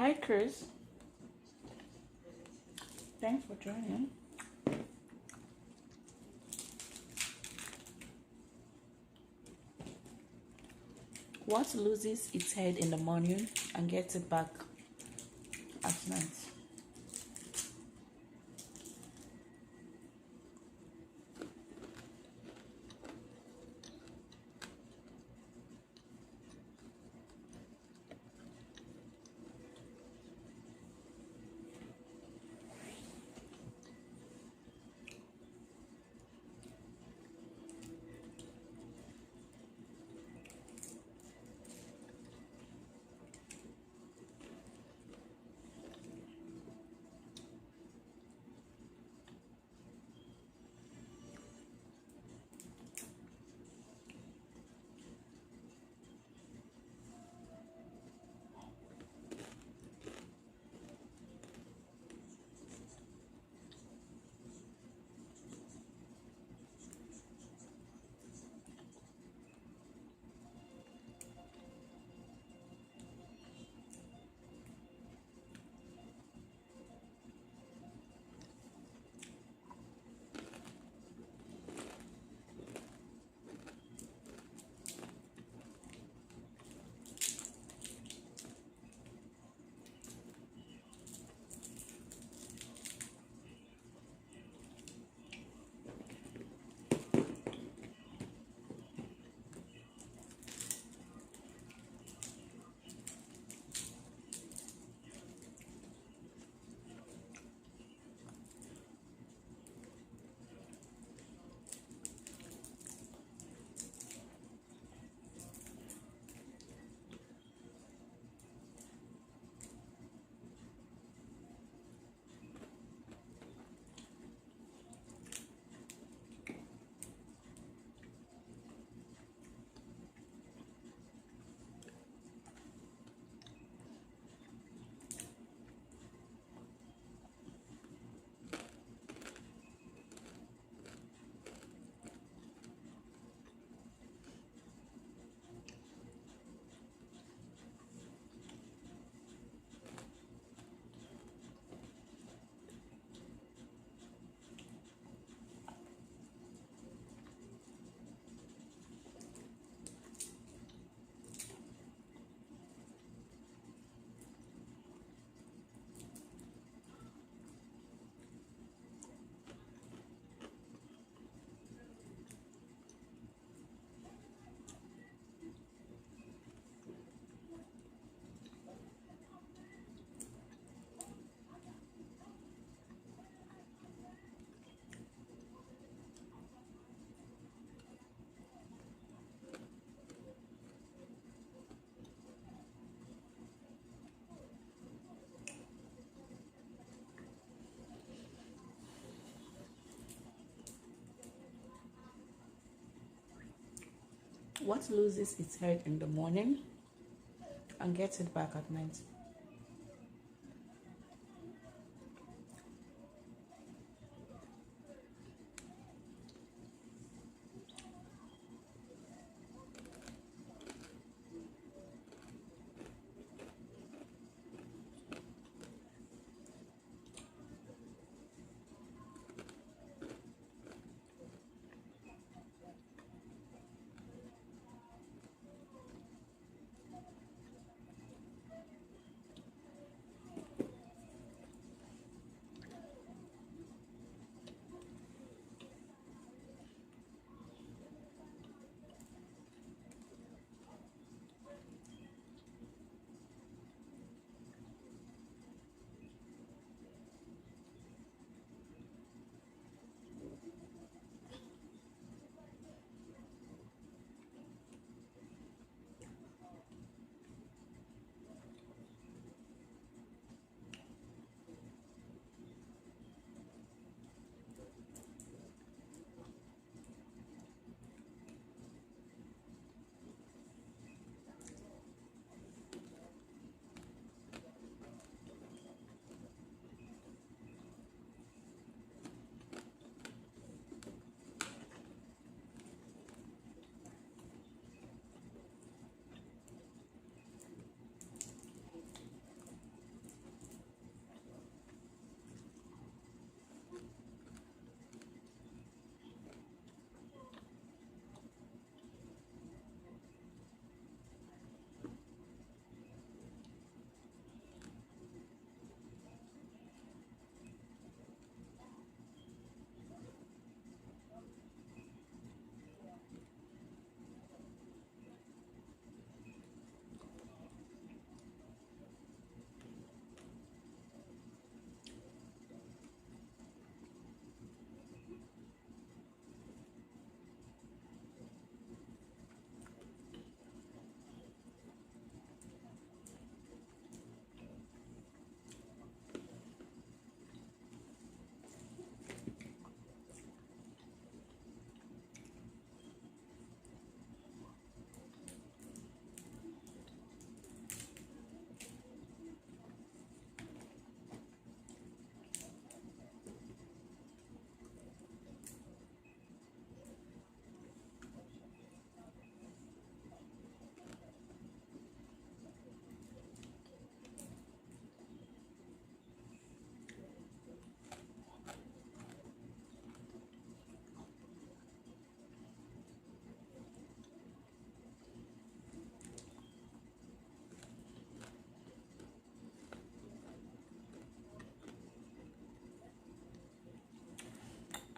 Hi, Chris. Thanks for joining. What loses its head in the morning and gets it back at night? What loses its head in the morning and gets it back at night?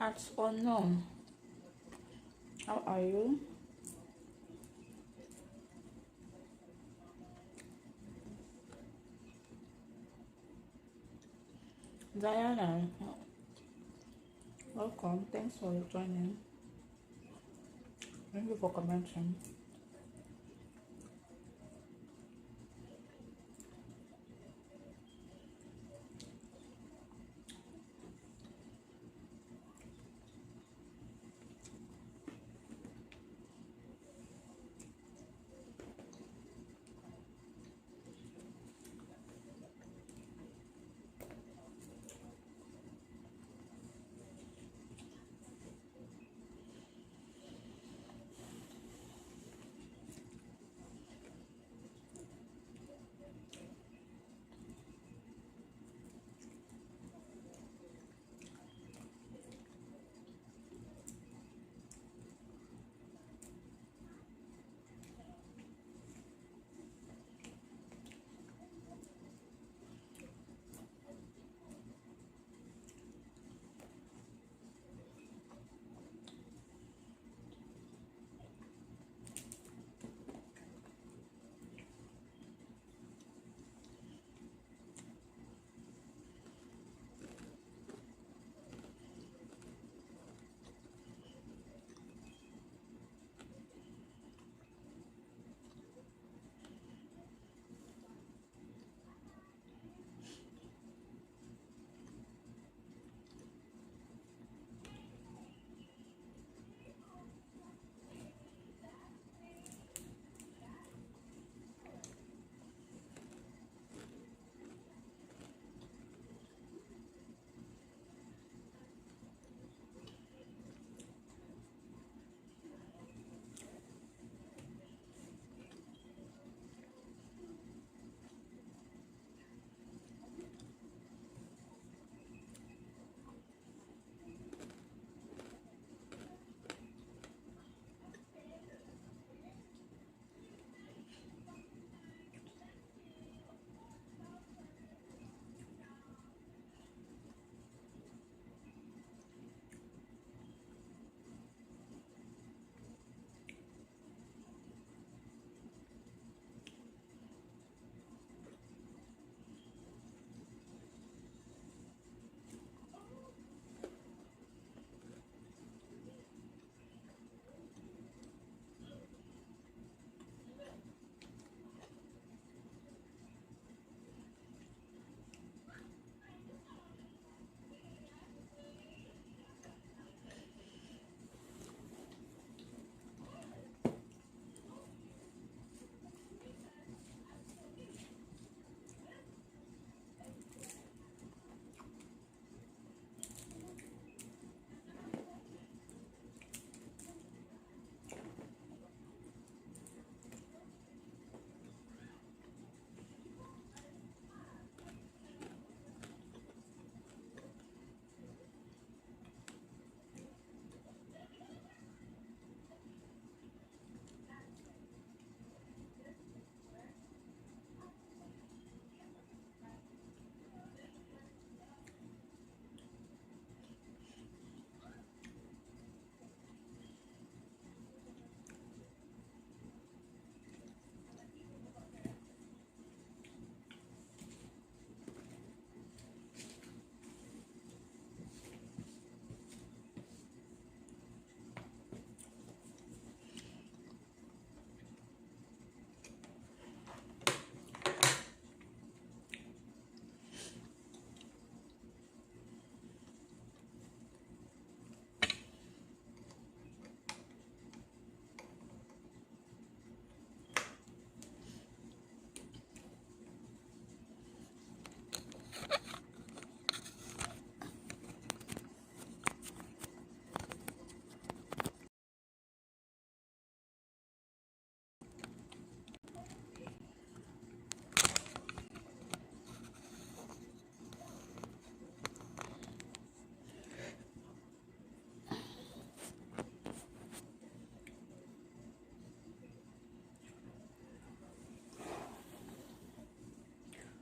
At unknown. How are you? Diana, welcome. Thanks for joining. Thank you for commenting.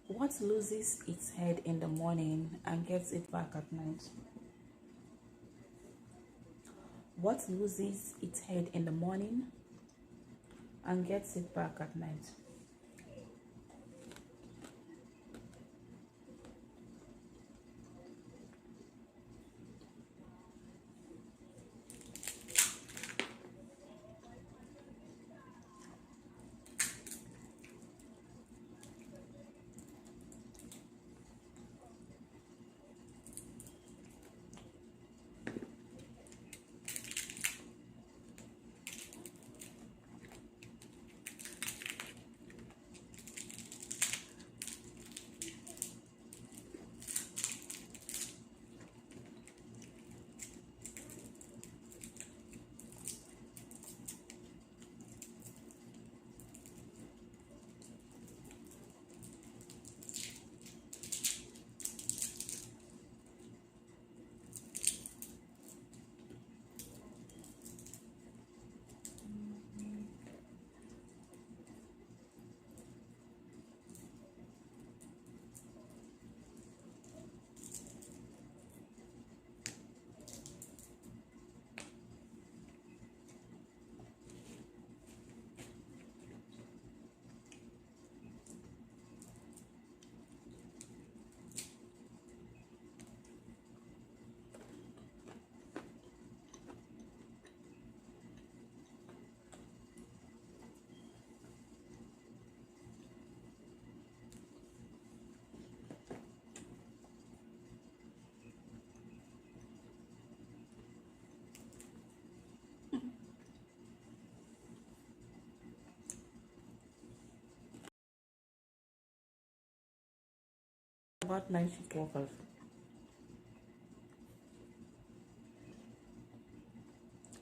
What loses its head in the morning and gets it back at night? What loses its head in the morning and gets it back at night? About night shift workers.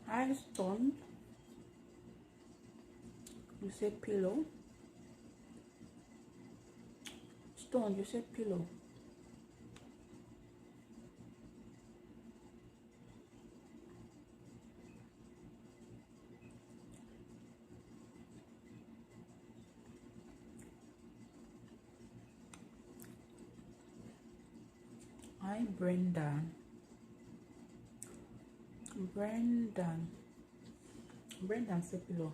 Hi, Stone. You say pillow. Stone, you say pillow. Hi, Brendan. Brendan say pillow.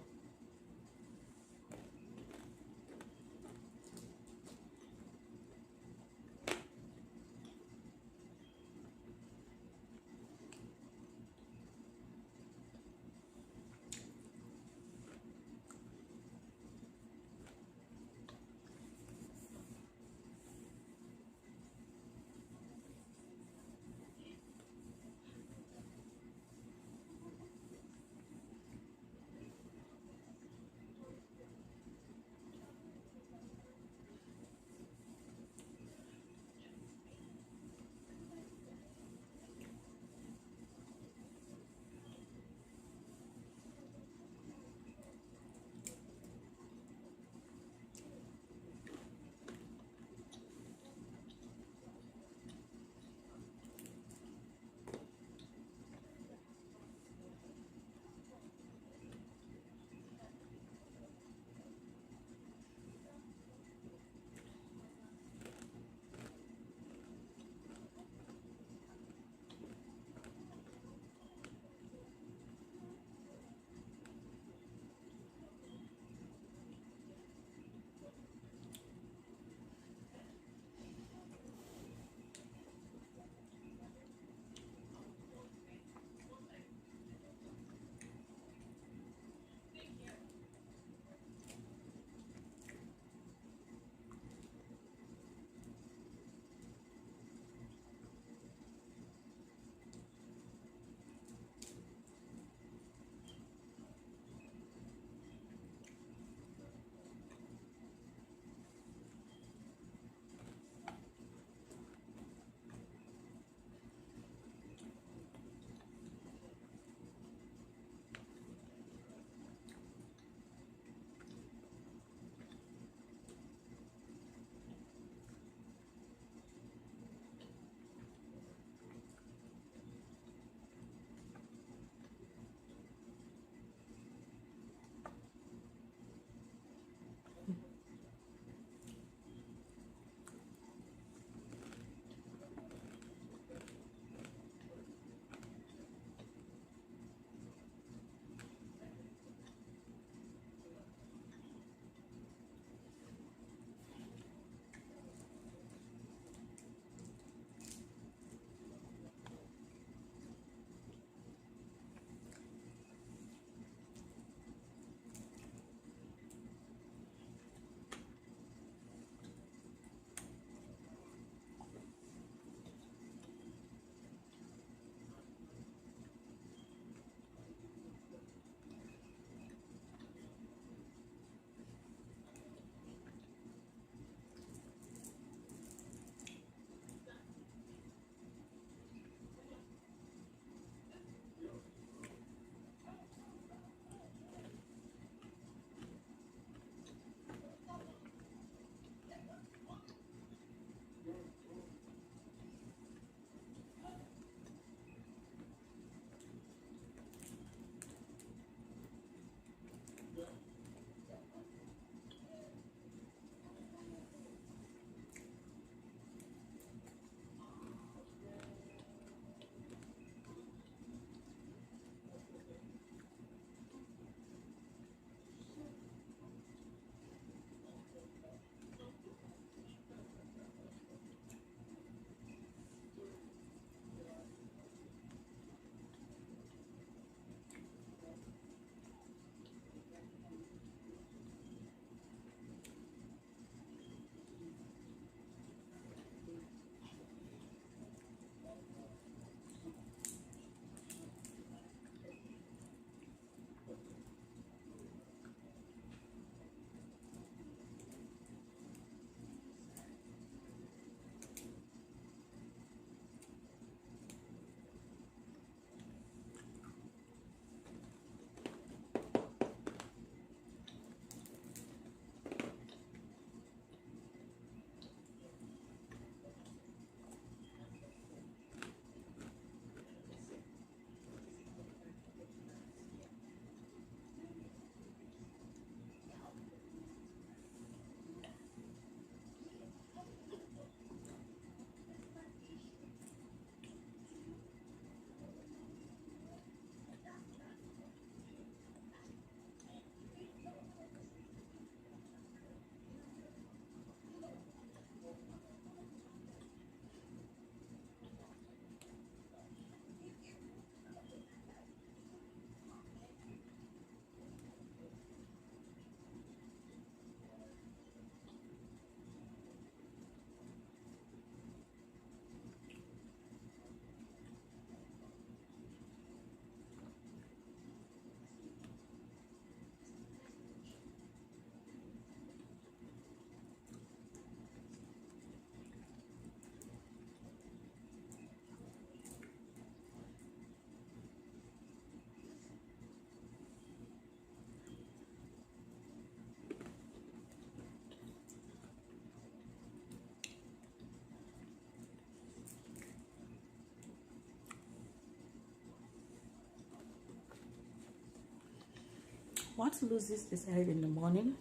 What loses its head in the morning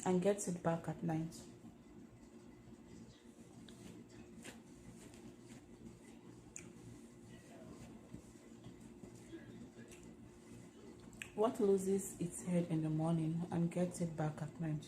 and gets it back at night? What loses its head in the morning and gets it back at night?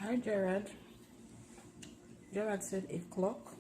Hi, Jared. Jared said 8 o'clock.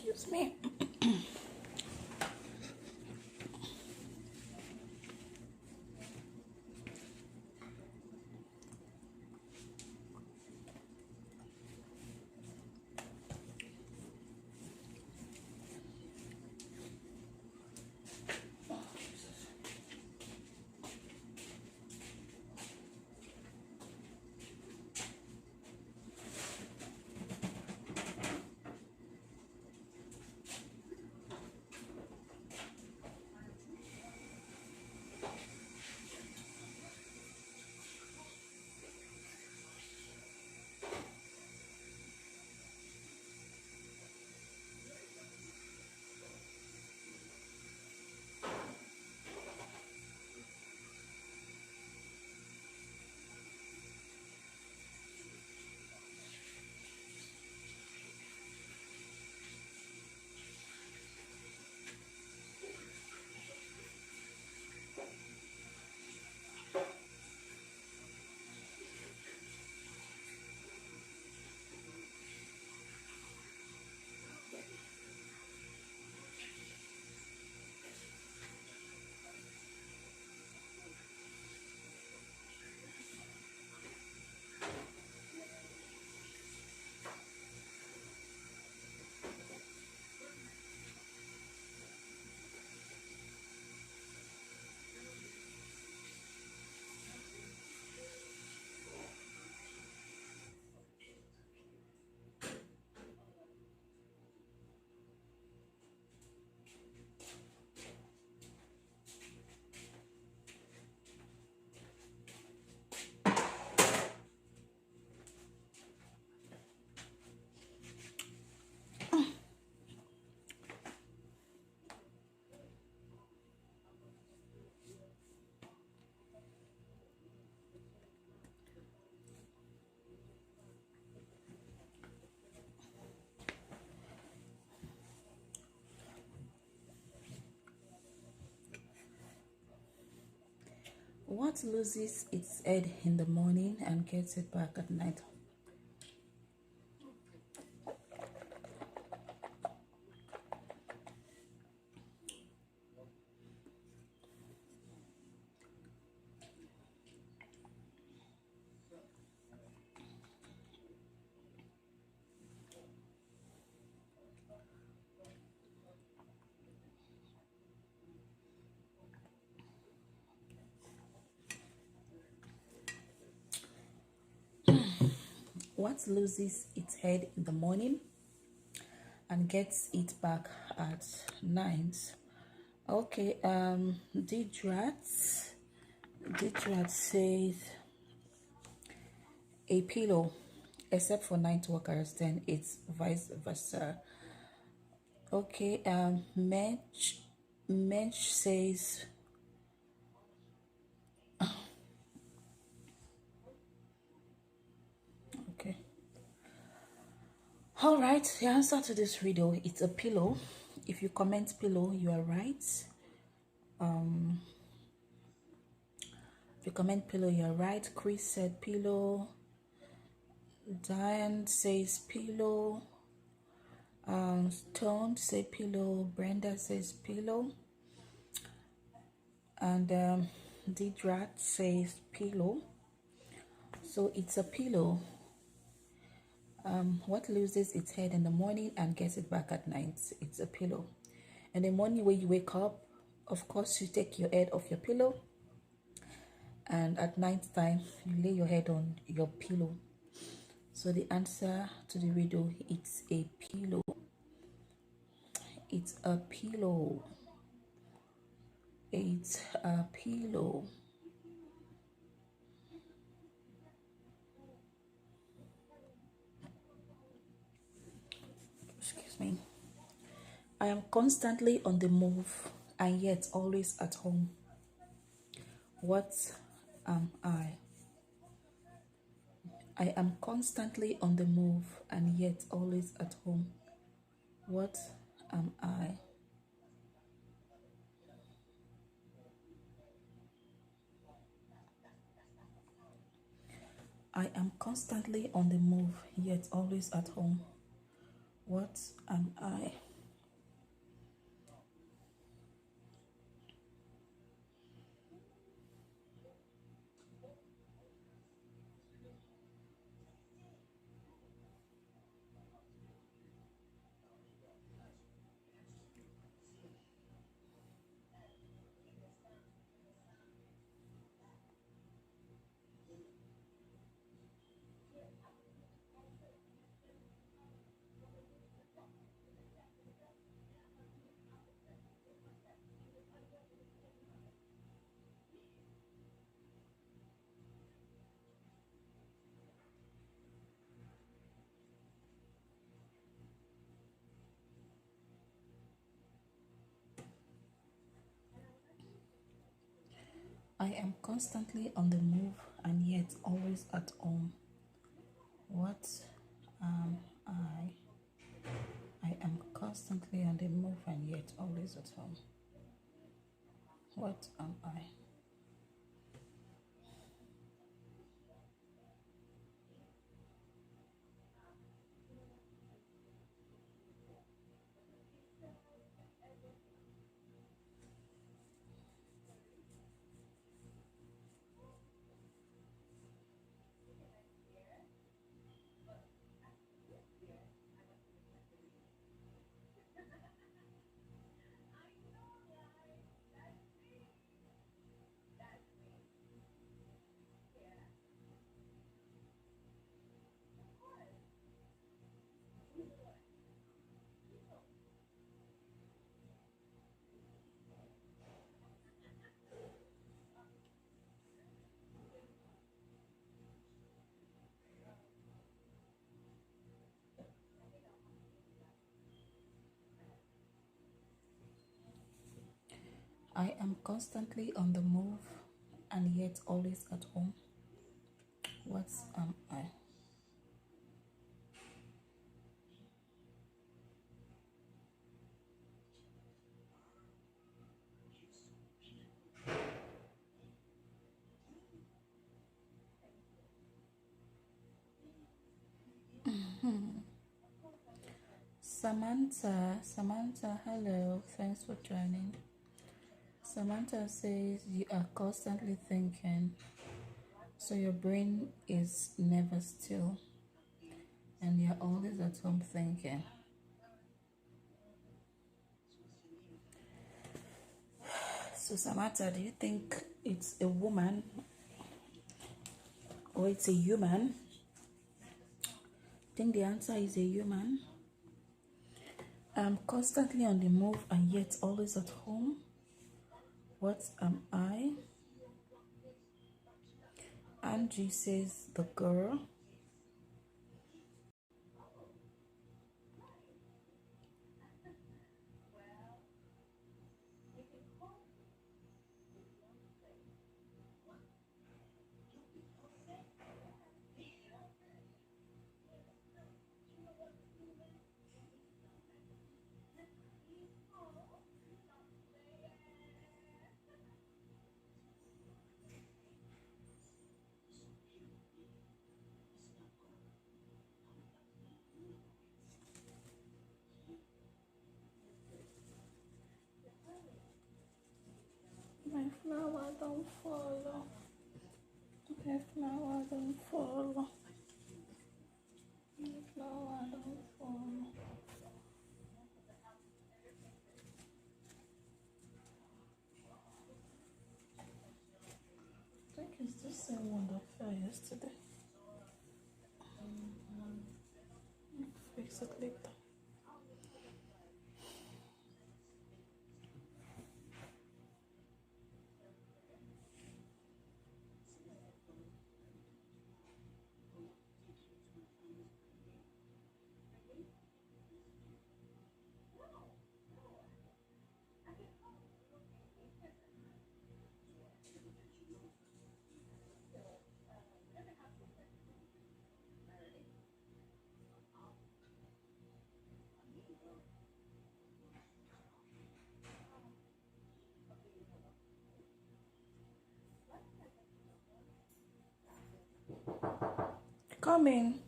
Excuse me. What loses its head in the morning and gets it back at night? What loses its head in the morning and gets it back at night? Okay, Didrat says a pillow, except for night workers, then it's vice versa. Okay, Mensch says okay. All right, the answer to this riddle, it's a pillow. If you comment pillow, you are right. If you comment pillow, you're right. Chris said pillow. Diane says pillow. Stone say pillow. Brenda says pillow. And Didrat says pillow. So it's a pillow. What loses its head in the morning and gets it back at night? It's a pillow. In the morning when you wake up, of course you take your head off your pillow, and at night time you lay your head on your pillow. So the answer to the riddle, it's a pillow. It's a pillow. It's a pillow. Excuse me. I am constantly on the move and yet always at home. What am I? I am constantly on the move and yet always at home. What am I? I am constantly on the move yet always at home. What am I? I am constantly on the move and yet always at home. What am I? I am constantly on the move and yet always at home. What am I? I am constantly on the move and yet always at home. What am I? Samantha, hello. Thanks for joining. Samantha says you are constantly thinking, so your brain is never still, and you're always at home thinking. So Samantha, do you think it's a woman or it's a human? I think the answer is a human. I'm constantly on the move and yet always at home. What am I? Angie says the girl. My flower don't follow. My flower don't follow. My flower don't follow. I think it's the same one that fell yesterday. Fix it later. Coming.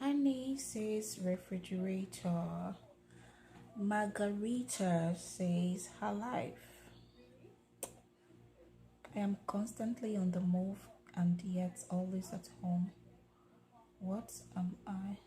Annie says refrigerator. Margarita says her life. I am constantly on the move and yet always at home. What am I?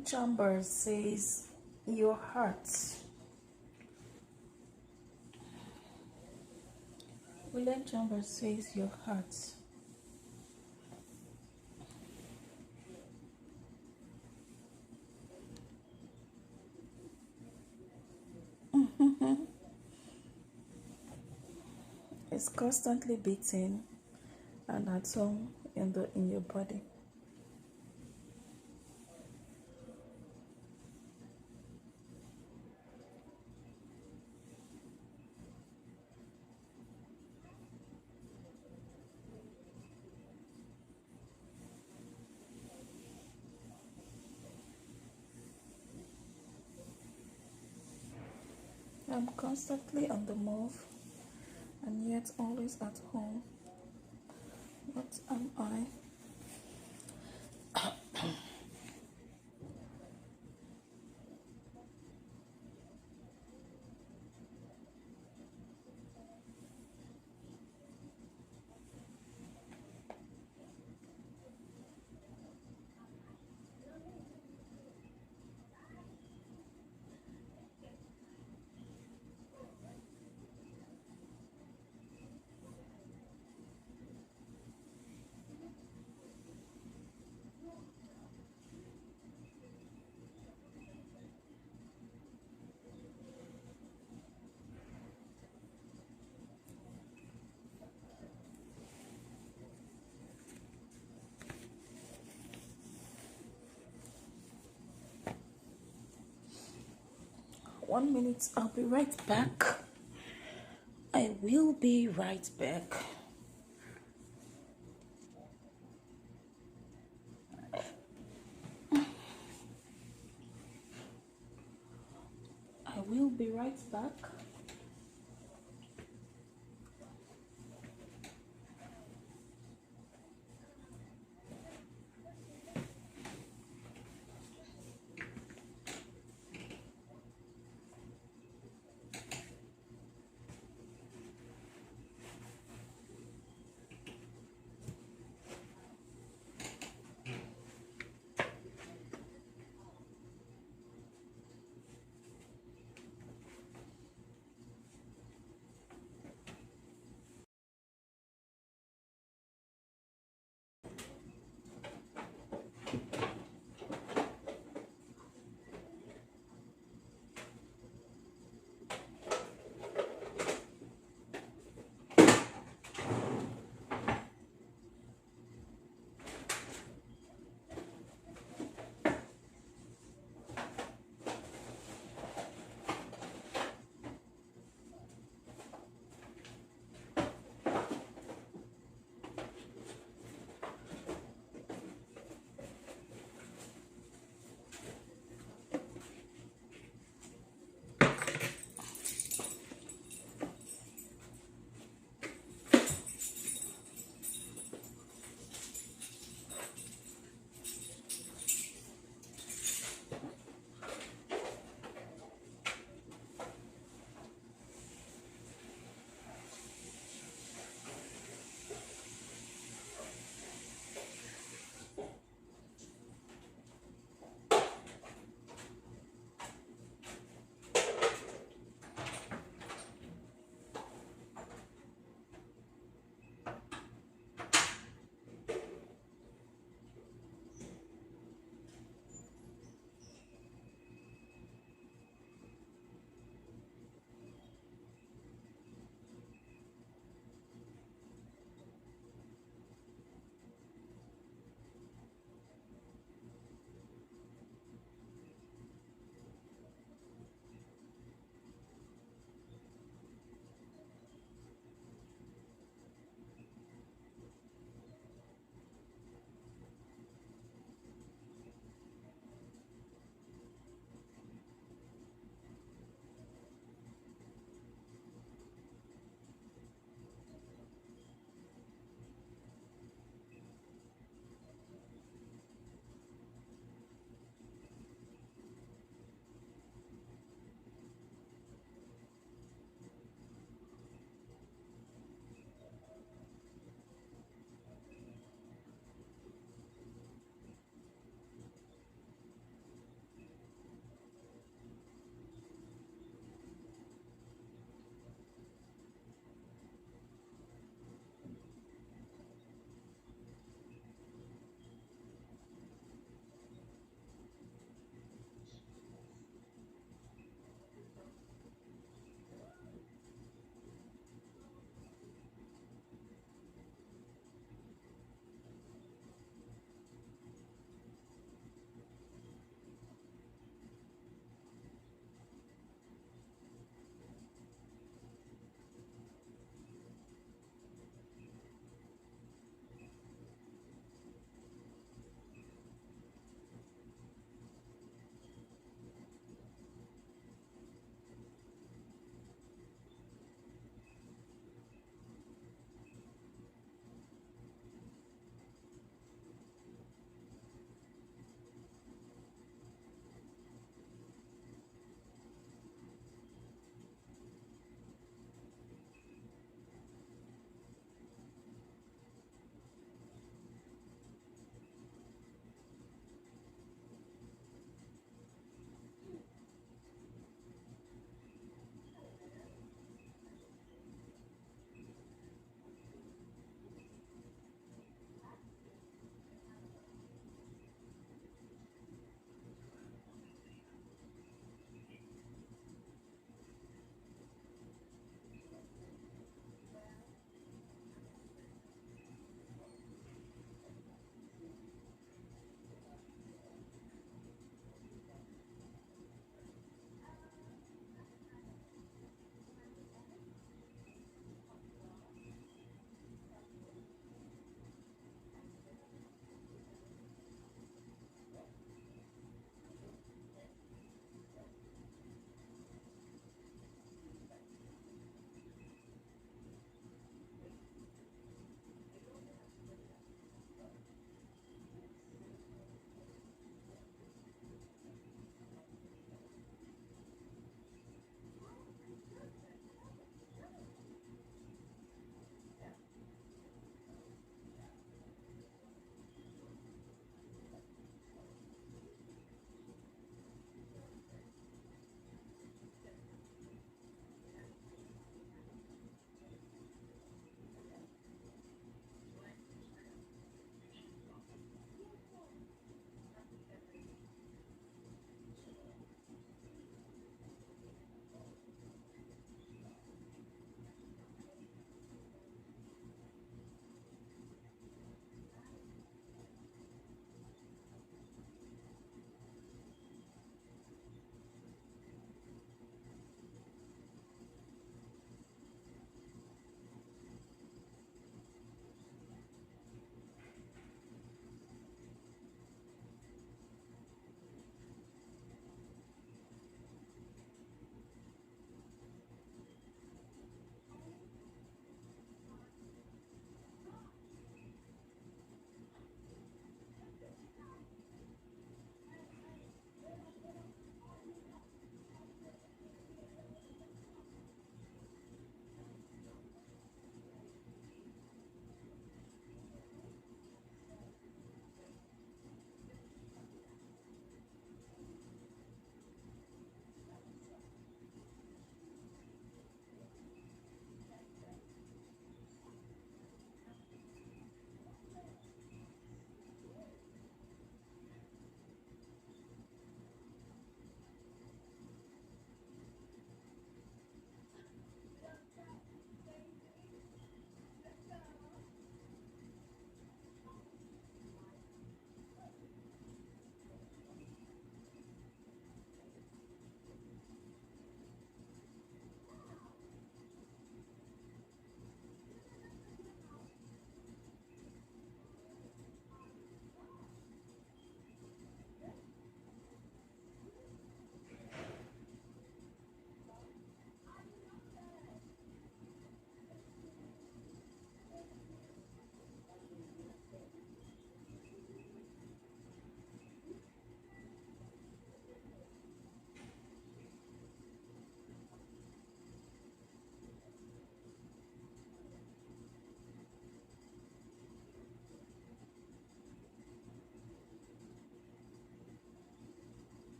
William Chambers says your heart. William Chambers says your heart. It's constantly beating and at home in your body. I'm constantly on the move and yet always at home. What am I? One minute, I'll be right back. I will be right back. I will be right back.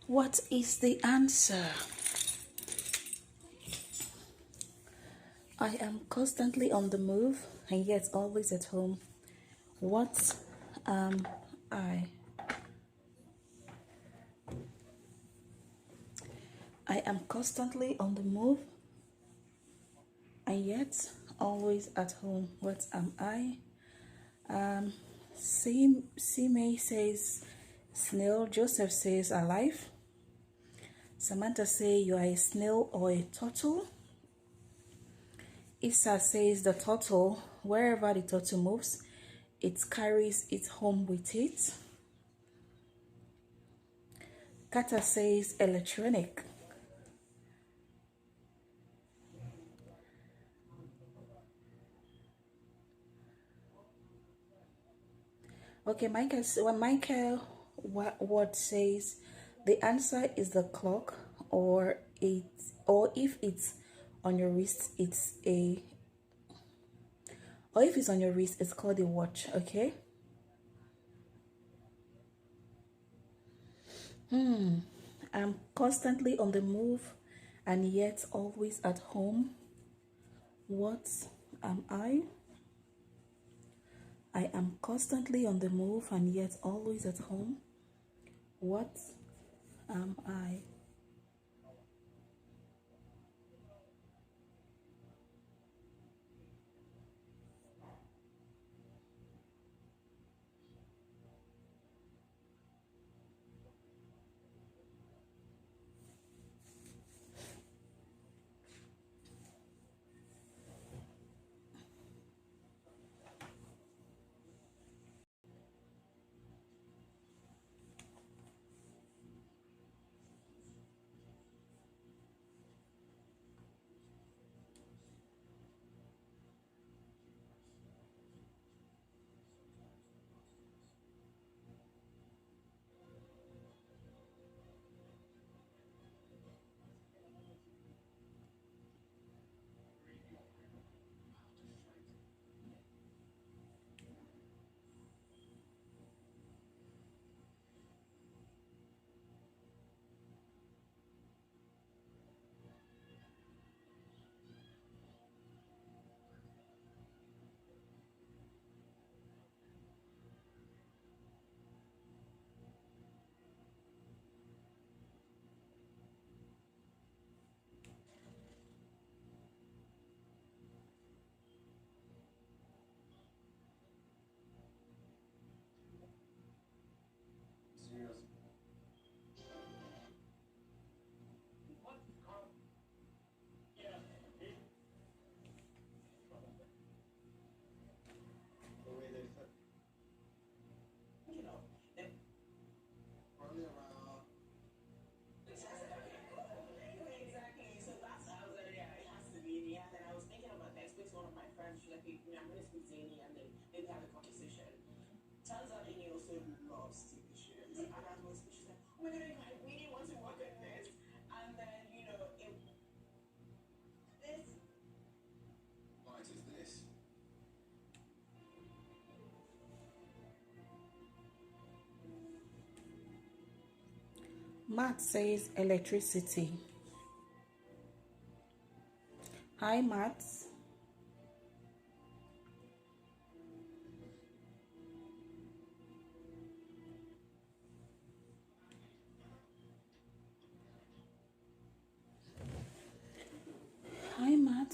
What is the answer? I am constantly on the move and yet always at home. What am I? I am constantly on the move and yet always at home. What am I? Sime says snail. Joseph says alive. Samantha says you are a snail or a turtle. Issa says the turtle. Wherever the turtle moves, it carries it home with it. Kata says electronic. Okay, Michael what says the answer is the clock, or if it's on your wrist, it's called a watch. Okay. I'm constantly on the move and yet always at home. What am I? I am constantly on the move and yet always at home. What am I? Matt says electricity. Hi, Matt. Hi, Matt.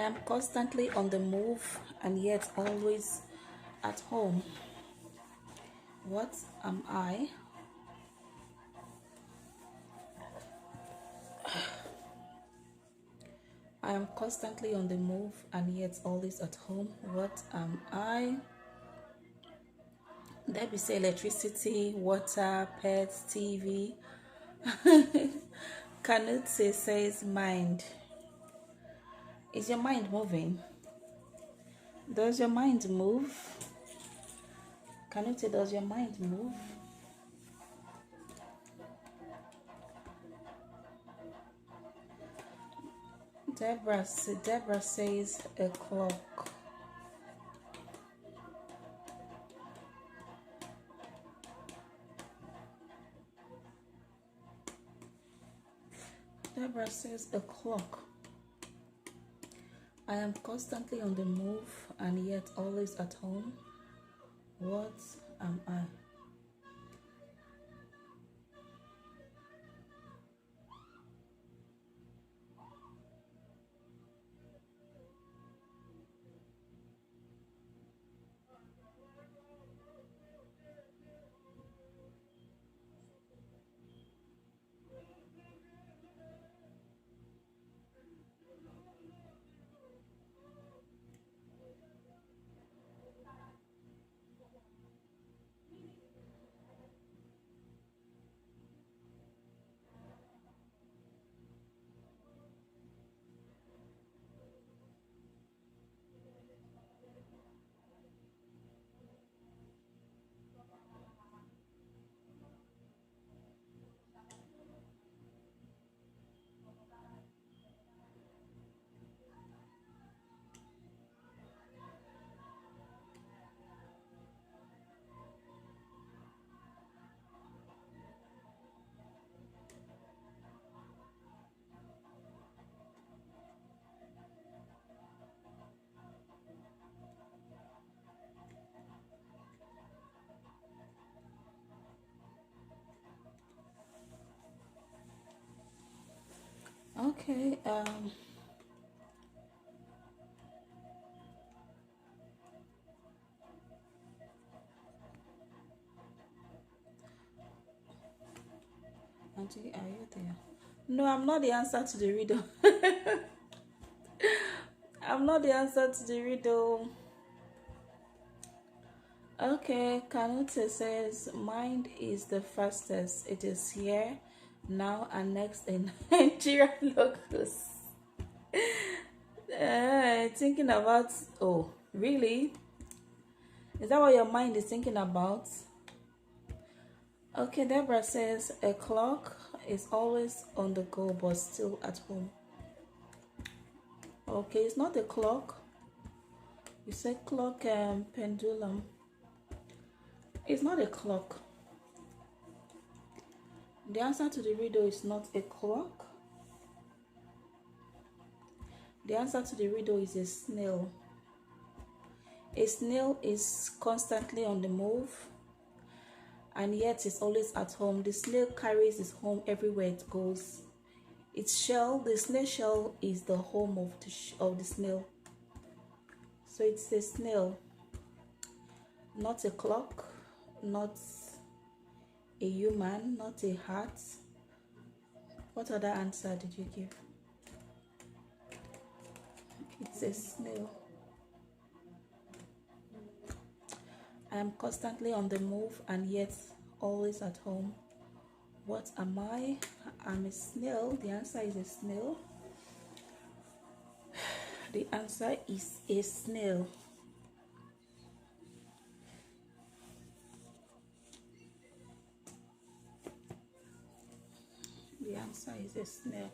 am constantly on the move and yet always at home. What am I? I am constantly on the move and yet always at home. What am I? There be say electricity, water, pets, TV. Canute says mind. Is your mind moving? Does your mind move? Canute, does your mind move? Deborah says a clock. Deborah says a clock. I am constantly on the move and yet always at home. What am I? Okay, Auntie, are you there? No, I'm not the answer to the riddle. I'm not the answer to the riddle. Okay, Canute says mind is the fastest. It is here, now, and next in Nigeria locus. Thinking about, oh, really? Is that what your mind is thinking about? Okay, Deborah says a clock is always on the go but still at home. Okay, it's not a clock. You said clock and pendulum. It's not a clock. The answer to the riddle is not a clock. The answer to the riddle is a snail. A snail is constantly on the move and yet is always at home. The snail carries its home everywhere it goes. Its shell, the snail shell, is the home of the snail. So it's a snail, not a clock, not a human, not a hat. What other answer did you give? It's a snail. I am constantly on the move and yet always at home. What am I? I'm a snail. The answer is a snail. The answer is a snail. The answer is a snail.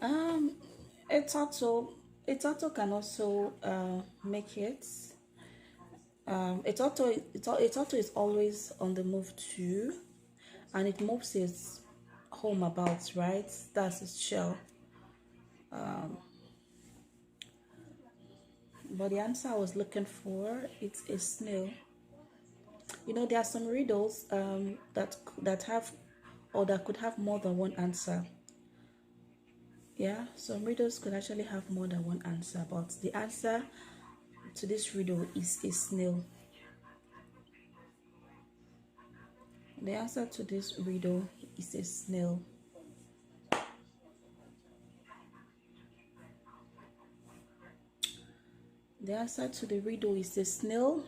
Um, Etito can also make it. Etito is always on the move too, and it moves its home about, right? That's its shell. But the answer I was looking for, it's a snail. You know, there are some riddles that have or that could have more than one answer. Yeah, some riddles could actually have more than one answer, but the answer to this riddle is a snail. The answer to this riddle is a snail. The answer to the riddle is a snail.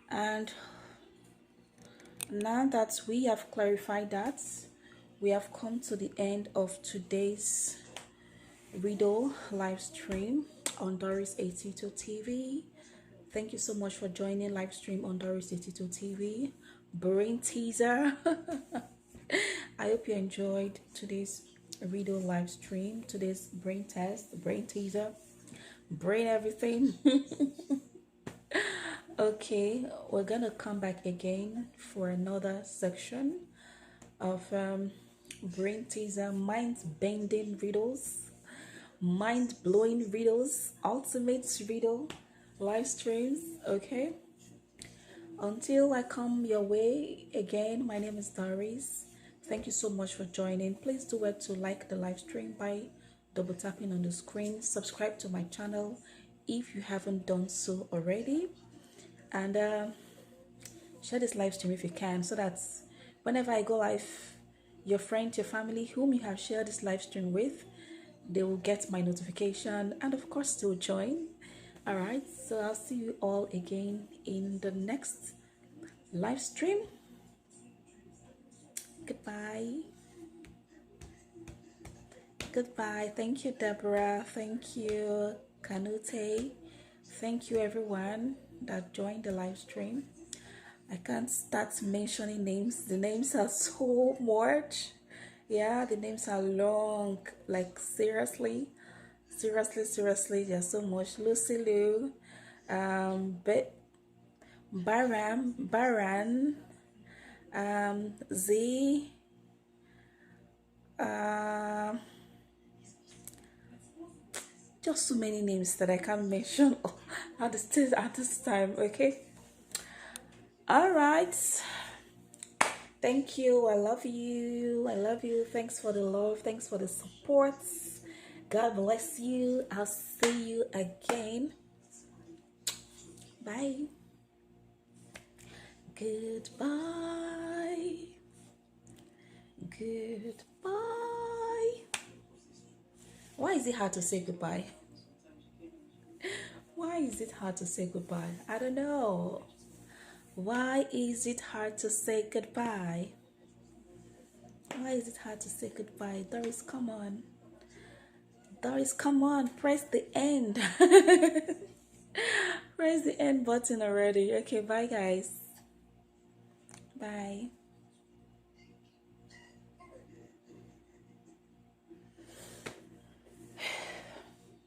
And now that we have clarified that, we have come to the end of today's riddle live stream on Doris Etito TV. Thank you so much for joining live stream on Doris Etito TV. Brain teaser. I hope you enjoyed today's riddle live stream, today's brain test, brain teaser, brain everything. Okay, we're gonna come back again for another section of brain teaser, mind-bending riddles, mind-blowing riddles, ultimate riddle live streams. Okay, until I come your way again, my name is Doris. Thank you so much for joining. Please do it to like the live stream by double tapping on the screen. Subscribe to my channel if you haven't done so already, and share this live stream if you can, so that whenever I go live, your friend, your family, whom you have shared this live stream with, they will get my notification and of course they'll join. All right, so I'll see you all again in the next live stream. Goodbye. Goodbye. Thank you, Deborah. Thank you, Kanute. Thank you, everyone that joined the live stream. I can't start mentioning names. The names are so much. Yeah, the names are long. Like seriously, there's so much. Lucy Lou, Baran, Z, just so many names that I can't mention at this time. Okay. All right. Thank you. I love you. I love you. Thanks for the love. Thanks for the support. God bless you. I'll see you again. Bye. Goodbye. Goodbye. Why is it hard to say goodbye? Why is it hard to say goodbye? I don't know. Why is it hard to say goodbye? Why is it hard to say goodbye? Doris, come on. Doris, come on. Press the end. Press the end button already. Okay, bye guys. Bye.